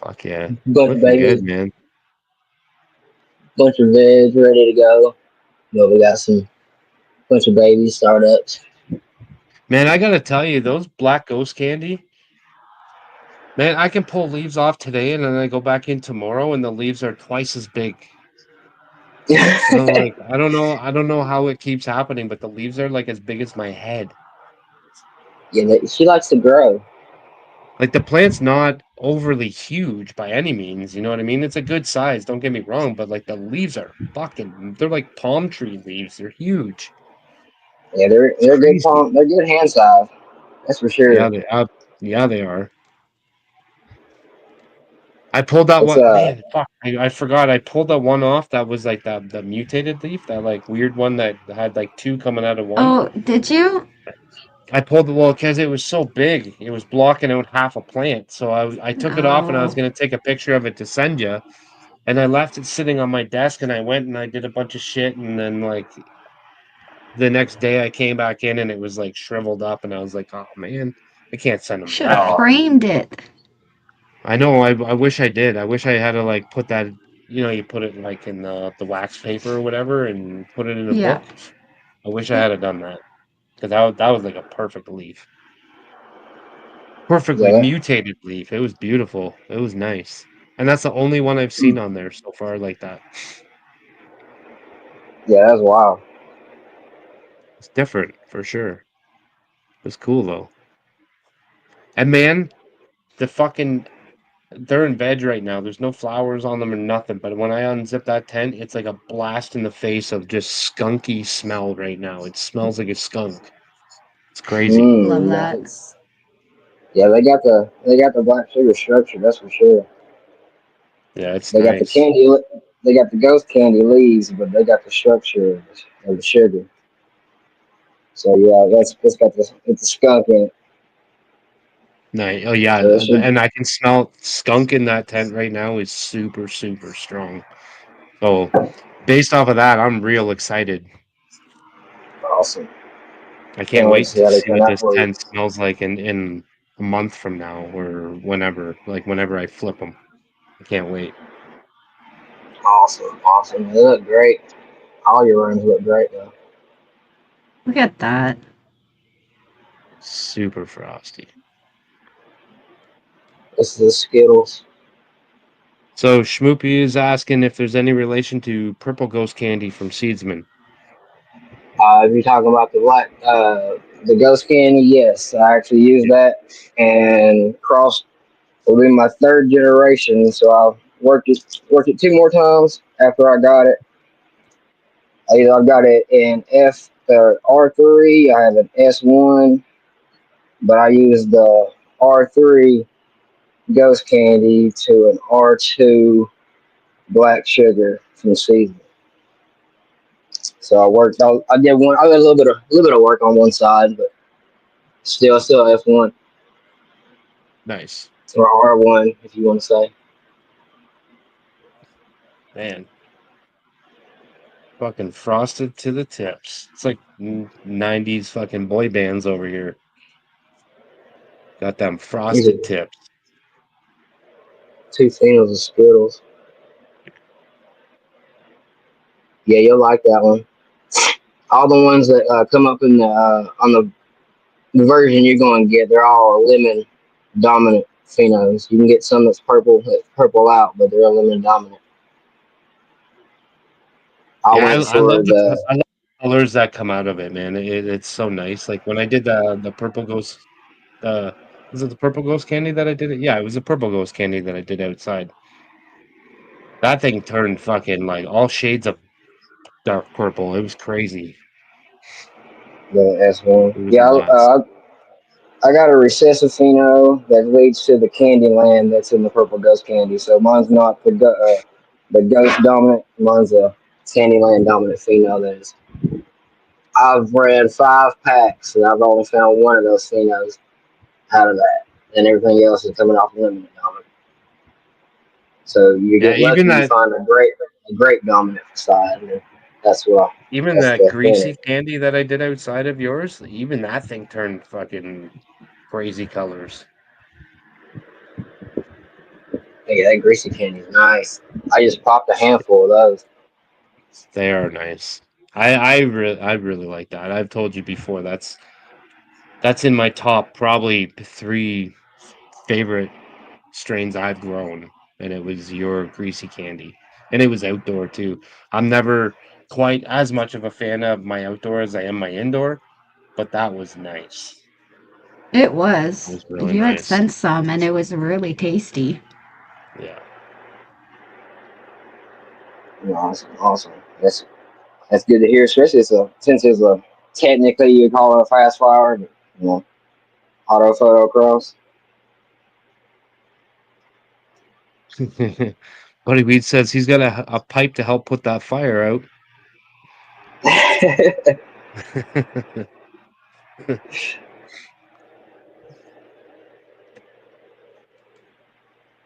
Fuck yeah. Bunch of Looking good, babies, man. bunch of vids ready to go. But we got some bunch of babies startups. Man, I gotta tell you, those black ghost candy, man, I can pull leaves off today and then I go back in tomorrow and the leaves are twice as big. And I'm like, I don't know how it keeps happening, but the leaves are like as big as my head. Yeah, she likes to grow. Like the plant's not overly huge by any means, you know what I mean? It's a good size, don't get me wrong, but like the leaves are they're like palm tree leaves. They're huge. Yeah, It's they're good crazy. palm. They're good hand size. That's for Yeah, sure. they are. Yeah, they are. I pulled that It's one. Man, fuck! I forgot. I pulled that one off. That was like that mutated leaf. That like weird one that had like two coming out of one. Oh, did you? I pulled the well because it was so big. It was blocking out half a plant. So I took it off and I was Oh, gonna take a picture of it to send you. And I left it sitting on my desk and I went and I did a bunch of shit and then like the next day I came back in and it was like shriveled up and I was like, oh man, I can't send them should have back. framed it. I know. I wish I did. I wish I had to like put that. You put it like in the wax paper or whatever, and put it in a Yeah. book. I wish I had done that because that was like a perfect leaf, perfectly yeah, mutated leaf. It was beautiful. It was nice, and that's the only one I've seen on there so far like that. yeah, that's wild. It's different for sure. It's cool though. And man, the fucking they're in veg right now. There's no flowers on them or nothing. But when I unzip that tent, it's like a blast in the face of just skunky smell right now. It smells like a skunk. It's crazy. Love that. Nice. Yeah, they got the black sugar structure. That's for sure. Yeah, it's They got the nice. candy. They got the ghost candy leaves, but they got the structure of the sugar. So yeah, that's got the it's a skunk in it. Nice. Oh yeah, So it should and I can smell skunk in that tent right now is super super strong. So based off of that, I'm real excited. be awesome. I can't Can't wait to wait see to how they see turn what out this for you. tent smells like in a month from now or whenever, like whenever I flip them. I can't wait. Awesome, awesome. They look great. All your rooms look great though. Look at that. Super frosty. This is the Skittles. So Schmoopy is asking if there's any relation to purple ghost candy from Seedsman. If you're talking about the ghost candy, yes, I actually used that and crossed. Will be my third generation, so I've worked it two more times after I got it. I got it in R3. I have an S1, but I used the R3 ghost candy to an R2 black sugar from season. So I worked. I did one. I did a little bit of work on one side, but still F1 Nice. or R1 if you want to say. Man, fucking frosted to the tips. It's like 90s fucking boy bands over here. Got them These frosted are tips. two phenols of Skittles. Yeah, you'll like that one. All the ones that come up in the on the version you're going to get, they're all lemon dominant phenos. You can get some that's purple out, but they're lemon dominant. I Yeah, went I love for the I love the colors that come out of it, man. It's so nice. Like when I did the purple ghost, the was it the purple ghost candy that I did it? Yeah, it was the purple ghost candy that I did outside. That thing turned fucking like all shades of dark purple. It was crazy. S1. It was Yeah, nuts. I got a recessive pheno that leads to the candy land that's in the purple ghost candy. So mine's not the ghost dominant. Mine's a Candyland dominant pheno. That is. I've read 5 packs and I've only found one of those phenos out of that, and everything else is coming off limited dominant. So you Yeah, get lucky, you find a great dominant side, and even that's that the pheno. greasy candy that I did outside of yours, even that thing turned fucking crazy colors. Yeah, that greasy candy is nice. I just popped a handful of those. They are nice. I really like that. I've told you before that's in my top probably 3 favorite strains I've grown, and it was your greasy candy. And it was outdoor too. I'm never quite as much of a fan of my outdoor as I am my indoor, but that was nice. It It was. was really You had nice. sent some, and it was really tasty. Yeah. Awesome, awesome. That's good to hear, especially since it's a technically you call it a fast flower, but, you know, auto photo cross. Buddy Weed says he's got a pipe to help put that fire out.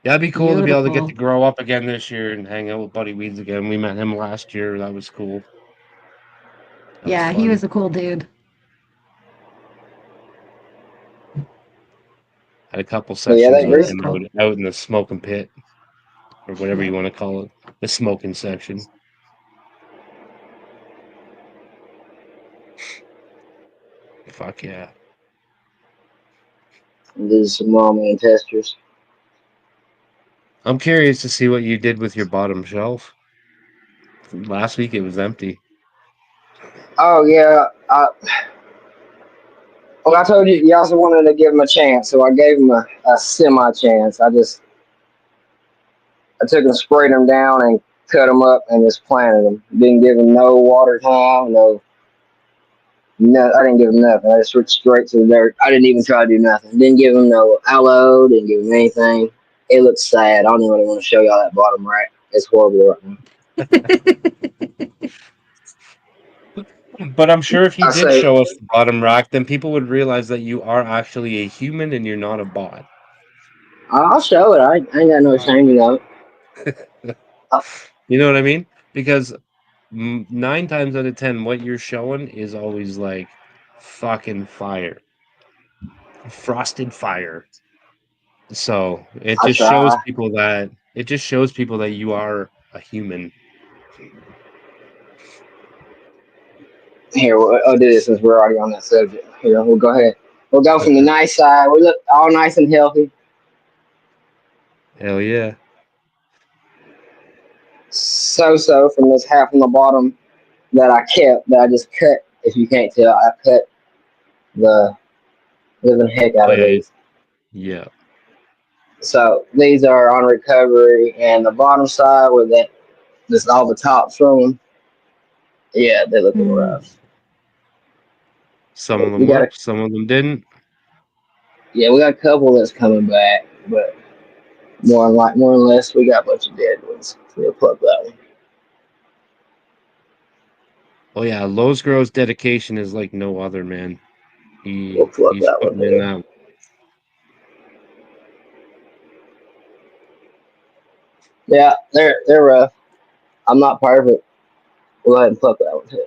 Yeah, it'd be cool to be able to get to Beautiful. grow up again this year and hang out with Buddy Weeds again. We met him last year. That was cool. That was Yeah, he fun. was a cool dude. Had a couple But yeah, sessions that with grease. him out in the smoking pit or whatever you want to call it, the smoking section. Fuck yeah. There's some lawman testers. I'm curious to see what you did with your bottom shelf. Last week it was empty. Oh yeah. Well, I told you you also wanted to give him a chance, so I gave him a semi chance. I took and sprayed them down and cut them up and just planted them. Didn't give them no water time, no. I didn't give them nothing. I just went straight to the dirt. I didn't even try to do nothing. Didn't give them no aloe. Didn't give them anything. It looks sad. I don't even really want to show y'all that bottom rack. It's horrible right now. But I'm sure if you I did say, show us the bottom rack, then people would realize that you are actually a human and you're not a bot. I'll show it. I ain't got no shame of it. You know what I mean? Because 9 times out of 10, what you're showing is always like fucking fire, frosted fire. So I try. it just shows people that you are a human. Here, I'll do this since we're already on that subject. Here, we'll go ahead. We'll go from the Okay. nice side. We look all nice and healthy. Hell yeah. So from this half on the bottom that I kept, that I just cut. If you can't tell, I cut the living heck out Oh of yeah, these. yeah. So these are on recovery, and the bottom side with that, just all the tops from them. Yeah, they're looking Mm. rough. Some of But we them got a worked, some of them didn't. yeah, we got a couple that's coming back, but more or less, we got a bunch of dead ones. We'll plug that one. Oh yeah, Lowe's Grows dedication is like no other, man. We'll plug He's that one putting in here. that. Yeah, they're rough. I'm not perfect. We'll go ahead and plug that one too.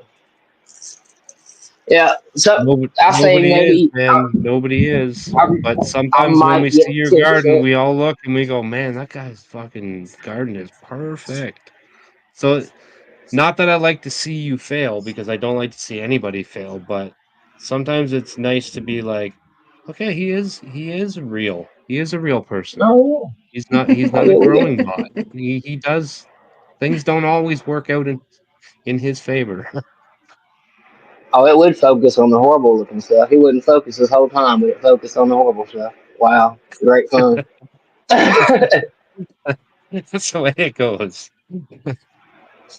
Yeah, so I say Nobody is, maybe man. Nobody is. I, But I sometimes when might we get see your 10%. garden, we all look and we go, man, that guy's fucking garden is perfect. So, not that I like to see you fail because I don't like to see anybody fail, but sometimes it's nice to be like, okay, he is real. He is a real person. Oh He's yeah, oh not a yeah, we get. growing bot. He does things don't always work out in his favor. Oh, it would focus on the horrible looking stuff. He wouldn't focus this whole time, but it focused on the horrible stuff. Wow, great fun. That's the way it goes.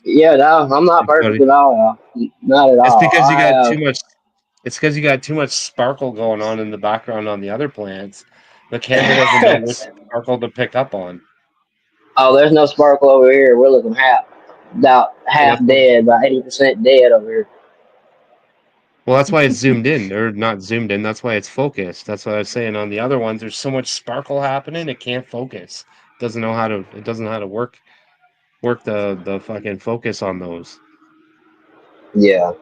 Yeah, no, I'm not It's perfect funny. at all. Not at It's all. because you I got have. too much It's because you got too much sparkle going on in the background on the other plants. The camera doesn't know which sparkle to pick up on. Oh, there's no sparkle over here. We're looking about Well, half dead, about 80% dead over here. that's why it's zoomed in, or not zoomed in. That's why it's focused. That's what I was saying. On the other ones, there's so much sparkle happening, it can't focus. It doesn't know how to work the fucking focus on those. Yeah,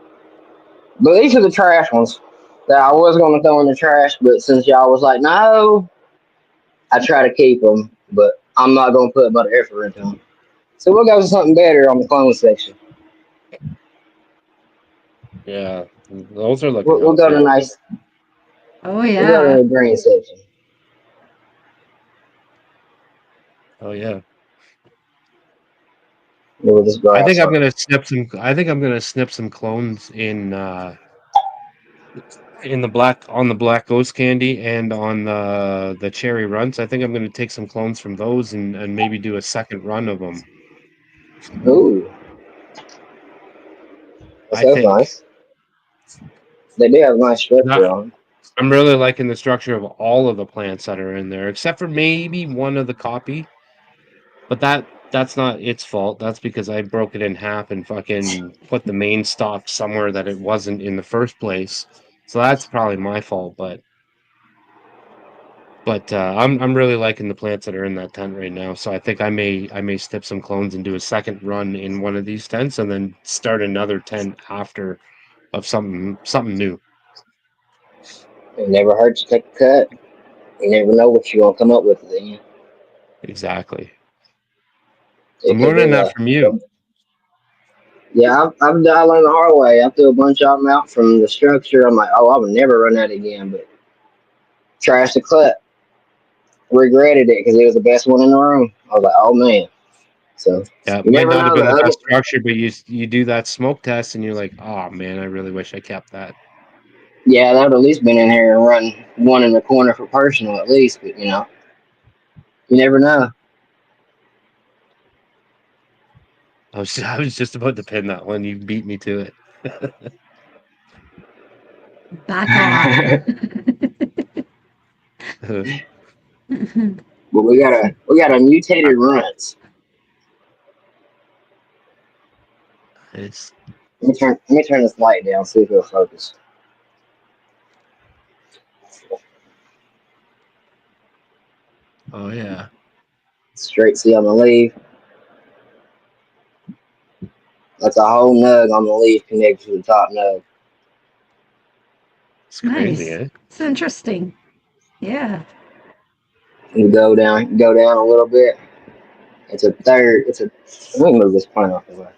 but these are the trash ones that I was going to throw in the trash, but since y'all was like, no, I try to keep them, but I'm not going to put much effort into them. So we'll go to something better on the clone section. Yeah, those are looking We'll go to healthy. nice. Oh We'll go to yeah. the green section. Oh yeah. We'll just I grab think I'm some. gonna snip some. I think I'm gonna snip some clones in the black ghost candy and on the cherry runs. I think I'm going to take some clones from those and maybe do a second run of them. Ooh, that I sounds think nice. They do have a nice not. structure on them. I'm really liking the structure of all of the plants that are in there, except for maybe one of the copy. But that's not its fault. That's because I broke it in half and fucking put the main stock somewhere that it wasn't in the first place. So that's probably my fault. But I'm really liking the plants that are in that tent right now. So I think I may step some clones and do a second run in one of these tents, and then start another tent after of something new. It never hurts to take a cut. You never know what you're gonna come up with then. Exactly. It I'm could be learning that from you. yeah. I learned the hard way. I threw a bunch of them out from the structure. I'm like, oh, I would never run that again. But trashed the cut. Regretted it because it was the best one in the room. I was like, oh man. So Yeah, it you might never not have know. been The the other, best structure, but you do that smoke test and you're like, oh man, I really wish I kept that. yeah, that would at least been in here and run one in the corner for personal at least. But you never know. I was just about to pin that one. You beat me to it. Back off. But we got a mutated runs. It's Let me turn this light down, see if it'll focus. oh yeah, Straight C on the leaf. That's a whole nug on the leaf connected to the top nug. it's crazy, Nice. eh? It's interesting. Yeah. You go down a little bit. It's a third. Let me move this plant off the way.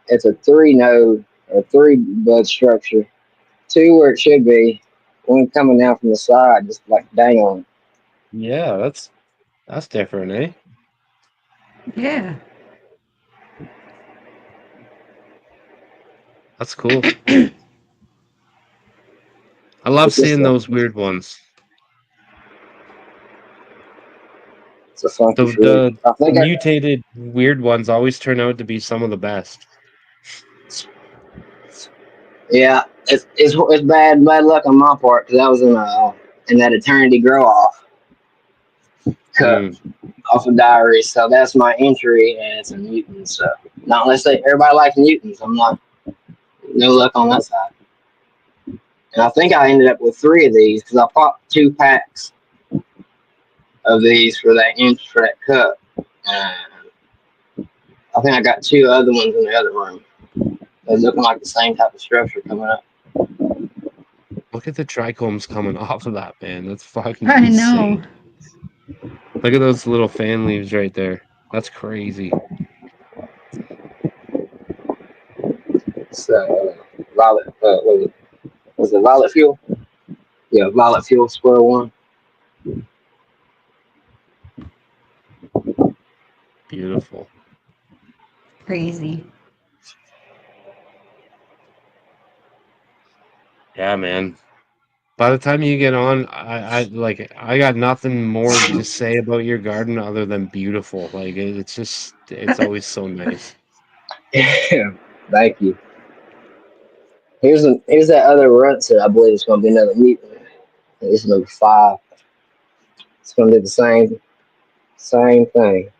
It's a three node or three bud structure. Two where it should be. One coming down from the side, just like down. Yeah, that's different, eh? Yeah. That's cool. I love It's just seeing a, those weird ones. it's a funky fruit. The I think mutated weird ones always turn out to be some of the best. yeah, it's bad luck on my part because I was in that eternity grow off cup Mm. off of diary, so that's my entry, and it's a mutant. So not unless everybody likes mutants, I'm not no luck on that side. And I think I ended up with three of these because I popped 2 packs of these for that cup. I think I got two other ones in the other room. They're looking like the same type of structure coming up. Look at the trichomes coming off of that, man. That's fucking I know. insane. Look at those little fan leaves right there. That's crazy. So violet, was it violet fuel? Yeah, violet fuel square one. Beautiful. Crazy. Yeah, man. By the time you get on, I got nothing more to say about your garden other than beautiful. Like it's always so nice. Thank you. Here's that other runt that I believe is going to be another mutant. It's number 5. It's going to do the same thing.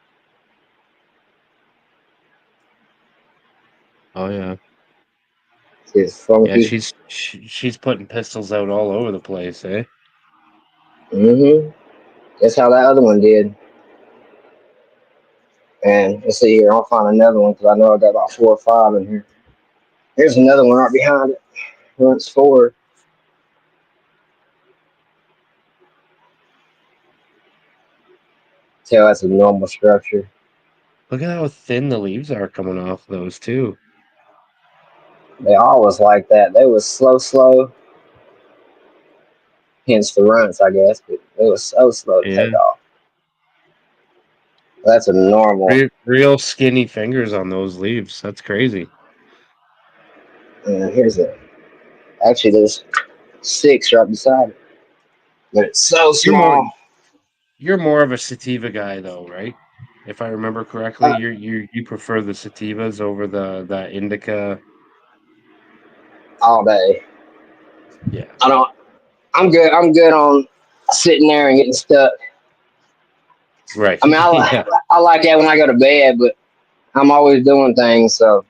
Oh yeah. It's Yeah, funky. she's putting pistols out all over the place, eh? That's how that other one did. And let's see here. I'll find another one because I know I got about 4 or 5 in here. Here's another one right behind it. Runs forward. Tell that's a normal structure. Look at how thin the leaves are coming off those too. They always like that. They was slow. Hence the runts, I guess. But it was so slow to Yeah. take off. That's a normal. Real skinny fingers on those leaves. That's crazy. Here's it. Actually, there's 6 right beside it. But it's so You're more small. you're more of a sativa guy though, right? If I remember correctly, Uh, you prefer the sativas over the indica. all day. Yeah. I don't. I'm good. I'm good on sitting there and getting stuck. Right. I mean, Yeah. I like that when I go to bed, but I'm always doing things. So,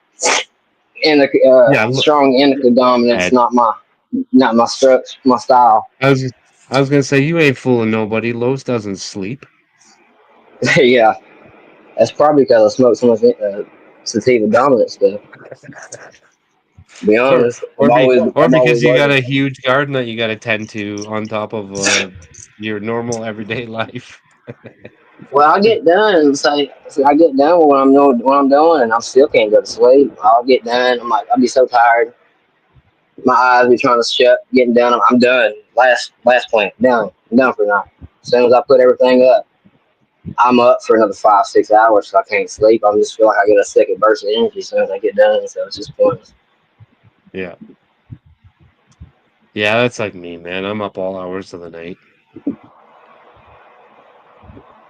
Yeah. strong indica dominance, Ed, not my structure, my style. I was I was gonna say you ain't fooling nobody. Lowe's doesn't sleep. Yeah, that's probably because I smoke so much sativa dominant stuff. To be Or honest, I'm because always you got working. a huge garden that you got to tend to on top of your normal everyday life. Well, I get done and say I get done with what I'm doing, and I still can't go to sleep. I'll get done. I'll be so tired. My eyes be trying to shut. Getting done. I'm done. Last plant done. I'm done for now. As soon as I put everything up, I'm up for another 5 6 hours. So I can't sleep. I just feel like I get a second burst of energy as soon as I get done. So it's just pointless. Yeah. Yeah, that's like me, man. I'm up all hours of the night.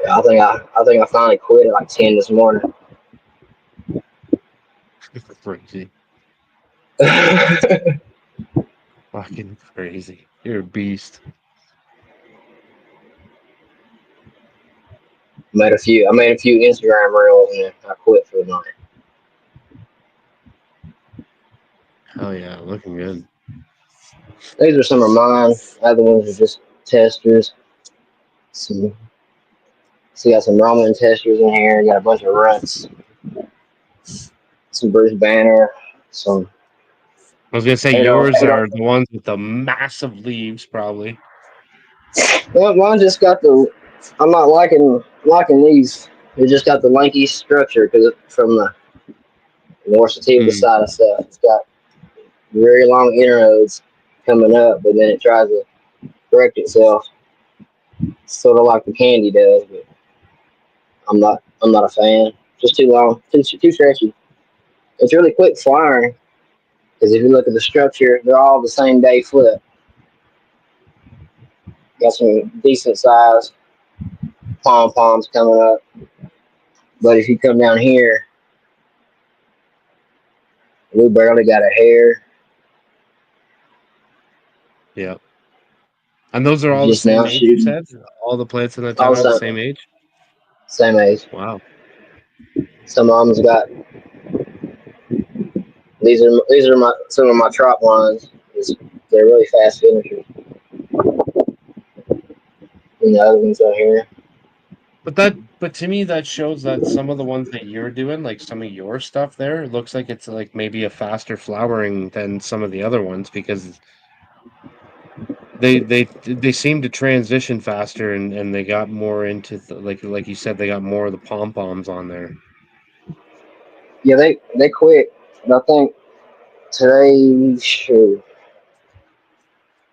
Yeah, I think I finally quit at like 10 this morning. Crazy. I Fucking crazy. You're a beast. I made a few Instagram reels and I quit for the night. Hell yeah, looking good. These are some of mine. Other ones are just testers. Some, so you got some Romulan testers in here. You got a bunch of runts. Some Bruce Banner. Some I was gonna say 80. yours are the ones with the massive leaves, probably. Well, mine just got the. I'm not liking these. It just got the lanky structure because from the more sativa Mm, side of stuff. It's got very long inroads coming up, but then it tries to correct itself, sort of like the candy does. But I'm not a fan. Just too long, too stretchy. It's really quick flying because if you look at the structure, they're all the same day flip. Got some decent size pom poms coming up, but if you come down here, we barely got a hair. yeah. And those are all the Just same now age, you shooting. said? All the plants in the All town are the the same age? same age. Wow. Some of them's got these are my some of my trop lines. They're really fast finishers. And the other ones out here. But to me that shows that some of the ones that you're doing, like some of your stuff there, it looks like it's like maybe a faster flowering than some of the other ones because they seem to transition faster and they got more into like you said they got more of the pom poms on there. Yeah, they quit. And I think today, shoot.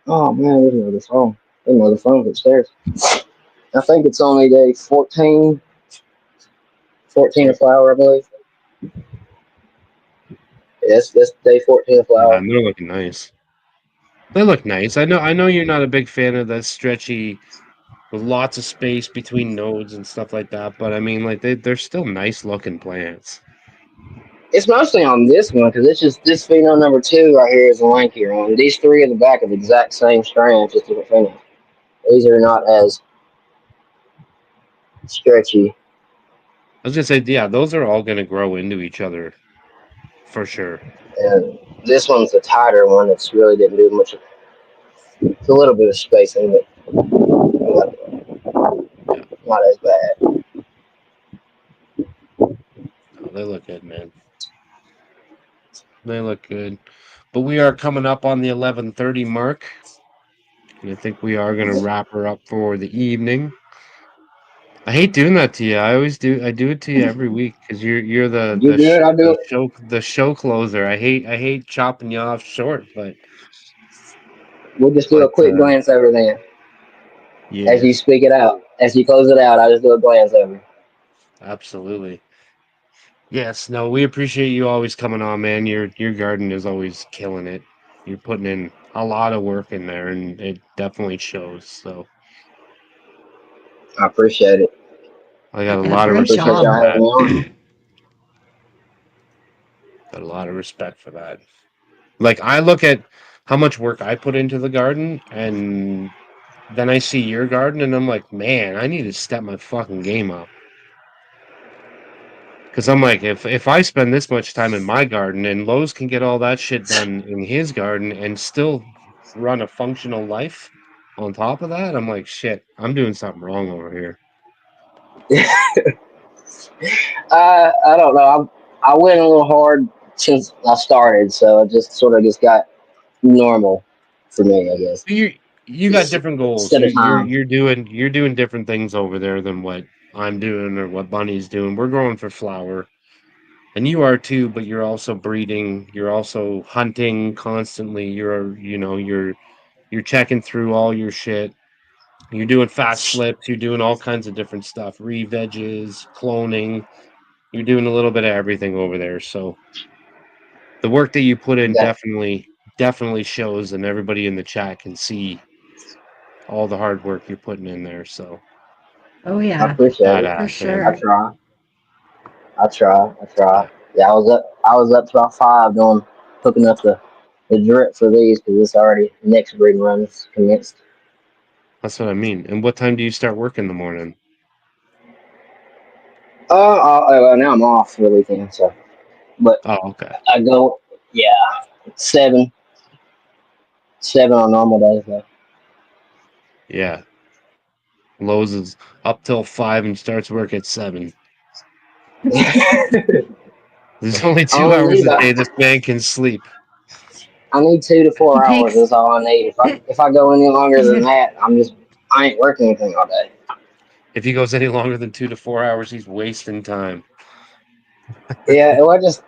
Oh man, there's another phone. There's another phone upstairs. I think it's only day 14, 14 of Right. flower, I believe. Yes, that's day 14 of Yeah, flower. and they're looking nice. They look nice. I know you're not a big fan of that stretchy with lots of space between nodes and stuff like that, but I mean like they're still nice looking plants. It's mostly on this one because it's just this pheno number two right here is a lankier one. These three in the back are the exact same strand, just different pheno. These are not as stretchy. I was gonna say, yeah, those are all gonna grow into each other for sure. And this one's the tighter one that's really didn't do much. It's a little bit of spacing, but Yeah, not as bad. no, they look good, man. They look good. But we are coming up on the 11:30 mark, and I think we are gonna wrap her up for the evening. I hate doing that to you. I do it to you every week because you're You do it, I do it. the show closer. I hate chopping you off short, We'll just do a but quick glance over then. As you yeah, speak it out, as you close it out, I just do a glance over. absolutely. Yes, no, we appreciate you always coming on, man. Your garden is always killing it. You're putting in a lot of work in there, and it definitely shows. So I appreciate it. I got a Yeah, lot of I great appreciate respect job. y'all for having that. me on. Got a lot of respect for that. Like I look at how much work I put into the garden, and then I see your garden, and I'm like, man, I need to step my fucking game up. Because I'm like, if I spend this much time in my garden, and Lowe's can get all that shit done in his garden and still run a functional life on top of that, I'm like, shit, I'm doing something wrong over here. I don't know. I went a little hard since I started, so it just sort of just got normal for me, I guess. You got different goals. Instead of time. You're doing different things over there than what I'm doing or what Bunny's doing. We're growing for flower, and you are too. But you're also breeding. You're also hunting constantly. You're checking through all your shit. You're doing fast flips. You're doing all kinds of different stuff. Re-veges, cloning. You're doing a little bit of everything over there. So the work that you put in Yeah, definitely shows, and everybody in the chat can see all the hard work you're putting in there. So Oh I yeah, appreciate it. for badass, man. I sure. try. I try. I try. Yeah, Yeah, I was up to about 5 doing hooking up the drip for these because it's already next breeding run is commenced. that's what I mean. And what time do you start work in the morning? Now I'm off for the weekend, so but Oh, okay. I go, yeah, 7, 7 on normal days though. Yeah. Lowe's is up till 5 and starts work at 7. I There's only 2 hours only need a day this man can sleep. I need 2 to 4 He hours. takes That's all I need. If I go any longer than that, I ain't working anything all day. If he goes any longer than 2 to 4 hours, he's wasting time. Yeah,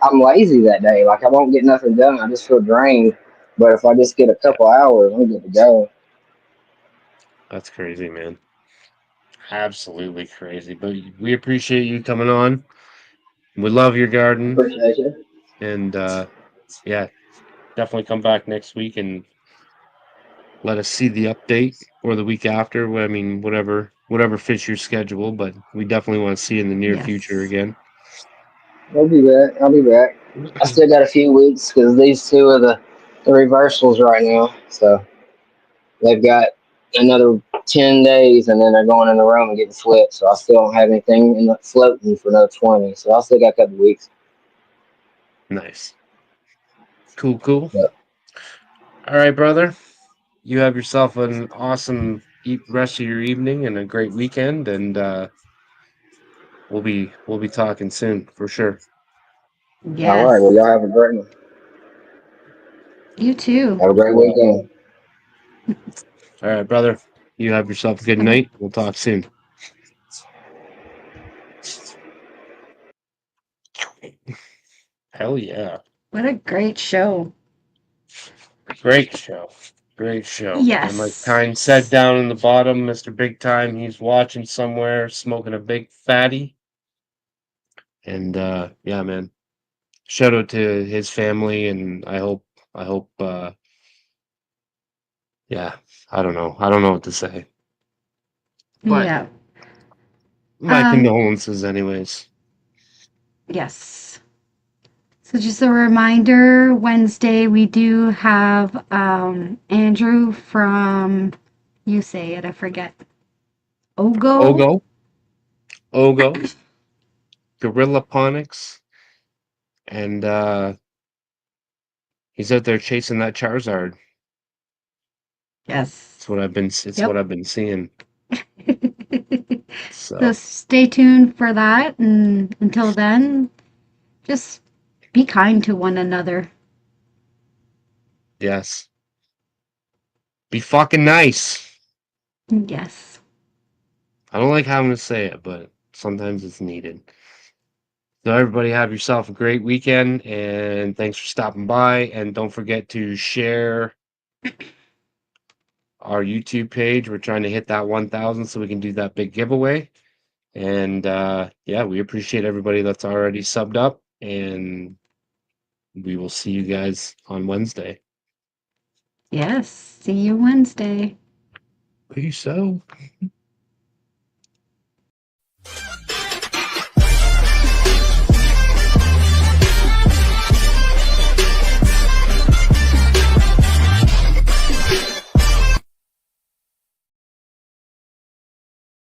I'm lazy that day. Like I won't get nothing done. I just feel drained. But if I just get a Yeah, couple hours, I'm good to go. that's crazy, man. Absolutely crazy. But we appreciate you coming on. We love your garden. Appreciate you. And yeah, definitely come back next week and let us see the update, or the week after. I mean, whatever fits your schedule, but we definitely want to see you in the near future yes, again. I'll be back. I'll be back. I still got a few weeks because these two are the reversals right now. So they've got another 10 days and then they're going in the room and getting flipped. So I still don't have anything in the floating for another 20. So I still got a couple weeks. Nice. Cool, cool. But All right, brother. You have yourself an awesome rest of your evening and a great weekend, and we'll be talking soon for sure. all right. Well, yes. y'all have a great one. You too. Have a great weekend. All right, brother. You have yourself a good Have a, night. We'll talk soon. Hell yeah. what a great show. Great show. Great show. And like Yes. Tyne said down in the bottom, Mr. Big Time, he's watching somewhere, smoking a big fatty. And yeah, man. Shout out to his family, and I hope yeah, I don't know. I don't know what to say. But Yeah. my Um. condolences anyways. Yes. So just a reminder, Wednesday we do have Andrew from, you say it, I forget. Ogo? Ogo, Ogo, Gorilla Ponics, and he's out there chasing that Charizard. Yes. It's what Yep. I've been seeing. So So stay tuned for that, and until then, just be kind to one another. yes. Be fucking nice. Yes. I don't like having to say it, but sometimes it's needed. So everybody have yourself a great weekend, and thanks for stopping by. And don't forget to share our YouTube page. We're trying to hit that 1,000 so we can do that big giveaway. And yeah, we appreciate everybody that's already subbed up, and we will see you guys on Wednesday. Yes. See you Wednesday. Peace out.